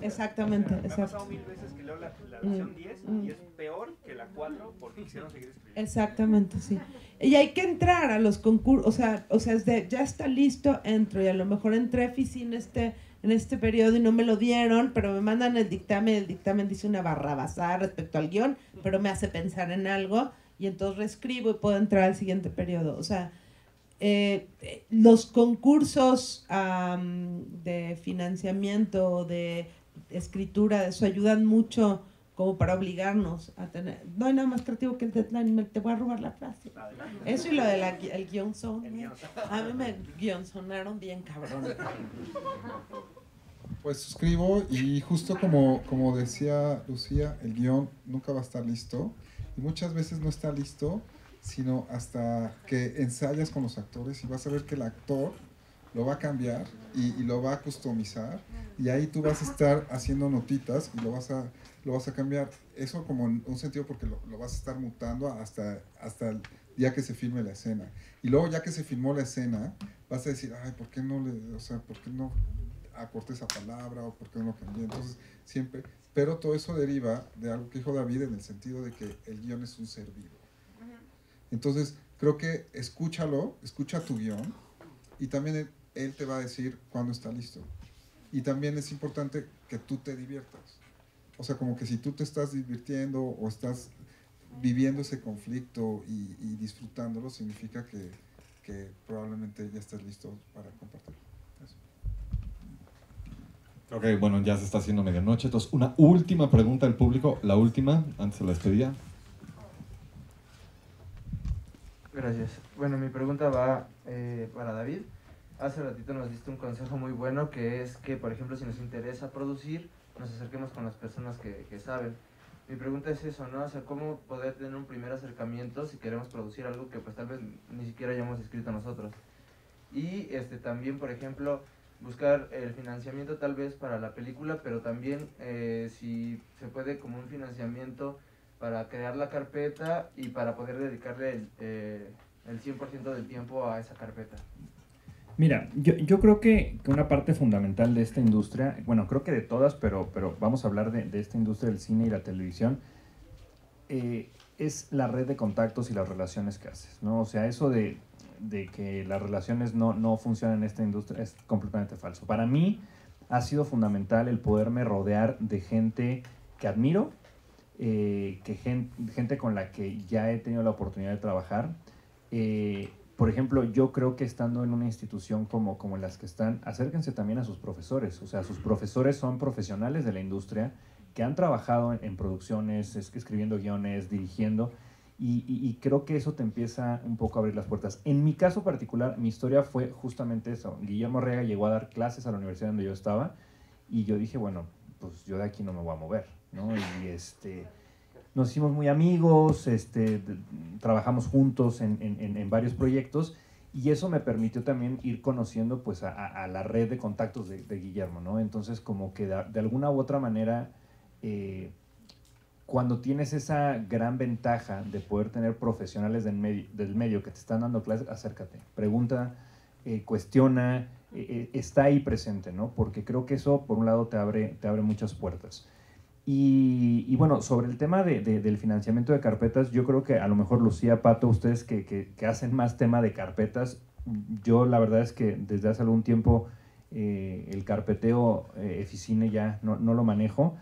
Exactamente. O sea, me ha pasado 1000 veces que leo la versión 10 y es peor que la 4 porque quisieron seguir escribiendo. Exactamente, sí. Y hay que entrar a los concursos, o sea, ya está listo, entro, y a lo mejor entré en este periodo y no me lo dieron, pero me mandan el dictamen dice una barrabasada respecto al guión, pero me hace pensar en algo, y entonces reescribo y puedo entrar al siguiente periodo. O sea, los concursos de financiamiento, de escritura, eso ayudan mucho como para obligarnos a tener... No hay nada más creativo que el deadline. Te voy a robar la frase. Eso y lo del guión son. A mí me guionzonaron bien cabrón. Pues suscribo, y justo como decía Lucía, el guión nunca va a estar listo, y muchas veces no está listo sino hasta que ensayas con los actores y vas a ver que el actor lo va a cambiar y lo va a customizar, y ahí tú vas a estar haciendo notitas y lo vas a cambiar. Eso como en un sentido porque lo vas a estar mutando hasta el día que se filme la escena. Y luego ya que se filmó la escena, vas a decir, ay, ¿por qué no acorté esa palabra, o por qué no lo cambié? Entonces, siempre, pero todo eso deriva de algo que dijo David, en el sentido de que el guión es un ser vivo. Entonces, creo que escucha tu guión, y también él te va a decir cuándo está listo. Y también es importante que tú te diviertas. O sea, como que si tú te estás divirtiendo o estás viviendo ese conflicto y disfrutándolo, significa que probablemente ya estés listo para compartirlo. Eso. Ok, bueno, ya se está haciendo medianoche. Entonces, una última pregunta del público, la última, antes de la despedida. Gracias. Bueno, mi pregunta va para David. Hace ratito nos diste un consejo muy bueno, que es que, por ejemplo, si nos interesa producir, nos acerquemos con las personas que saben. Mi pregunta es eso, ¿no? O sea, ¿cómo poder tener un primer acercamiento si queremos producir algo que pues tal vez ni siquiera hayamos escrito nosotros? Y también, por ejemplo, buscar el financiamiento tal vez para la película, pero también si se puede como un financiamiento para crear la carpeta y para poder dedicarle el 100% del tiempo a esa carpeta. Mira, yo creo que una parte fundamental de esta industria, bueno, creo que de todas, pero vamos a hablar de esta industria del cine y la televisión, es la red de contactos y las relaciones que haces, ¿no? O sea, eso de que las relaciones no funcionan en esta industria es completamente falso. Para mí, ha sido fundamental el poderme rodear de gente que admiro, gente con la que ya he tenido la oportunidad de trabajar. Por ejemplo, yo creo que estando en una institución como las que están, acérquense también a sus profesores. O sea, sus profesores son profesionales de la industria que han trabajado en producciones, escribiendo guiones, dirigiendo, y creo que eso te empieza un poco a abrir las puertas. En mi caso particular, mi historia fue justamente eso. Guillermo Arriaga llegó a dar clases a la universidad donde yo estaba, y yo dije, bueno, pues yo de aquí no me voy a mover, ¿no? Y nos hicimos muy amigos, trabajamos juntos en varios proyectos, y eso me permitió también ir conociendo pues a la red de contactos de Guillermo, ¿no? Entonces, como que de alguna u otra manera, cuando tienes esa gran ventaja de poder tener profesionales del medio que te están dando clases, acércate, pregunta, cuestiona, está ahí presente, ¿no? Porque creo que eso, por un lado, te abre muchas puertas. Y bueno, sobre el tema del financiamiento de carpetas, yo creo que a lo mejor Lucía, Pato, ustedes que hacen más tema de carpetas, yo la verdad es que desde hace algún tiempo el carpeteo Eficine ya no lo manejo,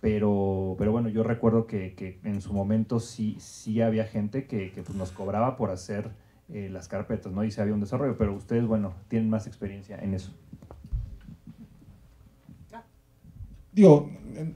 pero bueno, yo recuerdo que en su momento sí había gente que pues nos cobraba por hacer las carpetas, ¿no? Y sí había un desarrollo, pero ustedes, bueno, tienen más experiencia en eso. Digo,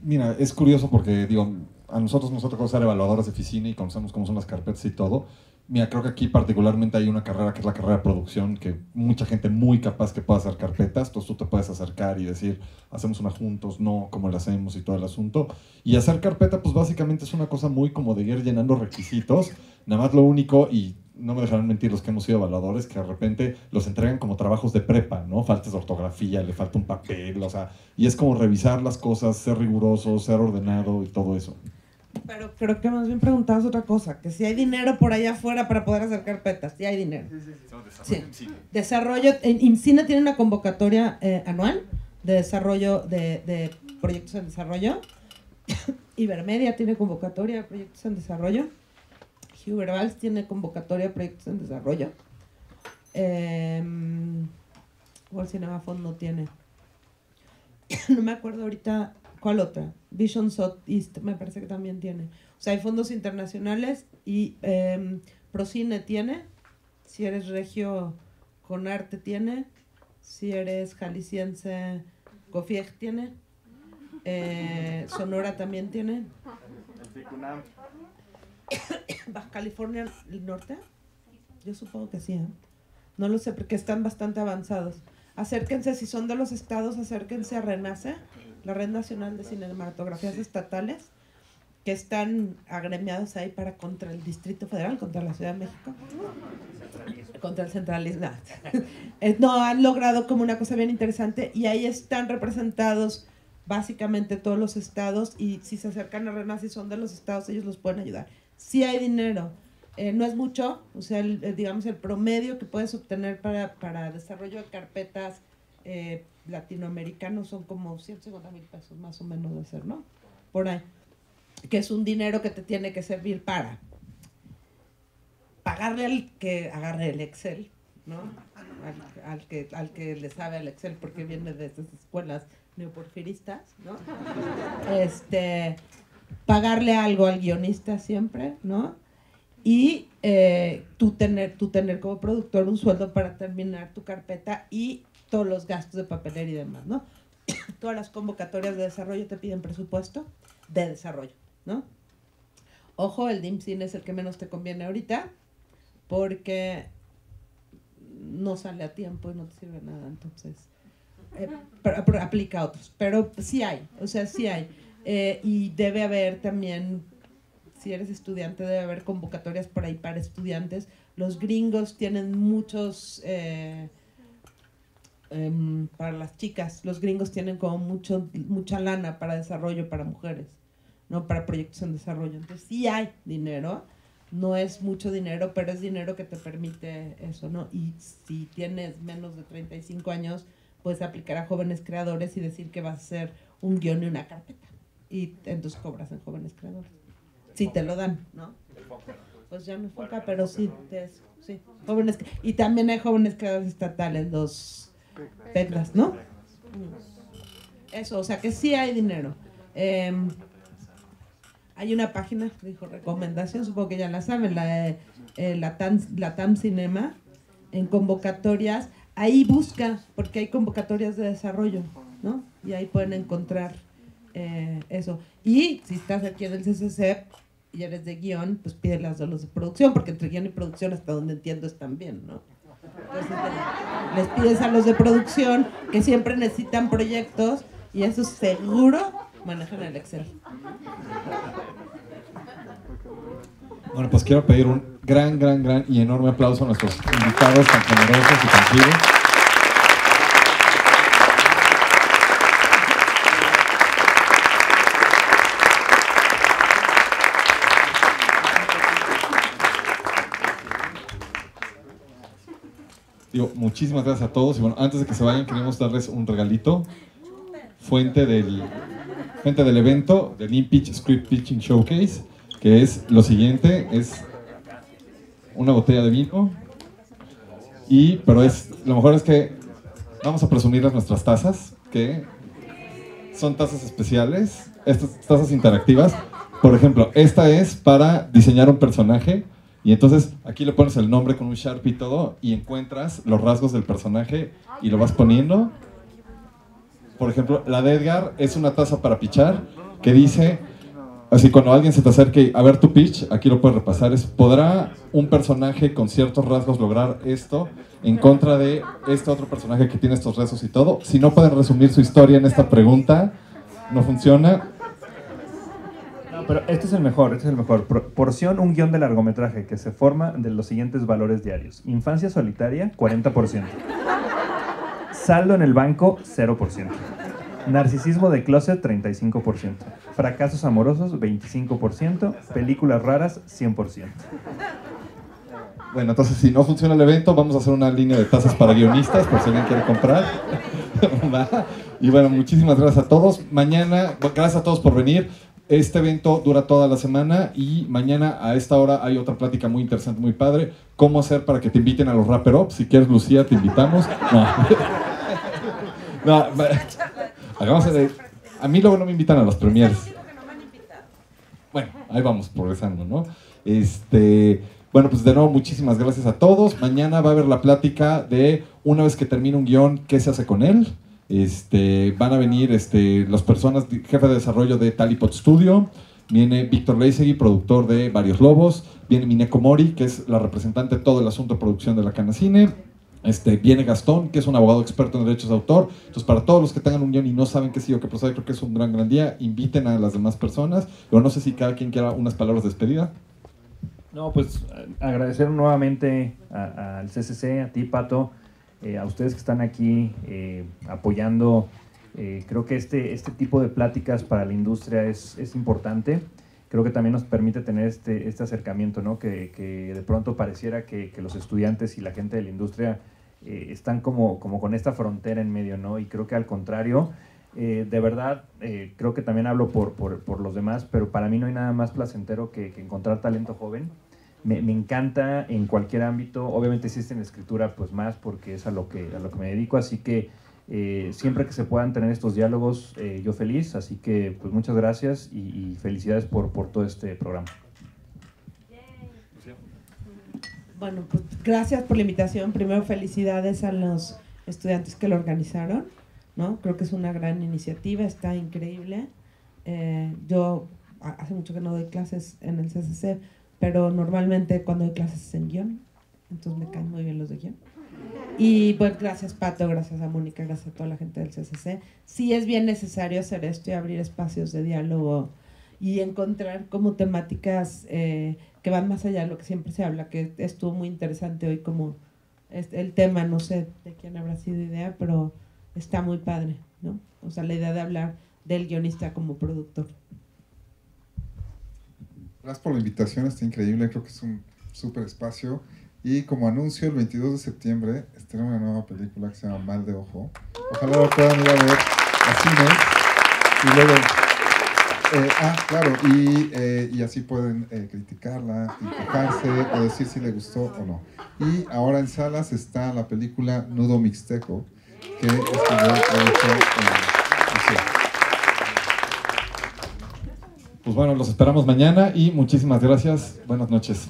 mira, es curioso porque, digo, a nosotros nos ha tocado ser evaluadores de oficina y conocemos cómo son las carpetas y todo. Mira, creo que aquí particularmente hay una carrera que es la carrera de producción, que mucha gente muy capaz que puede hacer carpetas, entonces tú te puedes acercar y decir, hacemos una juntos, no, cómo la hacemos y todo el asunto. Y hacer carpeta, pues básicamente es una cosa muy como de ir llenando requisitos, nada más lo único, y no me dejarán mentir los que hemos sido evaluadores, que de repente los entregan como trabajos de prepa, ¿no? Faltas de ortografía, le falta un papel, o sea, y es como revisar las cosas, ser riguroso, ser ordenado y todo eso. Pero creo que más bien preguntabas otra cosa, que si hay dinero por allá afuera para poder hacer carpetas, si hay dinero. Sí. Desarrollo, en IMCINE tiene una convocatoria anual de desarrollo, de proyectos en desarrollo. Ibermedia tiene convocatoria de proyectos en desarrollo. Huber Valls tiene convocatoria de proyectos en desarrollo. World Cinema Fund no tiene. No me acuerdo ahorita cuál otra. Vision Southeast me parece que también tiene. O sea, hay fondos internacionales y Procine tiene. Si eres regio con arte tiene. Si eres jalisciense, COFIEG tiene. Sonora también tiene. Baja California el Norte, yo supongo que sí, ¿eh? No lo sé porque están bastante avanzados. Acérquense, si son de los estados, acérquense a RENACE, la Red Nacional de Cinematografías Estatales, que están agremiados ahí contra el Distrito Federal, contra la Ciudad de México, contra el centralismo. No, han logrado como una cosa bien interesante y ahí están representados básicamente todos los estados, y si se acercan a RENACE y son de los estados, ellos los pueden ayudar. Sí hay dinero, no es mucho, o sea, digamos el promedio que puedes obtener para desarrollo de carpetas latinoamericanos son como 150,000 pesos más o menos de ser, ¿no? Por ahí, que es un dinero que te tiene que servir para pagarle al que agarre el Excel, ¿no? Al que le sabe al Excel porque viene de esas escuelas neoporfiristas, ¿no? Pagarle algo al guionista siempre, ¿no? Y tú tener como productor un sueldo para terminar tu carpeta y todos los gastos de papelería y demás, ¿no? Todas las convocatorias de desarrollo te piden presupuesto de desarrollo, ¿no? Ojo, el DIMCINE es el que menos te conviene ahorita porque no sale a tiempo y no te sirve nada, entonces pero aplica a otros, pero sí hay, o sea, sí hay. Y debe haber también, si eres estudiante, debe haber convocatorias por ahí para estudiantes. Los gringos tienen muchos, para las chicas, los gringos tienen como mucha lana para desarrollo para mujeres, ¿no? Para proyectos en desarrollo. Entonces sí hay dinero, no es mucho dinero, pero es dinero que te permite eso, ¿no? Y si tienes menos de 35 años, puedes aplicar a jóvenes creadores y decir que vas a hacer un guión y una carpeta. Y entonces cobras en jóvenes creadores. Si te lo dan, ¿no? Pues ya no es FONCA, pero sí, jóvenes. Y también hay jóvenes creadores estatales, los PECLAS, ¿no? Eso, o sea que sí hay dinero. Hay una página, dijo recomendación, supongo que ya la saben, la TAM Cinema, en convocatorias. Ahí busca, porque hay convocatorias de desarrollo, ¿no? Y ahí pueden encontrar eso. Y si estás aquí en el CCC y eres de guión, pues pídelas a los de producción, porque entre guión y producción, hasta donde entiendo, están bien, ¿no? Entonces les pides a los de producción, que siempre necesitan proyectos, y eso seguro manejan el Excel. Bueno, pues quiero pedir un gran y enorme aplauso a nuestros invitados tan generosos y tan chidos. Digo, muchísimas gracias a todos. Y bueno, antes de que se vayan, queremos darles un regalito. Fuente del evento, del InPitch Script Pitching Showcase, que es lo siguiente, es una botella de vino, pero lo mejor es que vamos a presumirles nuestras tazas, que son tazas especiales, estas tazas interactivas. Por ejemplo, esta es para diseñar un personaje, y entonces aquí le pones el nombre con un Sharpie y todo, y encuentras los rasgos del personaje y lo vas poniendo. Por ejemplo, la de Edgar es una taza para pitchar, que dice, así cuando alguien se te acerque a ver tu pitch, aquí lo puedes repasar, ¿podrá un personaje con ciertos rasgos lograr esto en contra de este otro personaje que tiene estos rasgos y todo? Si no pueden resumir su historia en esta pregunta, no funciona. No, pero este es el mejor. Porción, un guión de largometraje que se forma de los siguientes valores diarios. Infancia solitaria, 40%. Saldo en el banco, 0%. Narcisismo de closet, 35%. Fracasos amorosos, 25%. Películas raras, 100%. Bueno, entonces si no funciona el evento, vamos a hacer una línea de tazas para guionistas, por si alguien quiere comprar. Y bueno, muchísimas gracias a todos. Mañana, gracias a todos por venir. Este evento dura toda la semana y mañana a esta hora hay otra plática muy interesante, muy padre. ¿Cómo hacer para que te inviten a los Wrapper Up? Si quieres, Lucía, te invitamos. No, a mí luego no me invitan a las premieres. Bueno, ahí vamos progresando, ¿no? Bueno, pues de nuevo, muchísimas gracias a todos. Mañana va a haber la plática de, una vez que termine un guión, ¿qué se hace con él? Van a venir las personas, jefe de desarrollo de Talipot Studio, viene Víctor Leisegui, productor de Varios Lobos, viene Mineko Mori, que es la representante de todo el asunto de producción de la Canacine, viene Gastón, que es un abogado experto en derechos de autor. Entonces, para todos los que tengan un guión y no saben qué sigue o qué procede, creo que es un gran día. Inviten a las demás personas. Pero no sé si cada quien quiera unas palabras de despedida. No, pues agradecer nuevamente al CCC, a ti, Pato, a ustedes que están aquí apoyando. Creo que este tipo de pláticas para la industria es importante. Creo que también nos permite tener este acercamiento, ¿no? Que de pronto pareciera que los estudiantes y la gente de la industria están como con esta frontera en medio, ¿no? Y creo que al contrario, de verdad, creo que también hablo por los demás, pero para mí no hay nada más placentero que encontrar talento joven. Me encanta en cualquier ámbito. Obviamente existe en la escritura pues más, porque es a lo que me dedico, así que siempre que se puedan tener estos diálogos, yo feliz. Así que pues muchas gracias y felicidades por todo este programa. Bueno, pues gracias por la invitación. Primero, felicidades a los estudiantes que lo organizaron, ¿no? Creo que es una gran iniciativa, está increíble. Yo hace mucho que no doy clases en el CCC, pero normalmente cuando doy clases es en guión, entonces me caen muy bien los de guión. Y bueno, gracias Pato, gracias a Mónica, gracias a toda la gente del CCC. Sí es bien necesario hacer esto y abrir espacios de diálogo y encontrar como temáticas que van más allá de lo que siempre se habla, que estuvo muy interesante hoy como el tema, no sé de quién habrá sido idea, pero está muy padre, ¿no? O sea, la idea de hablar del guionista como productor. Gracias por la invitación, está increíble, creo que es un súper espacio. Y como anuncio, el 22 de septiembre estrena una nueva película que se llama Mal de Ojo. Ojalá la puedan ir a ver a cines. Y luego, claro, y así pueden criticarla, y quejarse o decir si le gustó o no. Y ahora en salas está la película Nudo Mixteco, que estudió Derecho en Lucía. Pues bueno, los esperamos mañana y muchísimas gracias. Buenas noches.